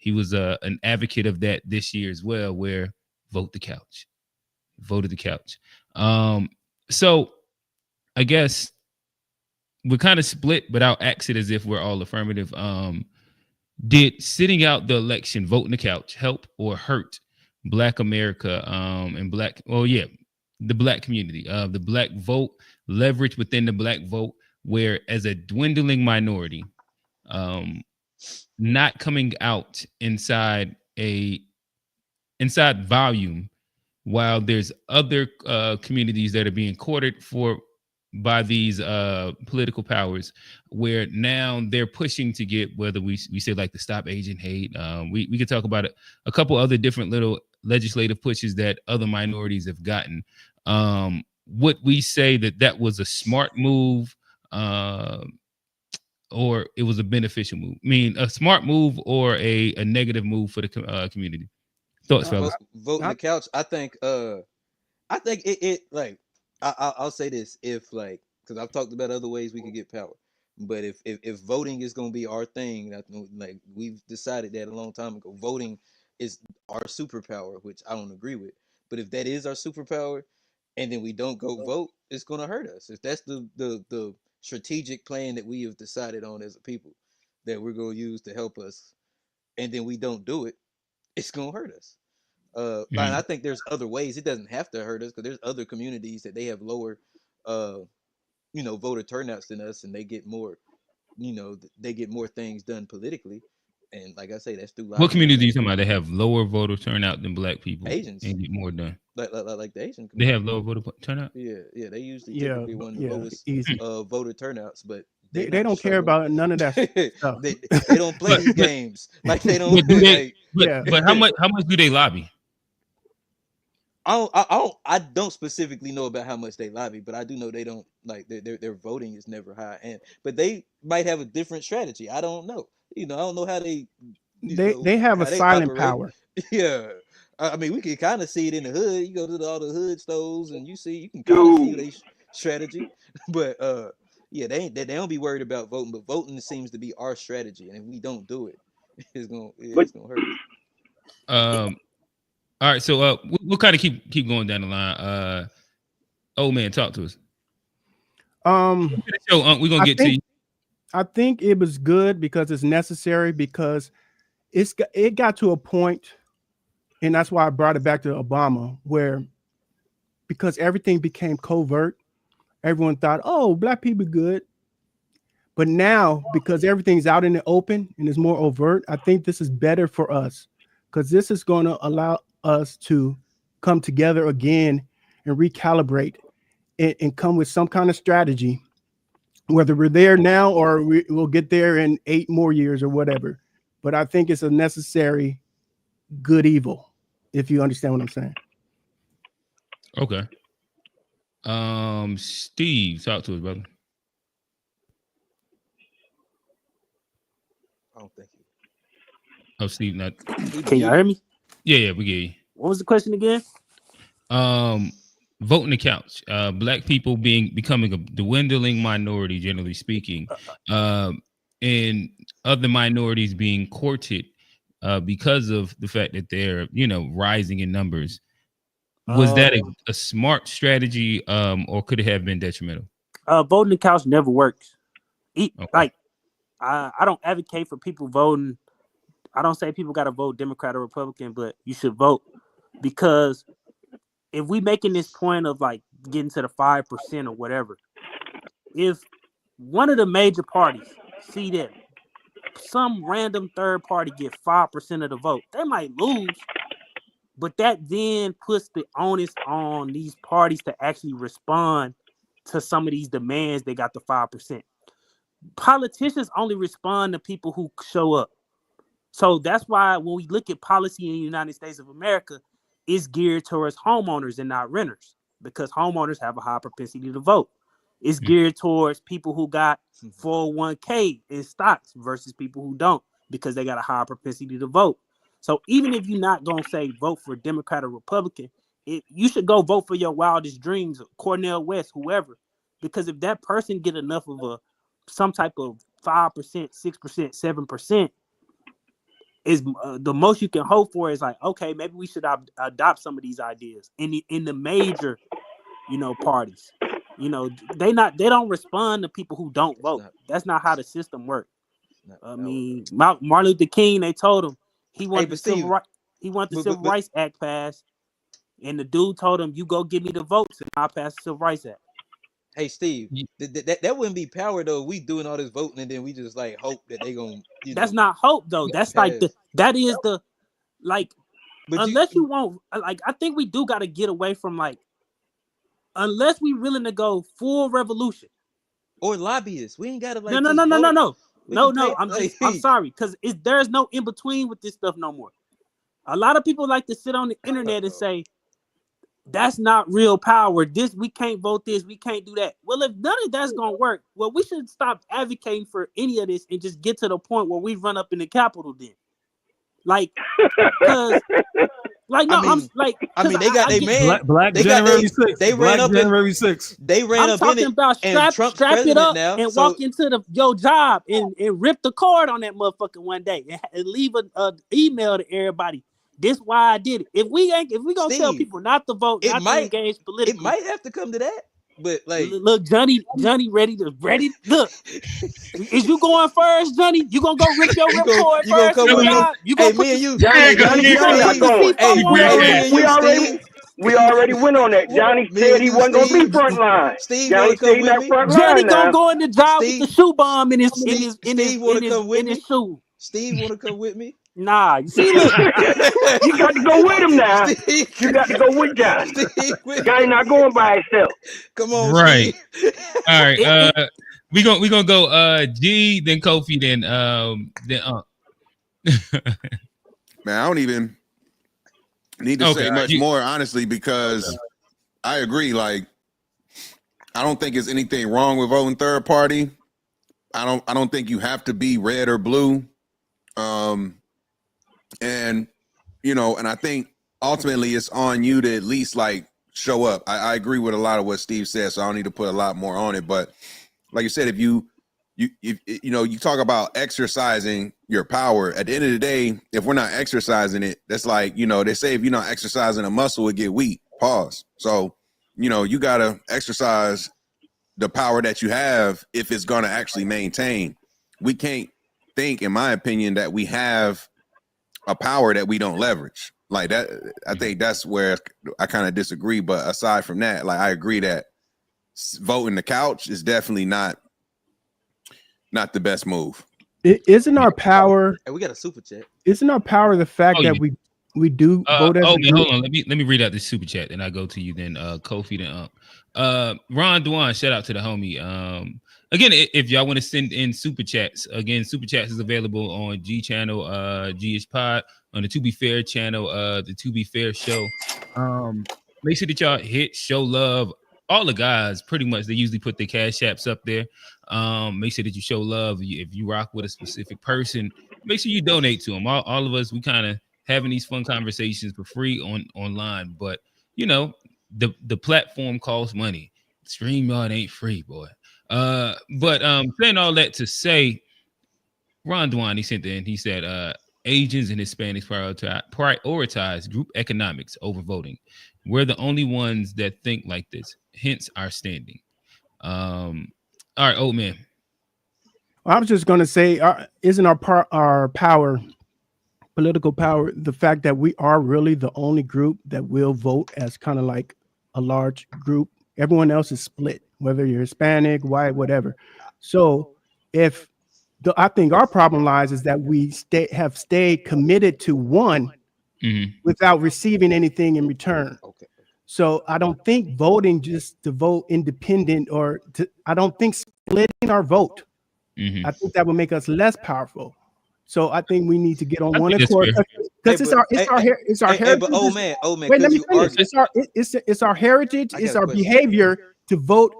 was an advocate of that this year as well, where voted the couch. So I guess we're kind of split, but I'll act it as if we're all affirmative. Did sitting out the election, voting the couch, help or hurt Black America and Black, the Black community, the Black vote, leverage within the Black vote, where as a dwindling minority, not coming out inside volume, while there's other communities that are being courted for by these political powers, where now they're pushing to get, whether we say like the Stop Asian Hate, we could talk about a couple other different little legislative pushes that other minorities have gotten. Would we say that was a smart move, or it was a beneficial move? I mean, a smart move or a negative move for the community? Thoughts, fellas? Voting the couch. I think it like I'll say this, if like, because I've talked about other ways we could get power, but if voting is gonna be our thing, like we've decided that a long time ago, voting is our superpower, which I don't agree with. But if that is our superpower, and then we don't go vote, it's gonna hurt us. If that's the strategic plan that we have decided on as a people that we're gonna use to help us, and then we don't do it, it's gonna hurt us. And I think there's other ways. It doesn't have to hurt us, because there's other communities that they have lower, voter turnouts than us, and they get more, they get more things done politically. And like I say, that's through what community are you talking about? They have lower voter turnout than Black people. Asians, and get more done. Like the Asian community. They have lower voter turnout. Yeah, they usually typically one of the lowest voter turnouts, but they don't care about none of that stuff. They don't play these games. Like they don't. But how much do they lobby? I don't specifically know about how much they lobby, but I do know they don't, like, their voting is never high, but they might have a different strategy. I don't know. I don't know how they have a silent power. Yeah. I mean, we can kind of see it in the hood. You go to all the hood stores and you can kind of see their strategy. But they don't be worried about voting, but voting seems to be our strategy, and if we don't do it, it's gonna hurt us. All right, so we'll kind of keep going down the line. Old man, talk to us. We're gonna get to you. I think it was good because it's necessary, because it got to a point, and that's why I brought it back to Obama, where because everything became covert, everyone thought, oh, Black people good. But now, because everything's out in the open and is more overt, I think this is better for us, because this is going to allow us to come together again and recalibrate and come with some kind of strategy, whether we're there now or we'll get there in 8 more years or whatever. But I think it's a necessary good evil, if you understand what I'm saying. Okay. Steve, talk to us, brother. I don't think Oh, Steve, not. Can y'all hear me? Yeah, we get you. What was the question again? Voting the couch. Black people becoming a dwindling minority, generally speaking, and other minorities being courted because of the fact that they're rising in numbers. Was that a smart strategy, or could it have been detrimental? Voting the couch never works. Like, I don't advocate for people voting. I don't say people got to vote Democrat or Republican, but you should vote, because if we making this point of like getting to the 5% or whatever, if one of the major parties see that some random third party get 5% of the vote, they might lose, but that then puts the onus on these parties to actually respond to some of these demands they got the 5%. Politicians only respond to people who show up. So that's why when we look at policy in the United States of America, it's geared towards homeowners and not renters, because homeowners have a high propensity to vote. It's geared towards people who got 401k in stocks versus people who don't, because they got a higher propensity to vote. So even if you're not going to say vote for Democrat or Republican, you should go vote for your wildest dreams, Cornel West, whoever, because if that person get enough of some type of 5%, 6%, 7%, is the most you can hope for is like, okay, maybe we should adopt some of these ideas in the major, parties. They don't respond to people who don't vote. That's not how the system works. I mean, Martin Luther King, they told him he wanted the civil rights. He wanted the Civil Rights Act passed, and the dude told him, "You go give me the votes, and I'll pass the Civil Rights Act." Hey Steve, that wouldn't be power though. We doing all this voting and then we just like hope that they gonna. That's not hope though. That's like that is the like. But unless you want, like, I think we do got to get away from like, unless we willing to go full revolution or lobbyists. We ain't got to like. No. I'm sorry, because there's no in between with this stuff no more. A lot of people like to sit on the internet and say, that's not real power. This, we can't vote this, we can't do that. Well, if none of that's gonna work, well, we should stop advocating for any of this and just get to the point where we run up in the Capitol then. Like, because like no, I mean, they got their man. Black January 6th. They ran up January 6th. They ran up in it. About strap it up now, and walk into your job and rip the cord on that motherfucker one day and leave a email to everybody. This why I did it. If we gonna tell people not to vote, not to engage politically, it might have to come to that. But like, look, Johnny, ready. Look, is you going first, Johnny? You gonna go rip your report first? You gonna come with me? You gonna me and you, Johnny, we already went on that. Johnny said he wasn't gonna be front line. Johnny said he's not front line. Johnny gonna go in the job with the shoe bomb in his shoe. Steve wanna come with me? Nah, you see, look. You got to go with him now. You got to go with Johnny. Johnny not going by himself. Come on, right. All right. We gonna go G, then Kofi, then Man, I don't even need to say much more, honestly, because I agree. Like, I don't think there's anything wrong with voting third party. I don't think you have to be red or blue. And and I think ultimately it's on you to at least like show up. I agree with a lot of what Steve said, so I don't need to put a lot more on it. But like you said, if you talk about exercising your power, at the end of the day, if we're not exercising it, that's like, they say if you're not exercising a muscle, it get weak. Pause. So, you gotta exercise the power that you have if it's gonna actually maintain. We can't think, in my opinion, that we have a power that we don't leverage like that. I think that's where I kind of disagree. But aside from that, like, I agree that voting the couch is definitely not the best move. Isn't our power? Hey, we got a super chat. Isn't our power the fact that we do vote as a group? Hold on. Let me read out this super chat, then I go to you. Then Kofi, then Ron Dwan, shout out to the homie. Again, if y'all want to send in super chats, again, super chats is available on G channel, G-ish Pod, on the To Be Fair channel, the To Be Fair show. Make sure that y'all hit show love. All the guys, pretty much, they usually put their cash apps up there. Make sure that you show love. If you rock with a specific person, make sure you donate to them. All of us, we kind of having these fun conversations for free online, but the platform costs money. StreamYard ain't free, boy. But saying all that to say, Ron Dwan, he sent in, he said, Asians and Hispanics prioritize group economics over voting. We're the only ones that think like this, hence our standing. All right, old man. I was just going to say, isn't our power, political power, the fact that we are really the only group that will vote as kind of like a large group? Everyone else is split, whether you're Hispanic, white, whatever. So I think our problem lies is that we have stayed committed to one without receiving anything in return. Okay. So I don't think voting just to vote independent I don't think splitting our vote. I think that would make us less powerful. So I think we need to get on one accord because it's our heritage. But old man. Wait, let me finish. It's our heritage. It's our behavior to vote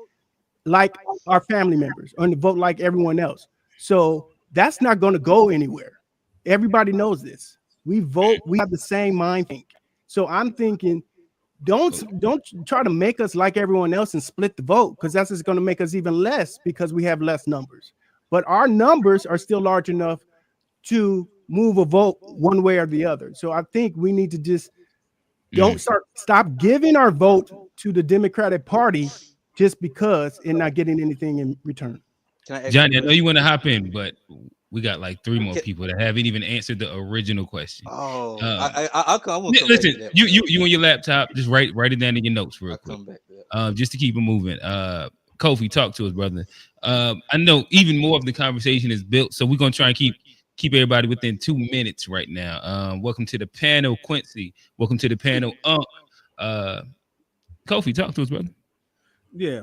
like our family members and to vote like everyone else. So that's not going to go anywhere. Everybody knows this. We vote. We have the same mind think. So I'm thinking, don't try to make us like everyone else and split the vote, because that's just going to make us even less because we have less numbers. But our numbers are still large enough to move a vote one way or the other. So I think we need to just stop giving our vote to the Democratic Party just because and not getting anything in return. Johnny, I know you want to hop in, but we got like 3 more people that haven't even answered the original question. Oh, I come listen, back to that. you on your laptop, just write it down in your notes real quick. Come back to that. Just to keep it moving. Kofi, talk to us, brother. I know even more of the conversation is built, so we're gonna try and keep everybody within 2 minutes right now. Welcome to the panel, Quincy. Welcome to the panel, Kofi, talk to us, brother. Yeah.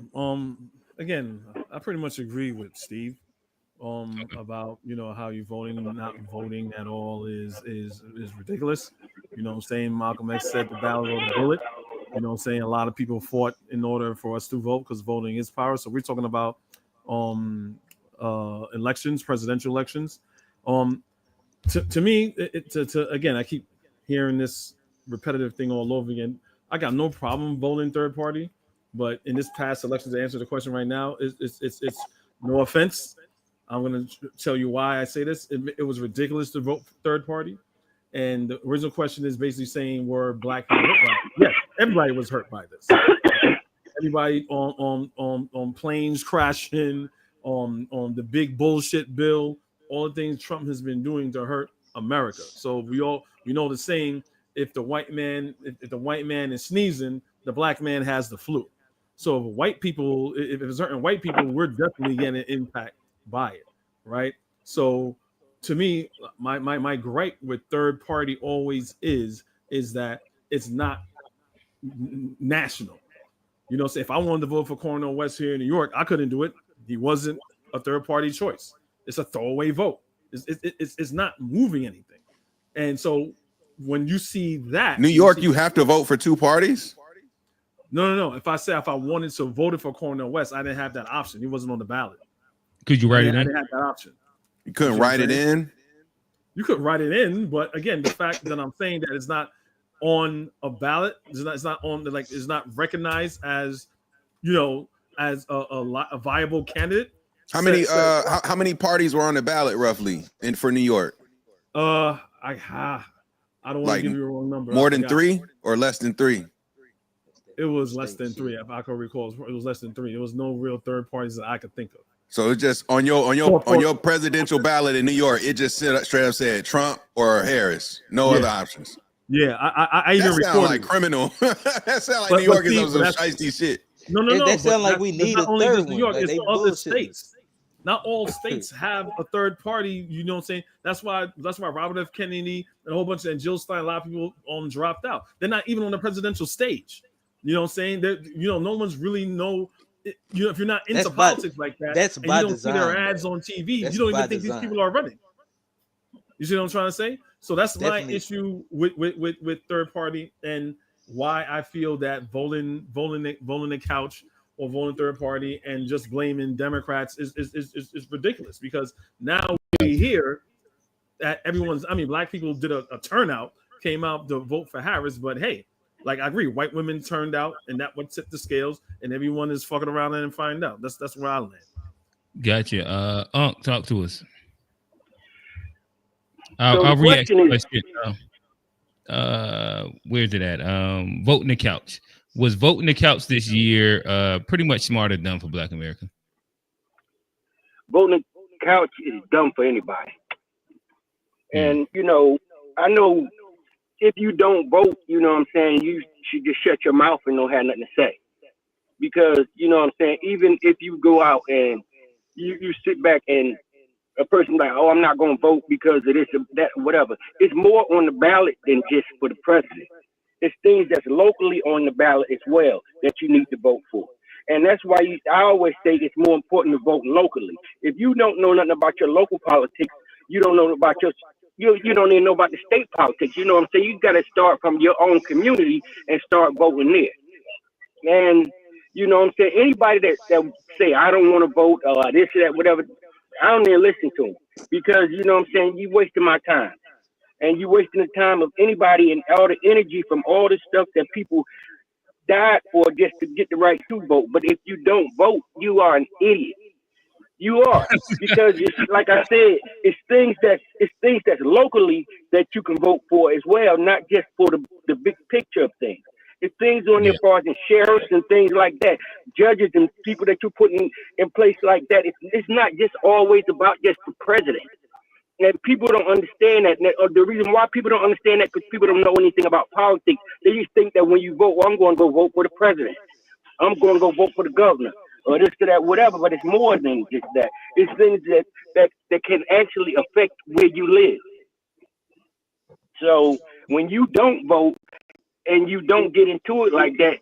Again, I pretty much agree with Steve. About how you voting, not voting at all is ridiculous. You know what I'm saying? Malcolm X said the ballot or the bullet. You know what I'm saying? A lot of people fought in order for us to vote because voting is power. So we're talking about elections, presidential elections. To me, again, I keep hearing this repetitive thing all over again. I got no problem voting third party, but in this past election, to answer the question right now, it's no offense. I'm going to tell you why I say this. It was ridiculous to vote third party. And the original question is basically saying, were black people hurt by it? Yes, everybody was hurt by this. Everybody on planes crashing, on the big bullshit bill, all the things Trump has been doing to hurt America. So we know the saying, if the white man is sneezing, the black man has the flu. So if certain white people, we're definitely getting an impact by it, right? So to me, my gripe with third party always is that it's not national. So if I wanted to vote for Cornel West here in New York, I couldn't do it. He wasn't a third party choice. It's a throwaway vote. It's not moving anything. And so when you see that New York, you have to vote for 2 parties. No. If I wanted to vote for Cornel West, I didn't have that option. He wasn't on the ballot. Could you write it in? I didn't have that option. You couldn't write it in? You could write it in, but again, the fact that I'm saying that it's not on a ballot, it's not recognized as, as a viable candidate. How many parties were on the ballot roughly for New York? I don't want to give you a wrong number. More than 3 or less than 3? It was less than 3. If I can recall, it was less than 3. There was no real third parties that I could think of. So it's just on your presidential ballot in New York, it just straight up said Trump or Harris, no other options. Yeah, I even recorded. That sound like criminal. That sound like New York is some shiesty shit. No. That sound like we need a third New York, one. it's other states. Not all states have a third party. You know what I'm saying? That's why Robert F. Kennedy and a whole bunch and Jill Stein, a lot of people dropped out. They're not even on the presidential stage. You know what I'm saying? No one's really if you're not into politics like that, that's and by you don't design, see their ads on TV, that's you don't even think design. these people are running. You see what I'm trying to say? So that's Definitely. my issue with third party, and why I feel that voting the couch or voting third party and just blaming Democrats is ridiculous, because now we hear that black people did a turnout, came out to vote for Harris, but hey, like I agree, white women turned out, and that would tip the scales, and everyone is fucking around and find out. That's where I land. Gotcha. Talk to us. So I'll the react to question the is, question. Where's it at? Voting the couch. Was voting the couch this year pretty much smart or dumb for Black America? voting the couch is dumb for anybody. And, I know if you don't vote, you know what I'm saying, you should just shut your mouth and don't have nothing to say. Because, you know what I'm saying, even if you go out and you sit back and a person like, oh, I'm not going to vote because of this or that, whatever. It's more on the ballot than just for the president. It's things that's locally on the ballot as well that you need to vote for. And that's why I always say it's more important to vote locally. If you don't know nothing about your local politics, you don't know about you don't even know about the state politics. You know what I'm saying? You got to start from your own community and start voting there. And you know what I'm saying? Anybody that say, I don't want to vote or this or that, whatever, I don't even listen to them, because, you know what I'm saying, you wasting my time. And you wasting the time of anybody and all the energy from all the stuff that people died for just to get the right to vote. But if you don't vote, you are an idiot. You are, because it's like I said, it's things that's locally that you can vote for as well, not just for the big picture of things. It's things on there for the sheriffs and things like that, judges and people that you're putting in place like that. It's not just always about just the president. that people don't understand that, or the reason why people don't understand that because people don't know anything about politics. They just think that when you vote, well, I'm going to go vote for the president. I'm going to go vote for the governor or this to that, whatever. But it's more than just that. It's things that can actually affect where you live. So when you don't vote and you don't get into it like that,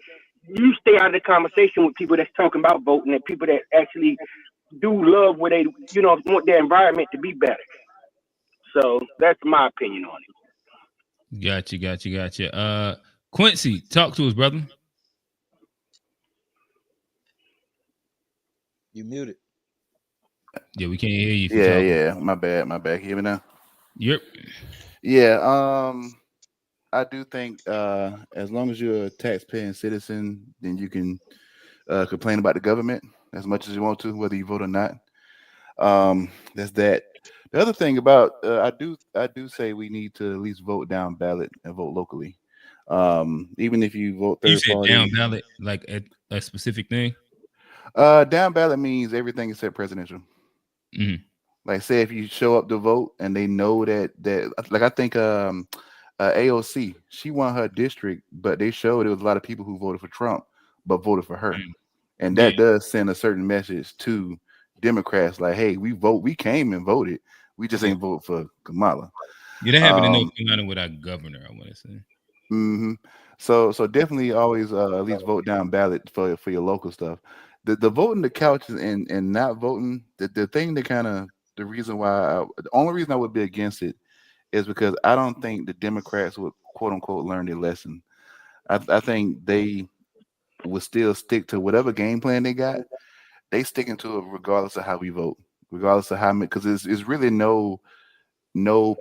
you stay out of the conversation with people that's talking about voting and people that actually do love where they, want their environment to be better. So that's my opinion on it. Gotcha. Quincy, talk to us, brother. You muted. Yeah, we can't hear you. Yeah. My bad. Can you hear me now? Yep. Yeah. I do think as long as you're a taxpaying citizen, then you can complain about the government as much as you want to, whether you vote or not. That's that. The other thing about I do say we need to at least vote down ballot and vote locally. Even if you vote third You said party. down ballot, like a specific thing. Down ballot means everything except presidential. Mm-hmm. Like, say if you show up to vote and they know that like I think AOC, she won her district, but they showed there was a lot of people who voted for Trump but voted for her, and that does send a certain message to Democrats, like, hey, we came and voted, we just ain't vote for Kamala. Yeah, that happened in North Carolina with our governor, I want to say. Mm-hmm. So definitely always at least vote down ballot for your local stuff. The voting the couches and not voting, the thing that kind of the reason why the only reason I would be against it is because I don't think the Democrats would quote unquote learn their lesson. I think they would still stick to whatever game plan they got. They sticking to it regardless of how we vote, regardless of how many, because it's really no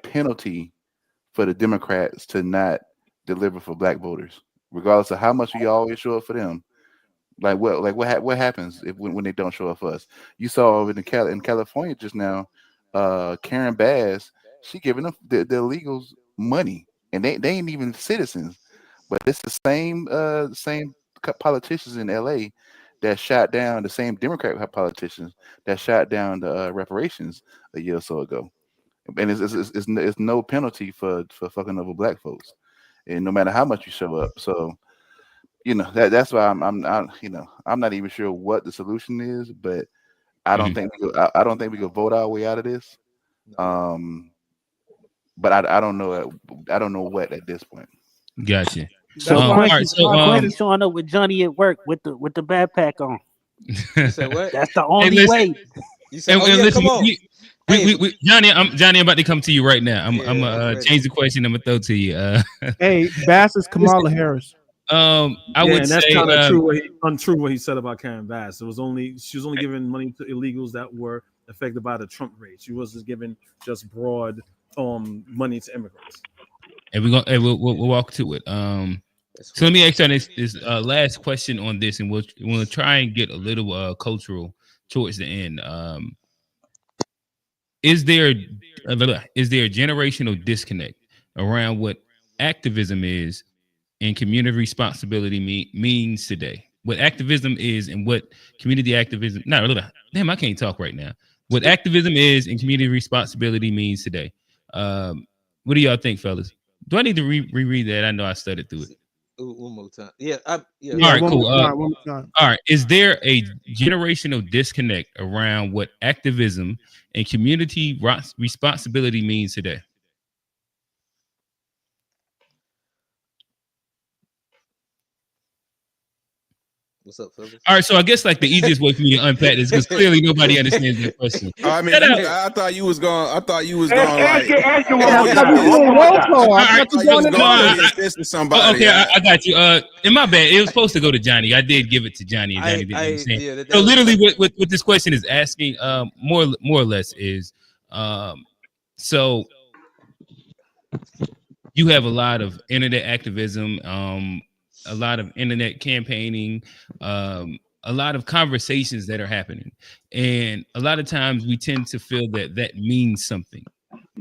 penalty for the Democrats to not deliver for black voters, regardless of how much we always show up for them. What happens if when they don't show up for us? You saw in California just now, Karen Bass, she giving them the illegals money, and they ain't even citizens, but it's the same politicians in LA that shot down the same Democrat politicians that shot down the reparations a year or so ago, and it's no penalty for fucking over black folks, and no matter how much you show up. So that's why I'm not even sure what the solution is, but I don't think I don't think we could vote our way out of this. But I don't know what at this point. Gotcha. So Quincy showing up with Johnny at work with the backpack on. You said what? That's the only way. You said, come on. Johnny, I'm about to come to you right now. I'm gonna change the question. I'm gonna throw to you. Hey, Bass is Kamala Harris. I would and that's say kind of untrue what he said about Karen Bass. She was only giving money to illegals that were affected by the Trump raid. She wasn't giving just broad money to immigrants. And we'll walk to it. So let me ask you this last question on this, and we'll try and get a little cultural towards the end. Is there a generational disconnect around what activism is and community responsibility means today? What activism is and what community activism? Damn, I can't talk right now. What activism is and community responsibility means today. What do y'all think, fellas? Do I need to reread that? I know I studied through it. One more time. Yeah. All right, cool. One more time. All right. Is there a generational disconnect around what activism and community responsibility means today? What's up, fellas? All right, so I guess like the easiest way for me to unpack this, because clearly nobody understands the question. I mean, I thought you was going. I thought you was going. I got you. In my bad, it was supposed to go to Johnny. I did give it to Johnny, and Johnny didn't understand. Yeah, so literally, what this question is asking, more or less, is, so you have a lot of internet activism, a lot of internet campaigning, a lot of conversations that are happening. And a lot of times we tend to feel that means something,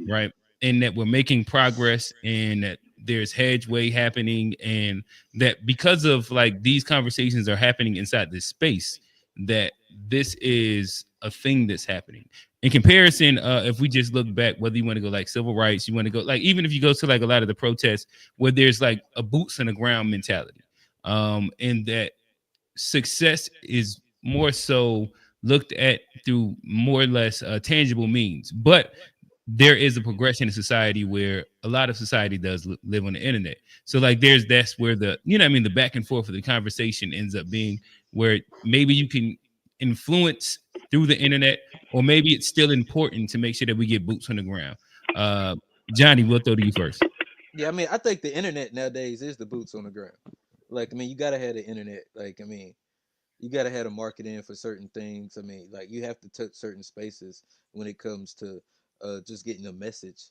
right? And that we're making progress and that there's hedgeway happening, and that because of like these conversations are happening inside this space, that this is a thing that's happening. in comparison, if we just look back, whether you want to go like civil rights, you want to go like even if you go to like a lot of the protests where there's like a boots on the ground mentality, and that success is more so looked at through more or less tangible means. But there is a progression in society where a lot of society does live on the internet. So like that's where the I mean the back and forth of the conversation ends up being where maybe you can influence through the internet, or maybe it's still important to make sure that we get boots on the ground. Johnny, we'll throw to you first. Yeah, I mean, I think the internet nowadays is the boots on the ground. Like, I mean, you gotta have the internet. Like, I mean, you gotta have a market in for certain things. I mean, like you have to touch certain spaces when it comes to just getting a message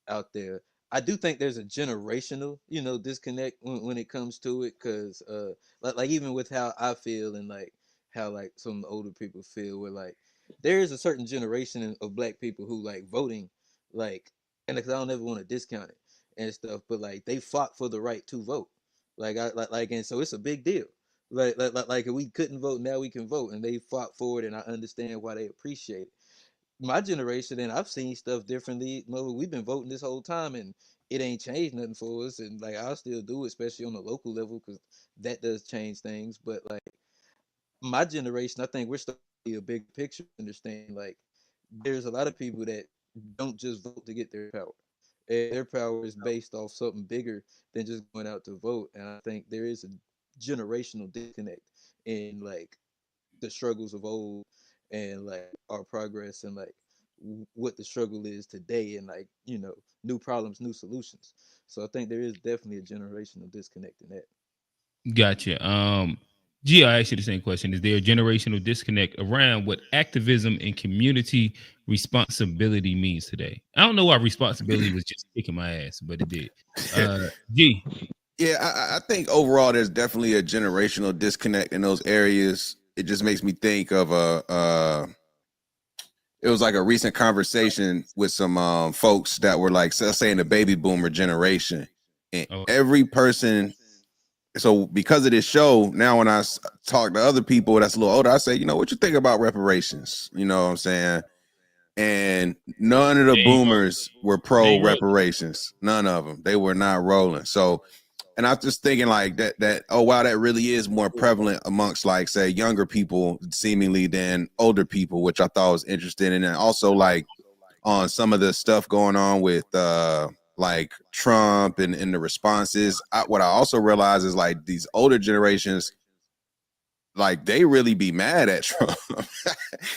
out there. I do think there's a generational, disconnect when it comes to it, because like even with how I feel and like how like some of the older people feel, where like there is a certain generation of black people who like voting, like, and 'cause I don't ever want to discount it and stuff, but like they fought for the right to vote, and so it's a big deal. Like if we couldn't vote, now we can vote, and they fought for it, and I understand why they appreciate it. My generation, and I've seen stuff differently. We've been voting this whole time, and it ain't changed nothing for us. And like I'll still do it, especially on the local level, because that does change things. But like my generation, I think we're starting to see a big picture. Understand, like there's a lot of people that don't just vote to get their power. And their power is based off something bigger than just going out to vote. And I think there is a generational disconnect in like the struggles of old and like our progress and like what the struggle is today, and like new problems, new solutions. So I think there is definitely a generational disconnect in that. Gotcha. G, I asked you the same question. Is there a generational disconnect around what activism and community responsibility means today? I don't know why responsibility was just kicking my ass, but it did. G. Yeah, I think overall there's definitely a generational disconnect in those areas. It just makes me think of it was like a recent conversation with some folks that were like, let's say in the baby boomer generation, and every person. So because of this show, now when I talk to other people that's a little older, I say, what you think about reparations? You know what I'm saying? And none of the boomers were pro reparations. None of them. They were not rolling. So, and I was just thinking like that, oh, wow, that really is more prevalent amongst like, say, younger people seemingly than older people, which I thought was interesting. And then also like on some of the stuff going on with like Trump and the responses, what I also realize is like these older generations, like they really be mad at Trump.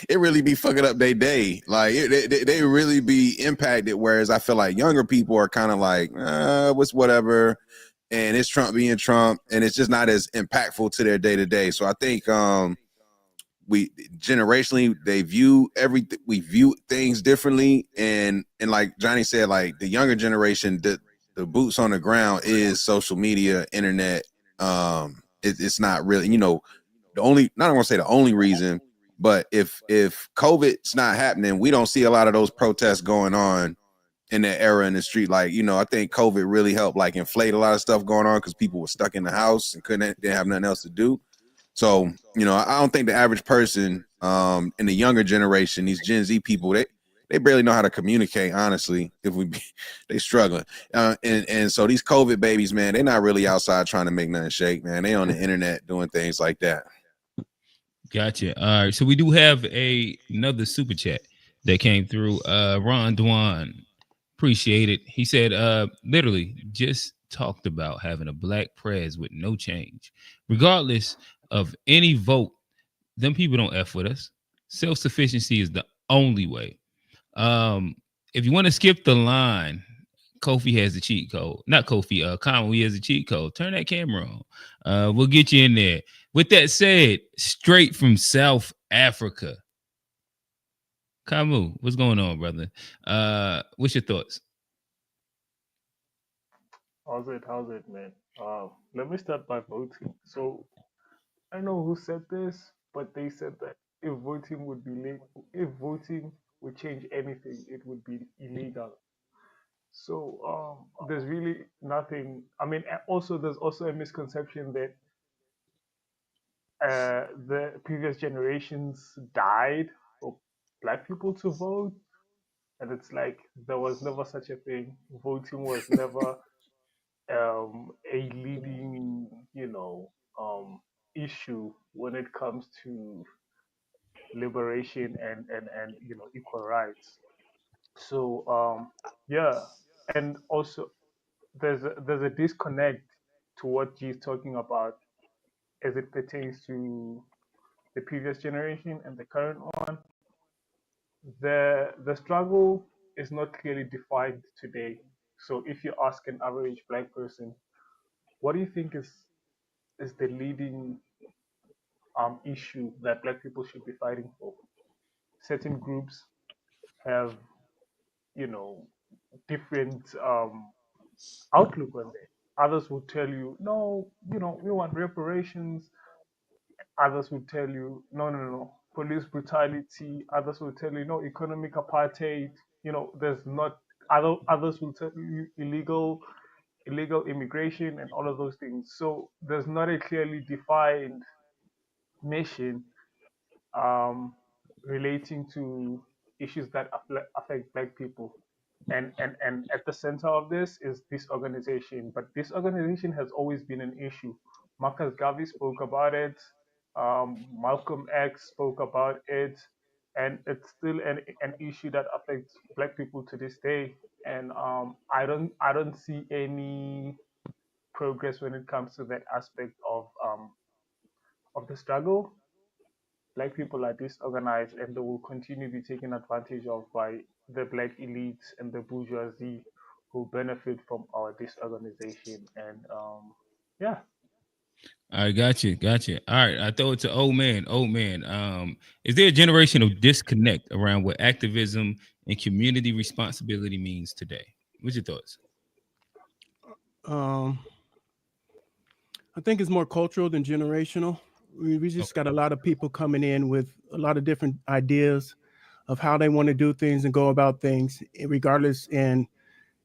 It really be fucking up their day. Like they really be impacted. Whereas I feel like younger people are kind of like, what's whatever. And it's Trump being Trump. And it's just not as impactful to their day to day. So I think we generationally we view things differently. And like Johnny said, like the younger generation, the boots on the ground is social media, internet. It's not really, the only, not I want to say the only reason, but if COVID's not happening, we don't see a lot of those protests going on in that era in the street. Like, I think COVID really helped like inflate a lot of stuff going on because people were stuck in the house and didn't have nothing else to do. So, I don't think the average person in the younger generation, these Gen Z people, they barely know how to communicate, honestly. They struggling. And so these COVID babies, man, they're not really outside trying to make nothing shake, man. They on the internet doing things like that. Gotcha. All right. So we do have another super chat that came through. Ron Dwan. Appreciate it. He said, literally just talked about having a black prez with no change. Regardless of any vote, them people don't F with us. Self-sufficiency is the only way. If you want to skip the line, Kofi has the cheat code. Not Kofi, Conway has a cheat code. Turn that camera on. We'll get you in there. With that said, straight from South Africa. Kamu, what's going on, brother? What's your thoughts? How's it, man? Let me start by voting. So I don't know who said this, but they said that if voting would change anything, it would be illegal. So there's really nothing. I mean, also there's also a misconception that the previous generations died for black people to vote, and it's like there was never such a thing. Voting was never a leading, issue when it comes to liberation and equal rights. So yeah, and also there's a disconnect to what G is talking about as it pertains to the previous generation and the current one. The struggle is not clearly defined today. So if you ask an average black person, what do you think is the leading issue that black people should be fighting for? Certain groups have, you know, different outlook on that. Others will tell you, no, we want reparations. Others will tell you, no, no, no, police brutality. Others will tell you, no, economic apartheid. There's not. Others will tell you illegal immigration and all of those things. So there's not a clearly defined mission um, relating to issues that affect black people. And at the center of this is this organization. But this organization has always been an issue. Marcus Garvey spoke about it. Malcolm X spoke about it, and it's still an issue that affects black people to this day. And I don't see any progress when it comes to that aspect of the struggle. Black people are disorganized, and they will continue to be taken advantage of by the black elites and the bourgeoisie who benefit from our disorganization. And yeah. All right, gotcha. All right, I throw it to old man. Old man, is there a generational disconnect around what activism and community responsibility means today? What's your thoughts? Um, I think it's more cultural than generational. We just got a lot of people coming in with a lot of different ideas of how they want to do things and go about things, regardless. And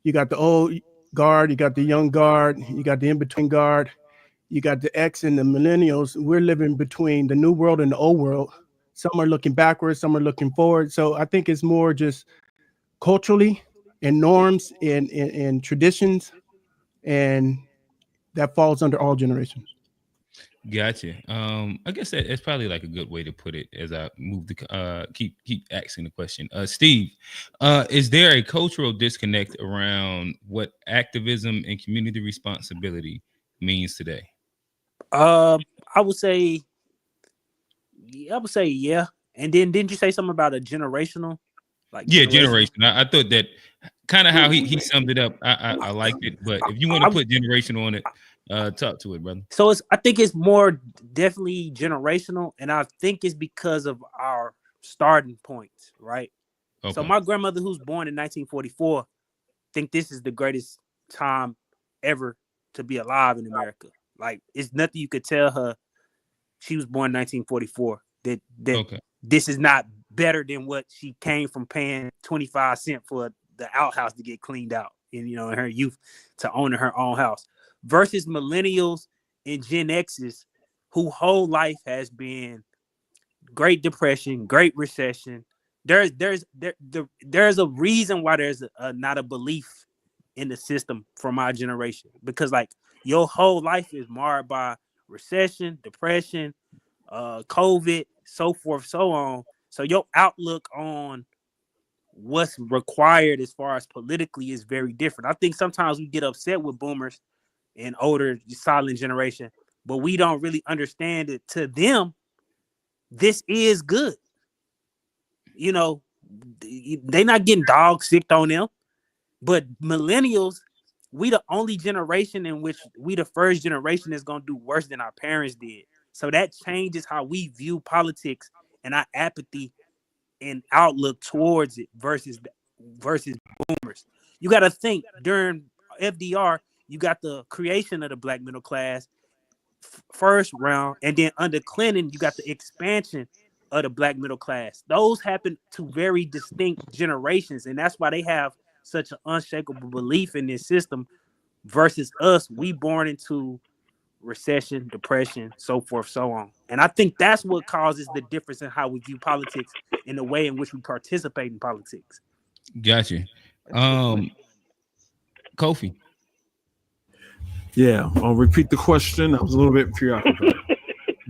you got the old guard, you got the young guard, you got the in-between guard, you got the X and the millennials. We're living between the new world and the old world. Some are looking backwards, some are looking forward. So I think it's more just culturally and norms and traditions, and that falls under all generations. Gotcha. I guess that's probably like a good way to put it as I move to keep asking the question. Steve, is there a cultural disconnect around what activism and community responsibility means today? I would say, yeah. And then didn't you say something about a generational, like Yeah, generation? generation. I thought that kind of how he summed it up. I liked it, but if you want to put generation on it, talk to it, brother. So I think it's more definitely generational, and I think it's because of our starting points, right? Okay. So my grandmother, who's born in 1944, think this is the greatest time ever to be alive in America. Like, it's nothing you could tell her. She was born in 1944. That Okay. this is not better than what she came from paying 25 cents for the outhouse to get cleaned out, and in her youth to owning her own house. Versus millennials and Gen X's, who whole life has been Great Depression, Great Recession. There's a reason why there's not a belief in the system from our generation, because like your whole life is marred by recession, depression, COVID, so forth, so on. So your outlook on what's required as far as politically is very different. I think sometimes we get upset with boomers and older silent generation, but we don't really understand it. To them, this is good. They not getting dog sick on them. But millennials, we the only generation in which we the first generation that's gonna do worse than our parents did. So that changes how we view politics and our apathy and outlook towards it versus boomers. You got to think during FDR, you got the creation of the black middle class first round, and then under Clinton, you got the expansion of the black middle class. Those happen to very distinct generations, and that's why they have such an unshakable belief in this system versus us. We born into recession, depression, so forth, so on. And I think that's what causes the difference in how we view politics and the way in which we participate in politics. Gotcha. Kofi. Yeah, I'll repeat the question. I was a little bit preoccupied.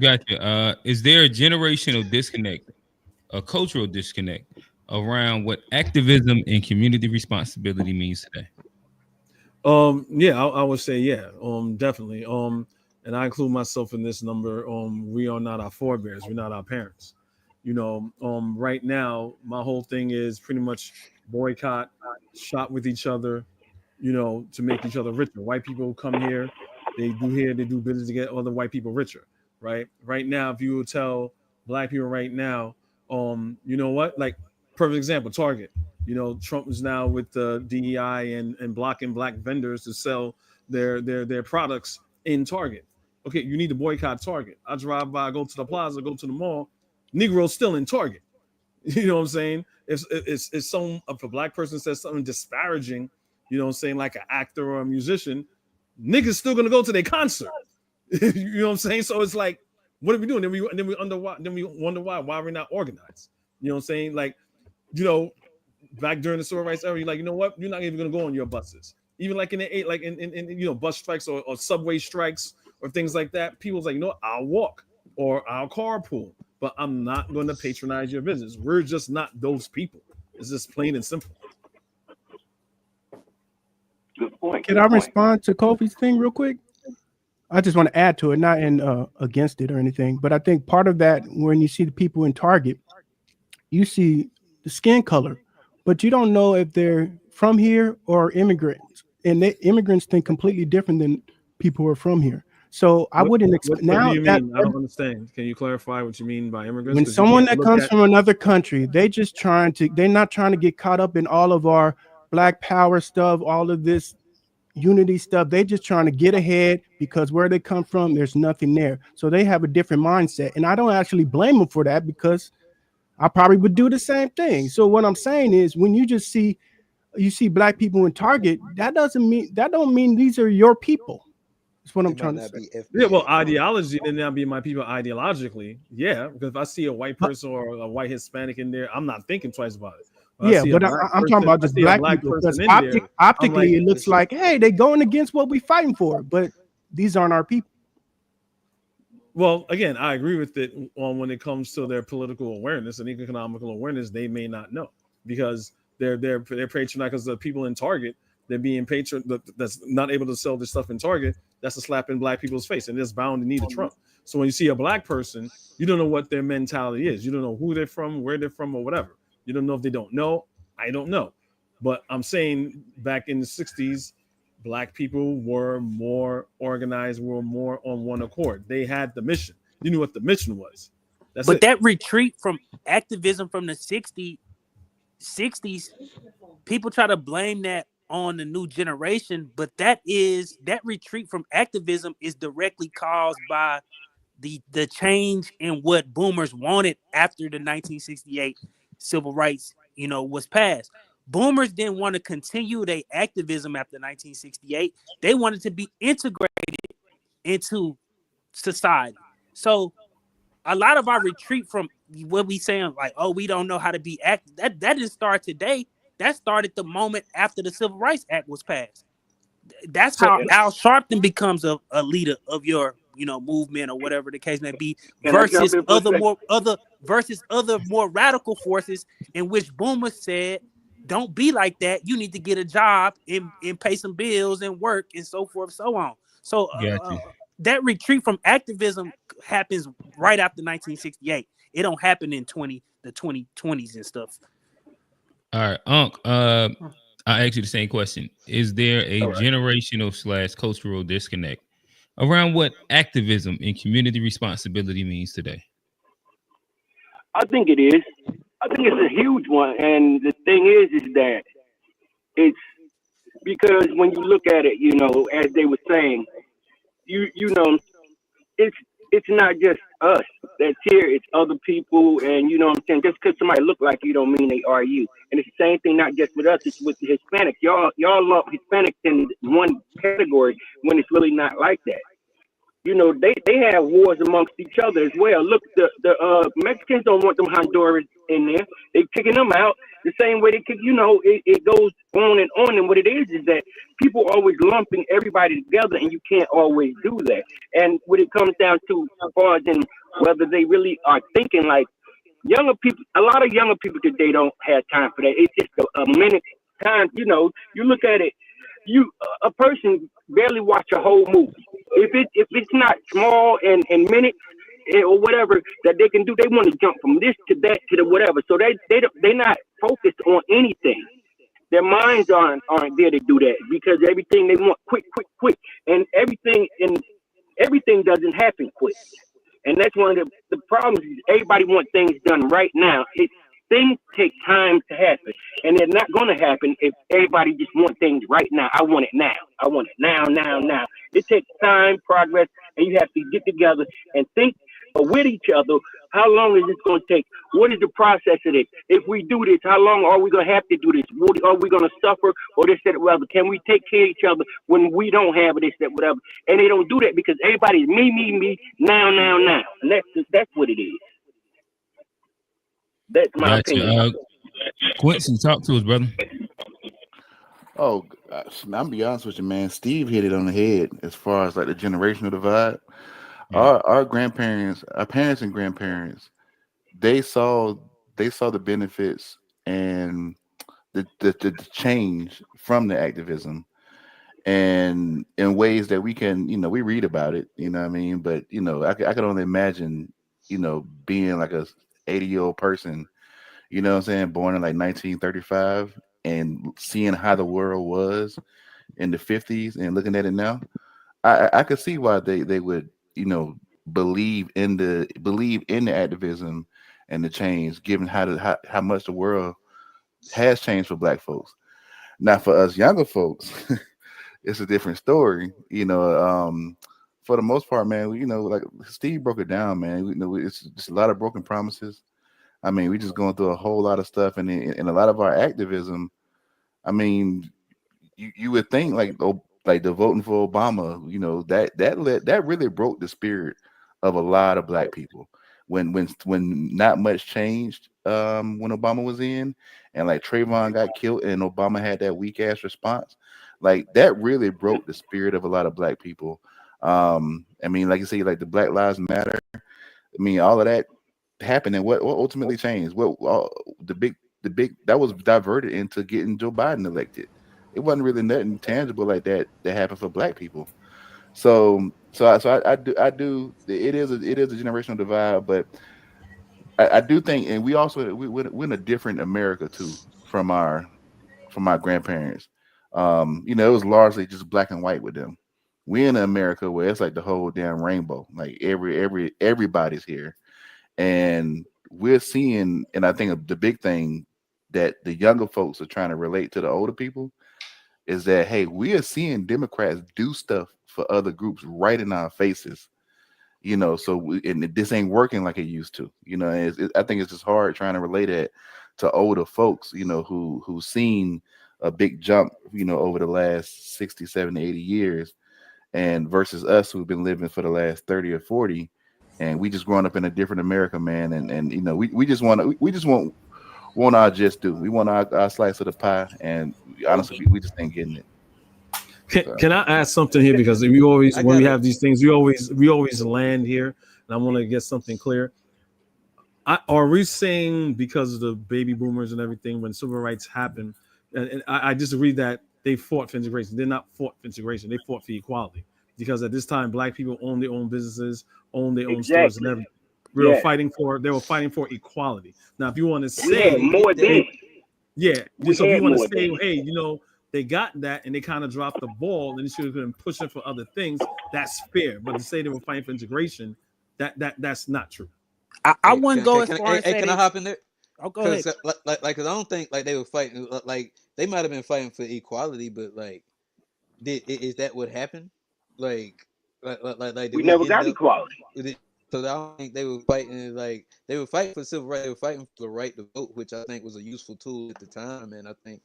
Gotcha. Is there a generational disconnect, a cultural disconnect around what activism and community responsibility means today? Yeah, I would say yeah, definitely. And I include myself in this number. We are not our forebears. We're not our parents. Right now, my whole thing is pretty much boycott, shop with each other, to make each other richer. White people come here, they do business to get other white people richer, right? Right now, if you would tell black people right now, you know what? Like, perfect example, Target. Trump is now with the DEI and blocking black vendors to sell their products in Target. Okay, you need to boycott Target. I drive by, go to the plaza, go to the mall, Negroes still in Target. You know what I'm saying? If some if a black person says something disparaging, like an actor or a musician, niggas still gonna go to their concert. You know what I'm saying? So it's like, what are we doing? Then we wonder why we're not organized. You know what I'm saying? Like, back during the civil rights era, you're like, you know what? You're not even gonna go on your buses. Even like in bus strikes or subway strikes or things like that, people's like, I'll walk or I'll carpool, but I'm not going to patronize your business. We're just not those people. It's just plain and simple. Good point. Can I respond to Kofi's thing real quick? I just want to add to it, not in against it or anything, but I think part of that, when you see the people in Target, you see the skin color, but you don't know if they're from here or immigrants, and immigrants think completely different than people who are from here. So I wouldn't expect now. What do you mean? I don't understand. Can you clarify what you mean by immigrants? When someone that comes from another country, they're not trying to get caught up in all of our Black Power stuff, all of this unity stuff. They just trying to get ahead because where they come from, there's nothing there. So they have a different mindset. And I don't actually blame them for that, because I probably would do the same thing. So what I'm saying is, when you see black people in Target, that don't mean these are your people. That's what I'm trying to say. Yeah, well, ideology, then that'll be my people ideologically. Yeah, because if I see a white person or a white Hispanic in there, I'm not thinking twice about it. Yeah, but I'm talking about just black people, because optically it looks like, hey, they're going against what we're fighting for, but these aren't our people. Well, again, I agree with it when it comes to their political awareness and economical awareness. They may not know, because they're patronized, because the people in Target, they're being that's not able to sell this stuff in Target. That's a slap in black people's face, and it's bound to need a Trump. So when you see a black person, you don't know what their mentality is. You don't know who they're from, where they're from, or whatever. You don't know if they don't know. I don't know. But I'm saying back in the 60s, black people were more organized, were more on one accord. They had the mission. You knew what the mission was. That retreat from activism from the 60s, people try to blame that on the new generation, but that retreat from activism is directly caused by the change in what boomers wanted after the 1968 civil rights, was passed. Boomers didn't want to continue their activism after 1968. They wanted to be integrated into society. So a lot of our retreat from what we saying, like, oh, we don't know how to be active, that didn't start today. That started the moment after the Civil Rights Act was passed. That's how Al Sharpton becomes a leader of your movement, or whatever the case may be, versus other more radical forces, in which boomers said, don't be like that. You need to get a job and pay some bills and work, and so forth, so on. So that retreat from activism happens right after 1968. It don't happen in the 2020s and stuff. All right, Unc. I ask you the same question. Is there a generational / cultural disconnect around what activism and community responsibility means today? I think it is. I think it's a huge one. And the thing is that it's because when you look at it, as they were saying, it's not just us that's here, it's other people, and what I'm saying, just because somebody look like you don't mean they are you. And it's the same thing, not just with us, it's with the Hispanics. Y'all lump Hispanics in one category when it's really not like that. You know, they have wars amongst each other as well. Look, the Mexicans don't want them Honduras in there. They kicking them out the same way they kick. You know, it goes on and on. And what it is that people always lumping everybody together, and you can't always do that. And when it comes down to as far as in whether they really are thinking like younger people, a lot of younger people today don't have time for that. It's just a minute time. You know, you look at it, a person barely watch a whole movie. If it's not small and minutes or whatever that they can do, they want to jump from this to that to the whatever. So they're not focused on anything. Their minds aren't there to do that because everything they want quick, quick, quick, and everything doesn't happen quick. And that's one of the problems. Is everybody wants things done right now. Things take time to happen, and they're not going to happen if everybody just wants things right now. I want it now. I want it now, now, now. It takes time, progress, and you have to get together and think with each other. How long is this going to take? What is the process of this? If we do this, how long are we going to have to do this? Are we going to suffer or this, that, whatever? Can we take care of each other when we don't have this, that, whatever? And they don't do that because everybody's me, now, now, now. And that's what it is. That's my opinion. Quincy, talk to us, brother. Oh, I'm gonna be honest with you, man. Steve hit it on the head as far as like the generational divide. Our grandparents, our parents and grandparents, they saw the benefits and the change from the activism and in ways that we can, we read about it, you know what I mean? But I could only imagine, being like a 80-year-old person, you know what I'm saying, born in like 1935 and seeing how the world was in the 50s and looking at it now. I could see why they would, believe in the activism and the change, given how much the world has changed for Black folks. Now, for us younger folks, it's a different story. For the most part, man, like Steve broke it down, man. It's just a lot of broken promises. I mean, we just going through a whole lot of stuff, and a lot of our activism. I mean, you would think like the voting for Obama, that really broke the spirit of a lot of Black people when not much changed when Obama was in, and like Trayvon got killed and Obama had that weak ass response. Like that really broke the spirit of a lot of Black people. I mean, like you say, like the Black Lives Matter. I mean, all of that happened, and what ultimately changed? The big that was diverted into getting Joe Biden elected. It wasn't really nothing tangible like that happened for Black people. So I do. It is a generational divide, but I do think, and we're in a different America too from our grandparents. It was largely just black and white with them. We're in America where it's like the whole damn rainbow. Like everybody's here, and we're seeing. And I think the big thing that the younger folks are trying to relate to the older people is that, hey, we are seeing Democrats do stuff for other groups right in our faces. And this ain't working like it used to. I think it's just hard trying to relate it to older folks, who've seen a big jump, over the last 60, 70, 80 years, and versus us who've been living for the last 30 or 40, and we just growing up in a different America, man. And we just want our just due. We want our slice of the pie, and honestly, we just ain't getting it. Can I ask something here, because we always when we have these things, we always land here, and I want to get something clear. Are we saying because of the baby boomers and everything, when civil rights happened, and I disagree that they fought for integration. They're not fought for integration. They fought for equality, because at this time, Black people own their own businesses, own their own stores, and everything. They were fighting for equality. Now, if you want to say more than so if you want to say, hey, they got that and they kind of dropped the ball and they should have been pushing for other things, that's fair. But to say they were fighting for integration, that's not true. I wouldn't go as far as can I hop in there? Oh, go ahead. Cause I don't think like they were fighting. Like they might have been fighting for equality, but like, is that what happened? Like we never got equality. So I don't think they were fighting. Like they were fighting for civil rights. They were fighting for the right to vote, which I think was a useful tool at the time. And I think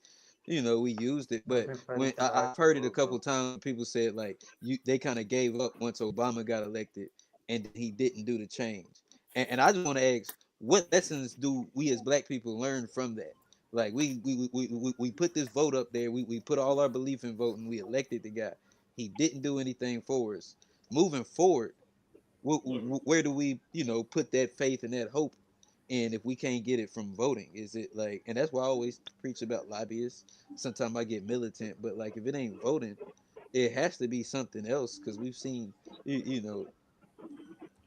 we used it. But when I've heard it a couple times, people said like they kind of gave up once Obama got elected, and he didn't do the change. And I just want to ask, what lessons do we as Black people learn from that? Like we put this vote up there. We put all our belief in voting. We elected the guy. He didn't do anything for us. Moving forward, where do we put that faith and that hope? And if we can't get it from voting, is it like? And that's why I always preach about lobbyists. Sometimes I get militant, but like if it ain't voting, it has to be something else, because we've seen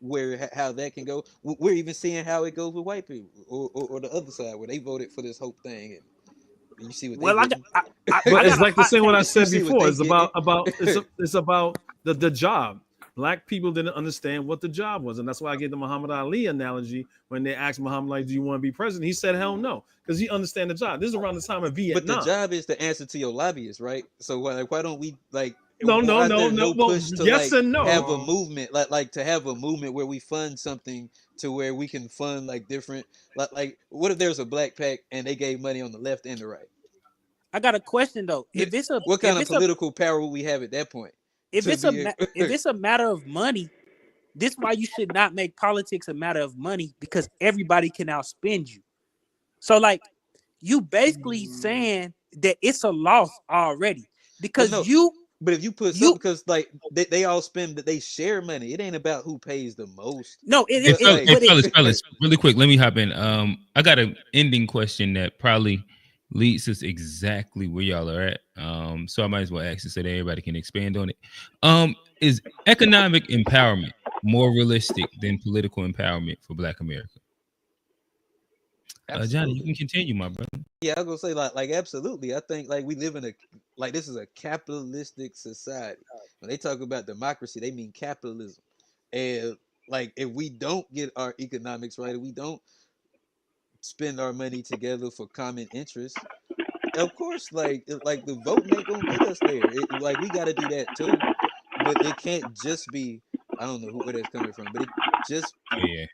where how that can go. We're even seeing how it goes with white people, or the other side where they voted for this hope thing, and you see what they Well, getting. But I it's got a like the hot same what I take. You said see what before. they It's getting. it's about the job. Black people didn't understand what the job was, and that's why I gave the Muhammad Ali analogy when they asked Muhammad Ali, "Do you want to be president?" He said, "Hell no," because he understand the job. This is around the time of But the Vietnam. job is to answer to your lobbyists, right? So why don't we like? No, no, Why is no, there no. no Well, push to yes like and have a no. movement, like to have a movement where we fund something to where we can fund like different, like what if there's a black pack and they gave money on the left and the right? I got a question though. If it's a What if kind of it's a political power would we have at that point if to it's a be? if it's a matter of money, this why you should not make politics a matter of money, because everybody can outspend you. So like you basically saying that it's a loss already But because no, you but if you put something, you because like they all spend, that they share money. It ain't about who pays the most, no Hey, but fellas, like hey, fellas, really quick, let me hop in. I got an ending question that probably leads us exactly where y'all are at. So I might as well ask it so that everybody can expand on it. Is economic empowerment more realistic than political empowerment for Black America? Johnny, you absolutely. can continue, my brother. Yeah, I was gonna say like absolutely. I think like we live in a, like, this is a capitalistic society. When they talk about democracy, they mean capitalism. And like if we don't get our economics right, if we don't spend our money together for common interests, of course, like the voting ain't gonna get us there. Like we got to do that too, but it can't just be. I don't know where that's coming from, but it just Oh be yeah.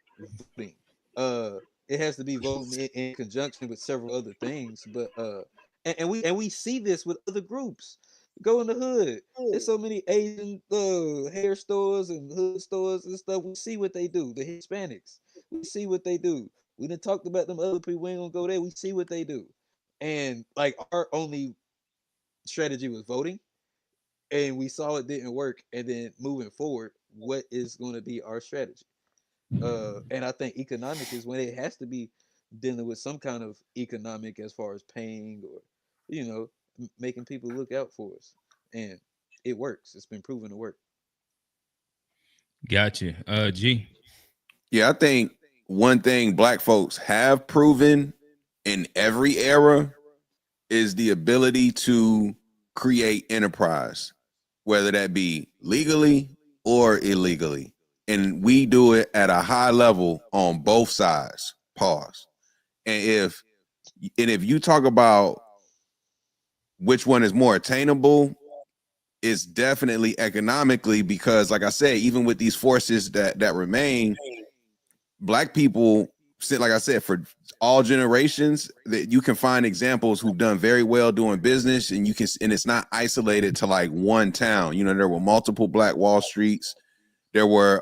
voting. It has to be voting in conjunction with several other things. But and we see this with other groups. Go in the hood. There's so many Asian hair stores and hood stores and stuff. We see what they do. The Hispanics. We see what they do. We done talked about them other people. We ain't gonna go there. We see what they do. And like our only strategy was voting, and we saw it didn't work. And then moving forward, what is going to be our strategy? And I think economic is when it has to be dealing with some kind of economic as far as paying, or making people look out for us. And it works. It's been proven to work. Gotcha. G. Yeah, I think one thing Black folks have proven in every era is the ability to create enterprise, whether that be legally or illegally. And we do it at a high level on both sides. Pause. And if you talk about which one is more attainable, it's definitely economically, because like I said, even with these forces that remain, Black people, like I said, for all generations, that you can find examples who've done very well doing business, and it's not isolated to like one town. There were multiple Black Wall Streets. There were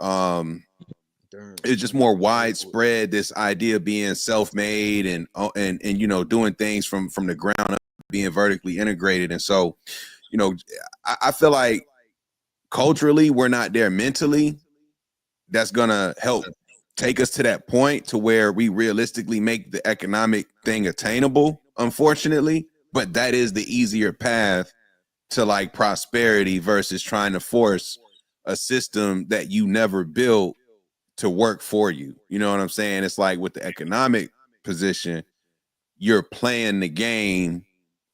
it's just more widespread, this idea of being self-made and doing things from the ground up, being vertically integrated. And so I feel like culturally we're not there mentally. That's gonna help take us to that point to where we realistically make the economic thing attainable, unfortunately. But that is the easier path to like prosperity versus trying to force a system that you never built to work for you. You know what I'm saying? It's like with the economic position, you're playing the game,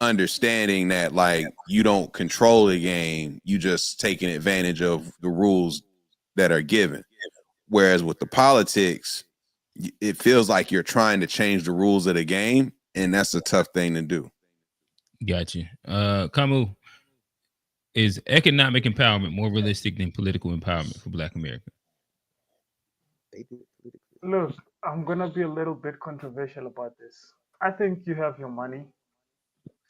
understanding that like you don't control the game, you just taking advantage of the rules that are given. Whereas with the politics, it feels like you're trying to change the rules of the game, and that's a tough thing to do. Gotcha. Kamu, is economic empowerment more realistic than political empowerment for Black America? Look, I'm gonna be a little bit controversial about this. I think you have your money.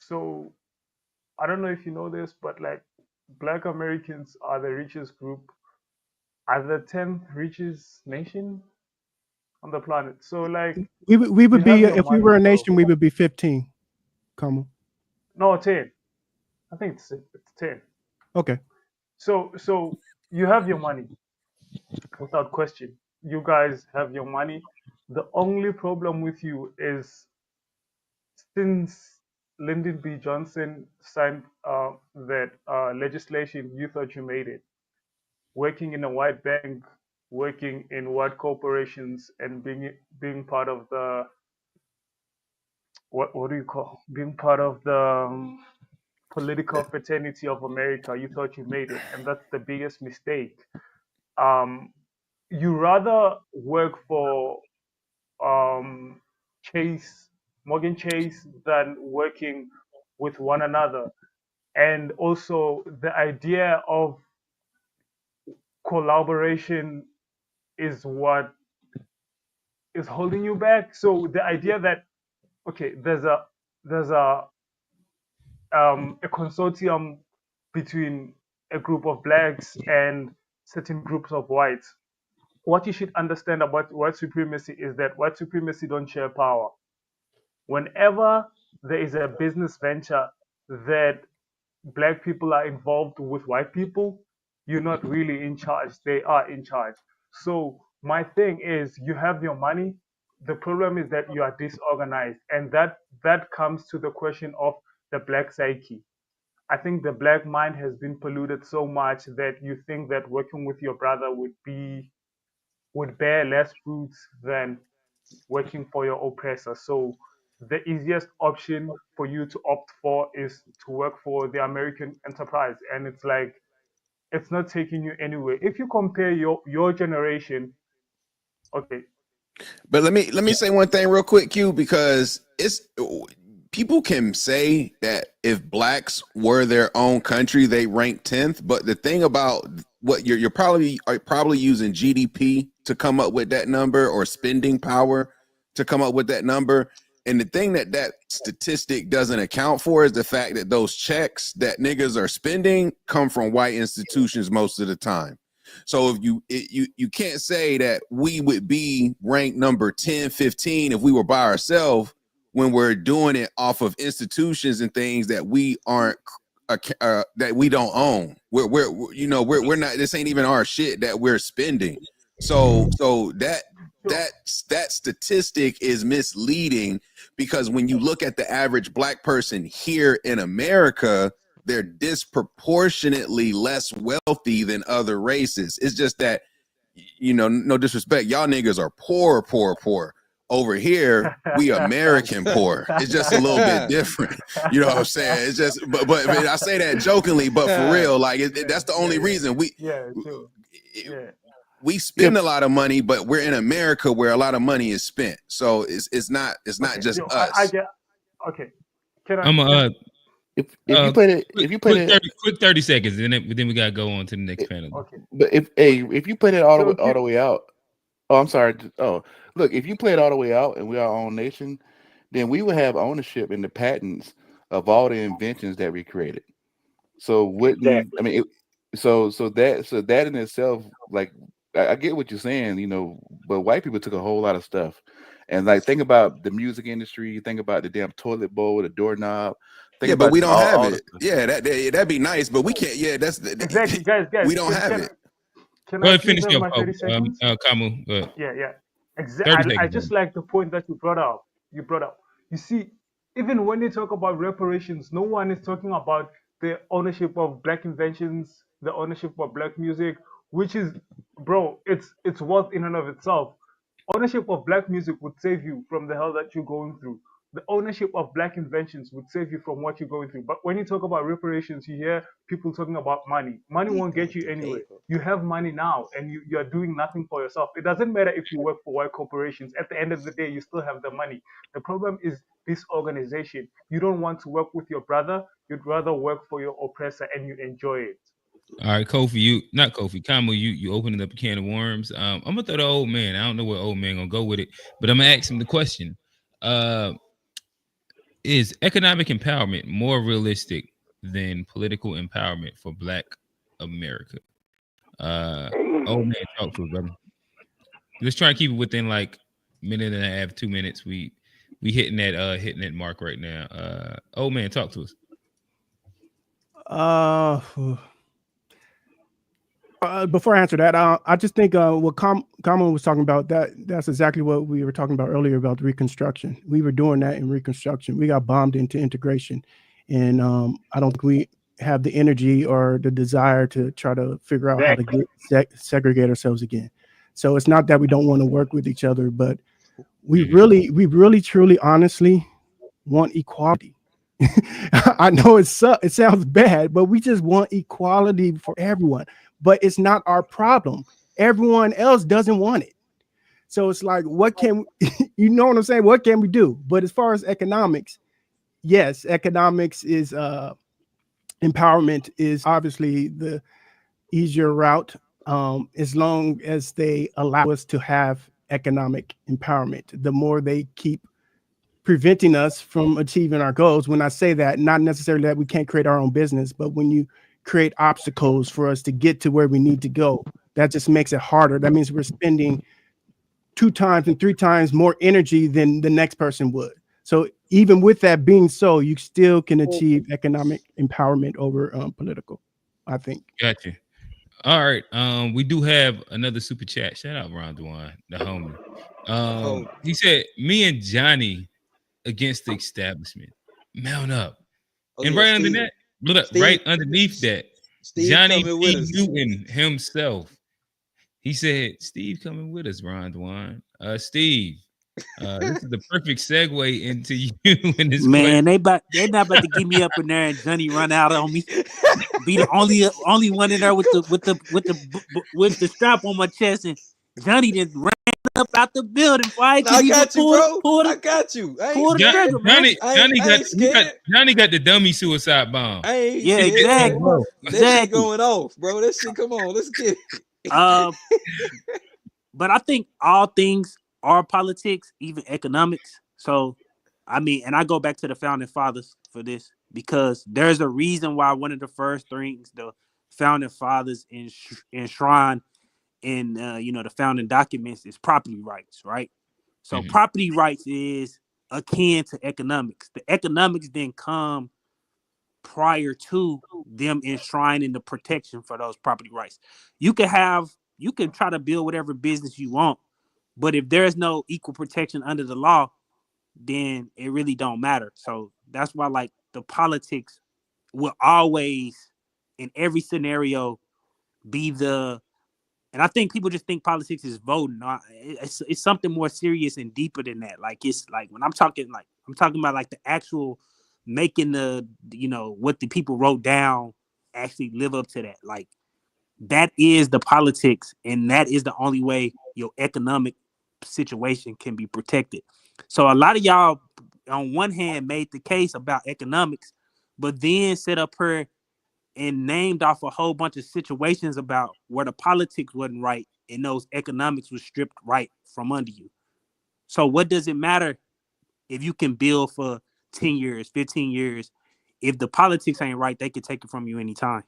So I don't know if you know this, but like Black Americans are the richest group, are the 10th richest nation on the planet. So like we would you have be your if we money, were a bro. nation, we would be 15. Come on. No, 10. I think it's 10. Okay. So you have your money without question. You guys have your money. The only problem with you is since Lyndon B. Johnson signed that legislation, you thought you made it. Working in a white bank, working in white corporations, and being part of the what do you call being part of the political fraternity of America, you thought you made it, and that's the biggest mistake. Um, you rather work for um, Chase, Morgan Chase, than working with one another. And also, the idea of collaboration is what is holding you back. So the idea that okay, there's a consortium between a group of blacks and certain groups of whites. What you should understand about white supremacy is that white supremacy don't share power. Whenever there is a business venture that black people are involved with white people, you're not really in charge. They are in charge. So my thing is you have your money. The problem is that you are disorganized. And that comes to the question of the black psyche. I think the black mind has been polluted so much that you think that working with your brother would bear less fruits than working for your oppressor. So the easiest option for you to opt for is to work for the American enterprise. And it's like it's not taking you anywhere. If you compare your generation, okay. But let me say one thing real quick, Q, because it's people can say that if blacks were their own country, they rank 10th. But the thing about what you're probably using GDP to come up with that number or spending power to come up with that number. And the thing that statistic doesn't account for is the fact that those checks that niggas are spending come from white institutions most of the time. So if you can't say that we would be ranked number 10, 15 if we were by ourselves when we're doing it off of institutions and things that we aren't that we don't own. We're not, this ain't even our shit that we're spending. So that statistic is misleading because when you look at the average black person here in America, they're disproportionately less wealthy than other races. It's just that, no disrespect, y'all niggas are poor. Over here, we American poor. It's just a little bit different. You know what I'm saying? It's just, but I say that jokingly, but for real, like that's the only reason we spend a lot of money, but we're in America where a lot of money is spent. So it's not just us. I get okay. If you put it quick 30 seconds, and then we gotta go on to the next panel. Okay. But if you put it all the way out, oh, I'm sorry. Oh, look, if you play it all the way out and we are our own nation, then we would have ownership in the patents of all the inventions that we created. So wouldn't Exactly. I mean? So that in itself, like I get what you're saying, but white people took a whole lot of stuff, and like think about the music industry, think about the damn toilet bowl, the doorknob. Yeah, but we don't have it. Yeah, that'd be nice, but we can't. Yeah, that's exactly, guys. We don't have it. Can Go I ahead, finish please have up, my 30 seconds? Kamu. Yeah. 30 Exactly. I seconds. just like the point that you brought up. You see, even when you talk about reparations, no one is talking about the ownership of black inventions, the ownership of black music, which is, bro, it's worth in and of itself. Ownership of black music would save you from the hell that you're going through. The ownership of black inventions would save you from what you're going through. But when you talk about reparations, you hear people talking about money. Money won't get you anywhere. You have money now and you're doing nothing for yourself. It doesn't matter if you work for white corporations. At the end of the day, you still have the money. The problem is this organization. You don't want to work with your brother. You'd rather work for your oppressor and you enjoy it. All right, Kamu, you opening up a can of worms. I'm gonna throw the old man. I don't know where old man gonna go with it, but I'm gonna ask him the question. Is economic empowerment more realistic than political empowerment for Black America? Oh man, talk to us, brother. Let's try and keep it within like minute and a half, 2 minutes. We hitting that mark right now. Oh man, talk to us. Before I answer that, I just think what Kamal was talking about, that's exactly what we were talking about earlier about the Reconstruction. We were doing that in Reconstruction. We got bombed into integration, and I don't think we have the energy or the desire to try to figure out how to get segregate ourselves again. So it's not that we don't want to work with each other, but we really, truly, honestly want equality. I know it sounds bad, but we just want equality for everyone. But it's not our problem. Everyone else doesn't want it. So it's like, what can you know what I'm saying? What can we do? But as far as economics, yes, economics is empowerment is obviously the easier route, as long as they allow us to have economic empowerment. The more they keep preventing us from achieving our goals. When I say that, not necessarily that we can't create our own business, but when you create obstacles for us to get to where we need to go, that just makes it harder. That means we're spending 2 times and 3 times more energy than the next person would. So even with that being so, you still can achieve economic empowerment over political, I think. Gotcha. All right. We do have another super chat. Shout out Ron Dwan, the homie. He said, "Me and Johnny against the establishment. Mount up." And right under that, look up, right underneath that, Johnny P. Newton himself. He said, "Steve coming with us, Ron Dwan." Steve, this is the perfect segue into you in this man. They're not about to get me up in there and Johnny run out on me. Be the only one in there with the strap on my chest, and Johnny just ran up out the building. I got you, bro. I got you. Pull the trigger, man. Johnny got the dummy suicide bomb. Yeah, exactly. That shit going off, bro. That shit, come on, let's get it. But I think all things are politics, even economics. So, I mean, and I go back to the founding fathers for this, because there's a reason why one of the first things the founding fathers enshrine in the founding documents is property rights, right? So property rights is akin to economics. The economics then come prior to them enshrining the protection for those property rights. You can try to build whatever business you want, but if there's no equal protection under the law, then it really don't matter. So that's why, like, the politics will always, in every scenario, be and I think people just think politics is voting. It's something more serious and deeper than that. Like, it's like, when I'm talking about like the actual making what the people wrote down actually live up to that. Like, that is the politics, and that is the only way your economic situation can be protected. So a lot of y'all, on one hand, made the case about economics, but then set up her and named off a whole bunch of situations about where the politics wasn't right and those economics was stripped right from under you. So what does it matter if you can build for 10 years, 15 years? If the politics ain't right, they can take it from you anytime.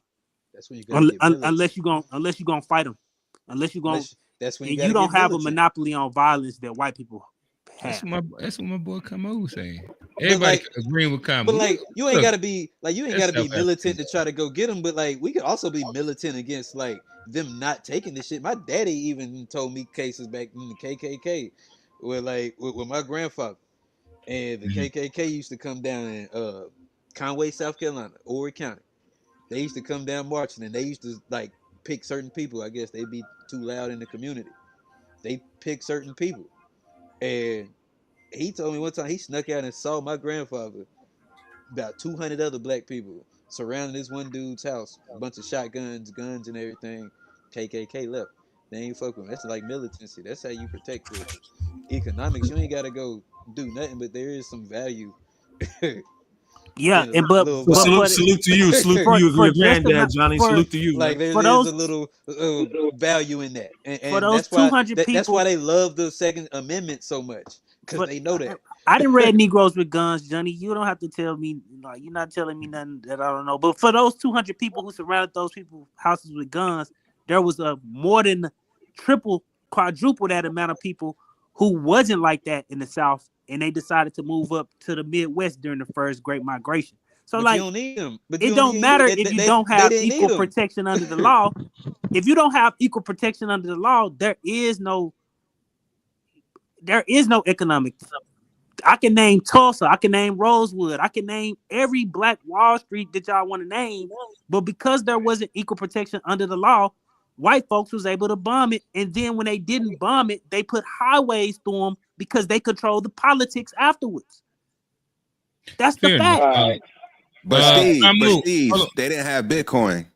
That's when you gotta unless you're gonna fight them. That's when you don't have militant. A monopoly on violence that white people have. That's what my boy Kamo was saying. Everybody agreeing with Kamo. But like, you ain't gotta be militant to try to go get them. But like, we could also be militant against like them not taking this shit. My daddy even told me cases back in the KKK where like with my grandfather, and the KKK used to come down in Conway, South Carolina, Horry County. They used to come down marching, and they used to like pick certain people. I guess they'd be too loud in the community. They pick certain people. And he told me one time he snuck out and saw my grandfather, about 200 other black people surrounding this one dude's house, a bunch of shotguns, guns, and everything. KKK left. They ain't fuck with him. That's like militancy. That's how you protect the economics. You ain't got to go do nothing, but there is some value. Yeah, and salute to you, your granddad, Johnny. Salute to you. Like there's a little value in that, and for those 200 people, that's why they love the Second Amendment so much, because they know that I didn't read Negroes with Guns, Johnny. You don't have to tell me. Like, you're not telling me nothing that I don't know. But for those 200 people who surrounded those people's houses with guns, there was a more than triple, quadruple that amount of people who wasn't like that in the South, and they decided to move up to the Midwest during the first Great Migration. So, But like, you don't need them. But it don't matter if you don't they have didn't equal need them. protection under the law. If you don't have equal protection under the law, there is no economic. I can name Tulsa, I can name Rosewood, I can name every black Wall Street that y'all want to name, but because there wasn't equal protection under the law, white folks was able to bomb it, and then when they didn't bomb it, they put highways through them because they controlled the politics afterwards. That's the fact. But Steve, they didn't have Bitcoin.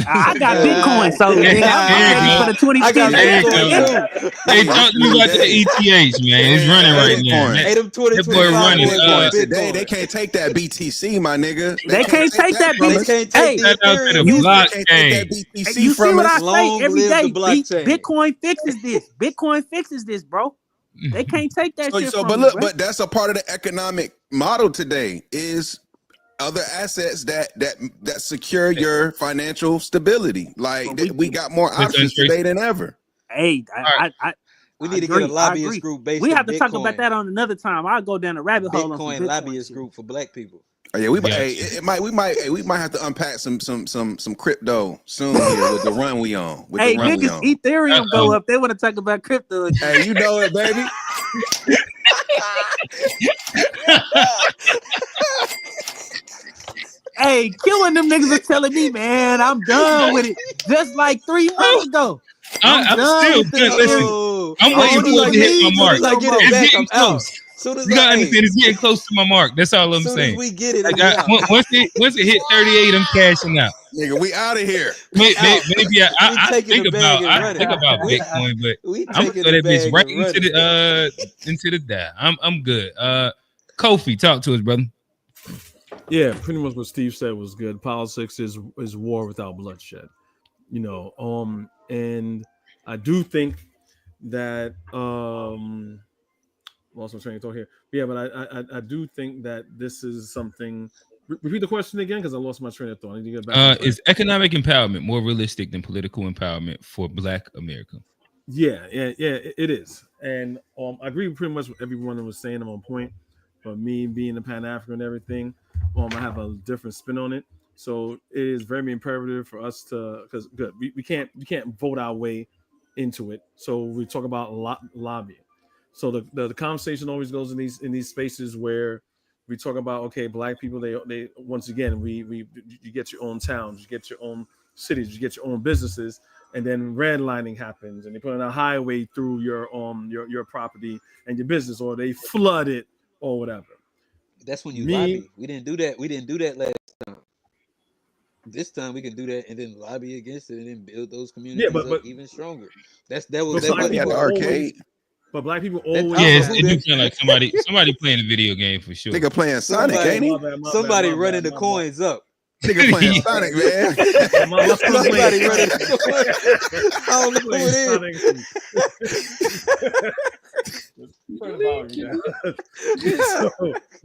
I got Bitcoin, so nigga, I'm ready for the 2010. Hey, talk to me about the ETH, man. It's running right now. Hey, them 2025 running. They can't take that BTC, my nigga. They can't take that BTC. Hey, you BTC see what I say Long every live day? the blockchain. Bitcoin fixes this. Bitcoin fixes this, bro. They can't take that shit from but you, look, bro. but that's a part of the economic model today is other assets that secure your financial stability. Like we got more options today than ever. Hey, we need to get a lobbyist group based. We on have to talk Bitcoin. about that on another time. I'll go down the rabbit hole on some Bitcoin lobbyist group for black people. Oh, yeah, we might have to unpack some crypto soon here with the run we on. Hey, niggas, Ethereum go up. They want to talk about crypto. Hey, you know it, baby. Hey, killing them niggas are telling me, man, I'm done with it. Just like 3 months ago. I'm still good. Listen, I'm waiting for it to hit my mark. It's getting close. You gotta understand, it's getting close to my mark. That's all I'm saying. We get it. Once it hit 38, I'm cashing out. Nigga, we out of here. Maybe I think about Bitcoin, but I'm gonna throw that bitch right into the die. I'm good. Kofi, talk to us, brother. Yeah, pretty much what Steve said was good. Politics is war without bloodshed, and I do think that lost my train of thought here. Yeah, but I do think that this is something. Repeat the question again because I lost my train of thought. I need to get back. Is economic empowerment more realistic than political empowerment for Black America? Yeah, it is, and I agree pretty much with everyone that was saying. I'm on point. But me being a Pan-African and everything, I have a different spin on it. So it is very imperative for us to, because we can't vote our way into it. So we talk about lobbying. So the conversation always goes in these spaces where we talk about, okay, Black people, they once again you get your own towns, you get your own cities, you get your own businesses, and then redlining happens, and they put in a highway through your property and your business, or they flood it. Or whatever. That's when you lobby. We didn't do that. We didn't do that last time. This time we can do that and then lobby against it and then build those communities up even stronger. That was the arcade. But Black people always it do sound like somebody playing a video game for sure. Nigga playing Sonic, ain't he? Somebody running the coins up. Nigga playing Sonic, man. Somebody running the coins. I don't know who it is.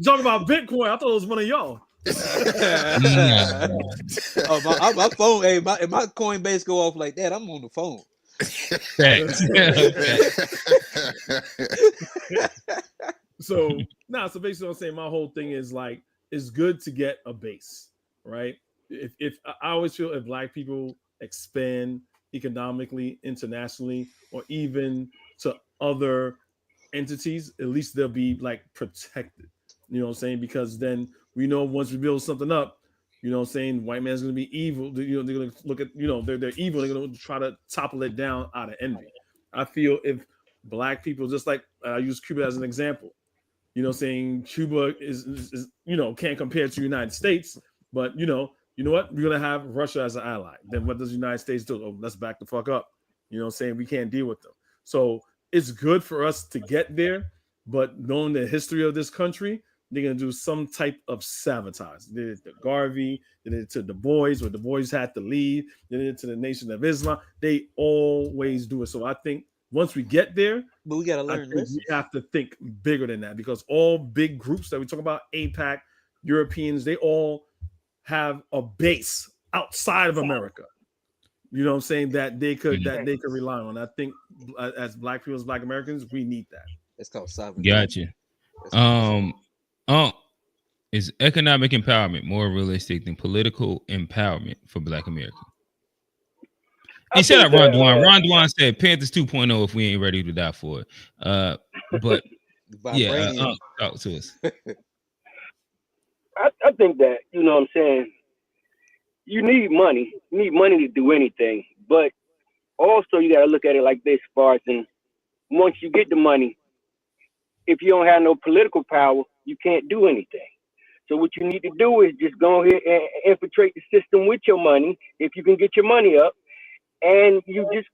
Talking about Bitcoin, I thought it was one of y'all. My phone. Hey, if my Coinbase go off like that, I'm on the phone. So basically, I'm saying my whole thing is like it's good to get a base, right? If I always feel if Black people expand economically, internationally, or even to other entities, at least they'll be like protected. You know what I'm saying? Because then we know once we build something up, you know what I'm saying, white man's gonna be evil. They're gonna look at, they're evil, they're gonna try to topple it down out of envy. I feel if Black people, just like I use Cuba as an example, you know what I'm saying, Cuba is can't compare to the United States, but you know what? We're gonna have Russia as an ally. Then what does the United States do? Oh, let's back the fuck up. You know what I'm saying? We can't deal with them. So it's good for us to get there, but knowing the history of this country, they're gonna do some type of sabotage. They did it to Garvey, they did it to Du Bois, where Du Bois had to leave, they did it to the Nation of Islam. They always do it. So I think Once we get there, but we gotta I learn think lessons. we have to think bigger than that, because all big groups that we talk about, APAC, Europeans, they all have a base outside of America. You know what I'm saying? That they could rely on. I think as Black people, as Black Americans, we need that. That's called sovereignty. Gotcha. Is economic empowerment more realistic than political empowerment for Black Americans? And shout out Ron Dwan. Ron Dwan said Panthers 2.0 if we ain't ready to die for it. But yeah, talk to us. I think that, you know what I'm saying, you need money. You need money to do anything. But also you got to look at it like this, as far as once you get the money, if you don't have no political power, you can't do anything. So what you need to do is just go ahead and infiltrate the system with your money, if you can get your money up, and you just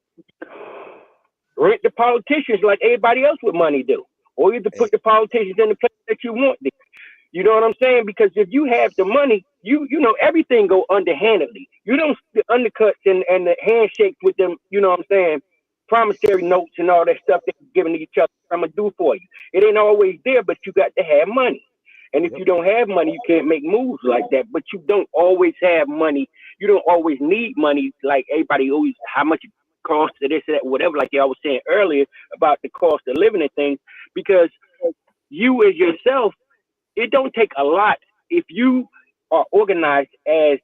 rent the politicians like everybody else with money do. Or either put the politicians in the place that you want them. You know what I'm saying? Because if you have the money, you know everything go underhandedly. You don't the undercuts and the handshakes with them. You know what I'm saying? Promissory notes and all that stuff they're giving each other. I'm gonna do for you. It ain't always there, but you got to have money. And if you don't have money, you can't make moves like that. But you don't always have money. You don't always need money. Like everybody always, how much it costs to this, that, whatever. Like y'all was saying earlier about the cost of living and things. Because you as yourself, it don't take a lot if you are organized as,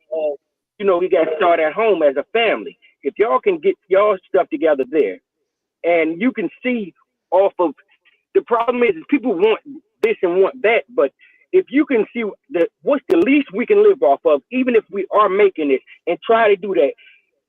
you know, you got to start at home as a family. If y'all can get y'all stuff together there, and you can see off of, the problem is people want this and want that, but if you can see what's the least we can live off of, even if we are making it, and try to do that,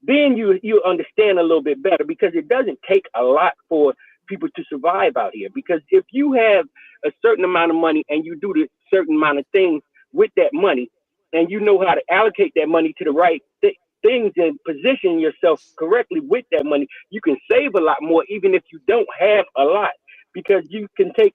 then you understand a little bit better, because it doesn't take a lot for people to survive out here. Because if you have a certain amount of money and you do the certain amount of things with that money, and you know how to allocate that money to the right things and position yourself correctly with that money, you can save a lot more, even if you don't have a lot, because you can take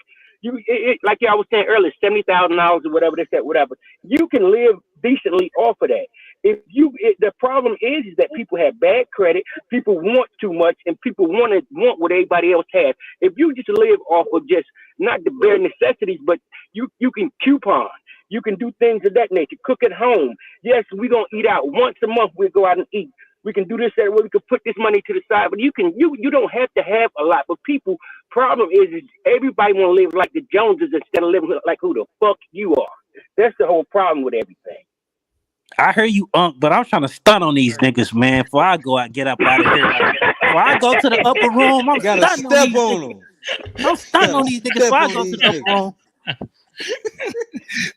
like I was saying earlier, $70,000 or whatever, this, that, whatever. You can live decently off of that. The problem is that people have bad credit, people want too much, and people want what everybody else has. If you just live off of just not the bare necessities, but you can coupon, you can do things of that nature, cook at home. Yes, we're gonna eat out once a month. We'll go out and eat. We can do this, that, where we can put this money to the side, but you don't have to have a lot. But people, problem is everybody want to live like the Joneses instead of living like who the fuck you are. That's the whole problem with everything. I hear you, Unc, but I'm trying to stun on these niggas, man. Before I go out, get up out of here. Before I go to the upper room, I'm stunning on these niggas. I'm stunning on these niggas before I go to the upper room.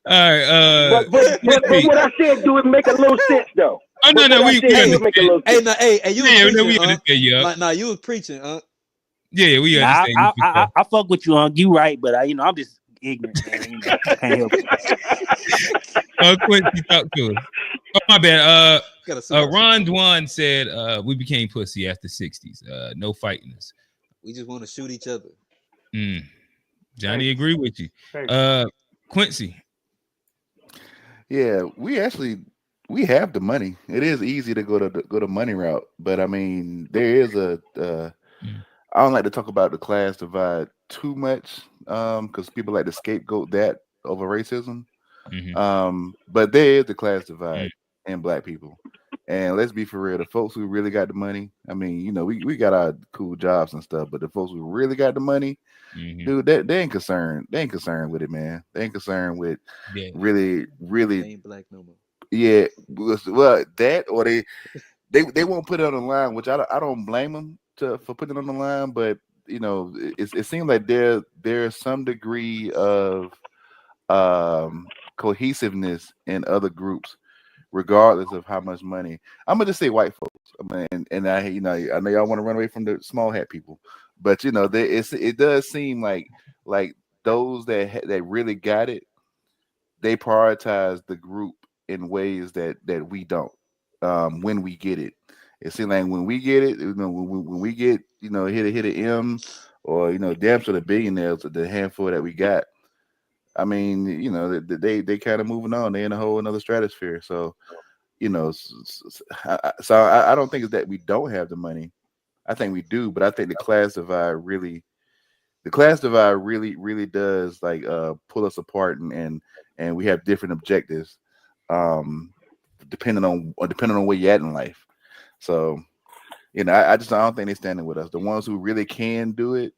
All right. But what I said, do it make a little sense though. Oh no, we make a little sense. You was preaching, Unc. Like, you was preaching, Unc. Yeah, we understand. I fuck with you, Unc. You right, but I'm just ignorant, man. You know, I can't help it. Quincy, talk to us. Oh, my bad. Ron Dwan said we became pussy after 60s. No fighting us. We just want to shoot each other. Johnny agree with you. Quincy. Yeah, we have the money. It is easy to go to money route, but I mean, there is I don't like to talk about the class divide too much, because people like to scapegoat that over racism. But there is the class divide in Black people, and let's be for real, the folks who really got the money. I mean, you know, we got our cool jobs and stuff, but the folks who really got the money, dude, they ain't concerned. They ain't concerned with it, man. They ain't concerned with really. They ain't Black no more. Yeah, well, that or they won't put it on the line, which I don't blame them for putting it on the line, but you know, it seems like there's some degree of cohesiveness in other groups, regardless of how much money. I'm gonna just say white folks. I mean, and I know y'all want to run away from the small hat people, but you know, it does seem like those that really got it, they prioritize the group in ways that we don't. When we get it, it seems like when we get it, you know, when we get, you know, hit an M, or you know, damn sure the billionaires, the handful that we got. I mean, you know, they kind of moving on. They're in a whole another stratosphere. So, you know, so I don't think it's that we don't have the money. I think we do, but I think the class divide really does like pull us apart, and we have different objectives, depending on where you're at in life. So I don't think they're standing with us. The ones who really can do it,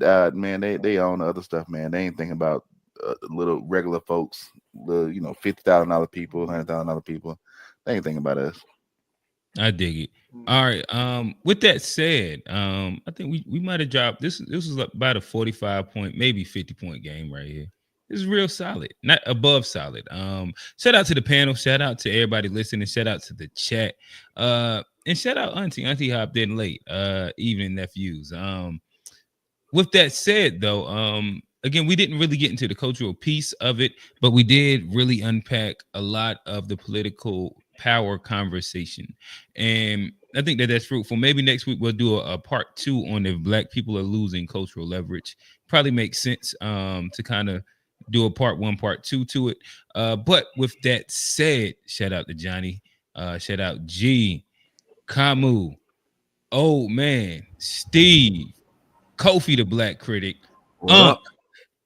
man, they own the other stuff, man. They ain't thinking about little regular folks, the $50,000 people, $100,000 people. They ain't thinking about us. I dig it. All right. With that said, I think we might have dropped this. This was about a 45 point, maybe 50 point game right here. This is real solid, not above solid. Shout out to the panel, shout out to everybody listening, shout out to the chat. And shout out Auntie. Auntie hopped in late. Evening nephews. With that said, though, again, we didn't really get into the cultural piece of it, but we did really unpack a lot of the political power conversation, and I think that that's fruitful. Maybe next week we'll do a part 2 on if Black people are losing cultural leverage. Probably makes sense to kind of do a part 1, part 2 to it. But with that said, shout out to Johnny, shout out G, Kamu, old man, Steve, Kofi the Black Critic, What up?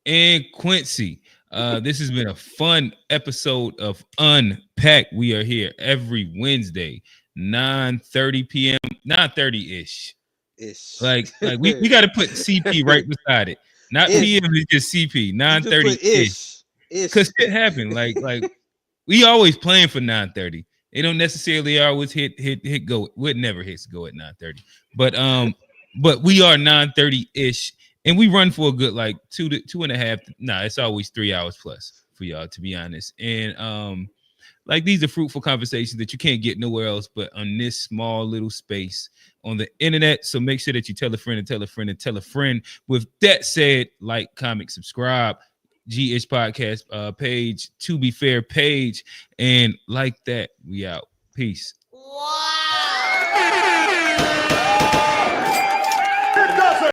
and Quincy. This has been a fun episode of Unpacked. We are here every Wednesday, 9:30 p.m., 9:30-ish. Like we got to put CP right beside it. Not PM, it's just CP, 9:30-ish. Because shit happened. Like we always playing for 9:30. They don't necessarily always hit go. It never hits go at 9:30. But we are 9:30-ish, and we run for a good like 2.5. Nah, it's always 3 hours plus for y'all, to be honest. And like these are fruitful conversations that you can't get nowhere else but on this small little space on the internet. So make sure that you tell a friend and tell a friend and tell a friend. With that said, like, comment, subscribe, GH Podcast page, To Be Fair page, and like that. We out. Peace. Wow.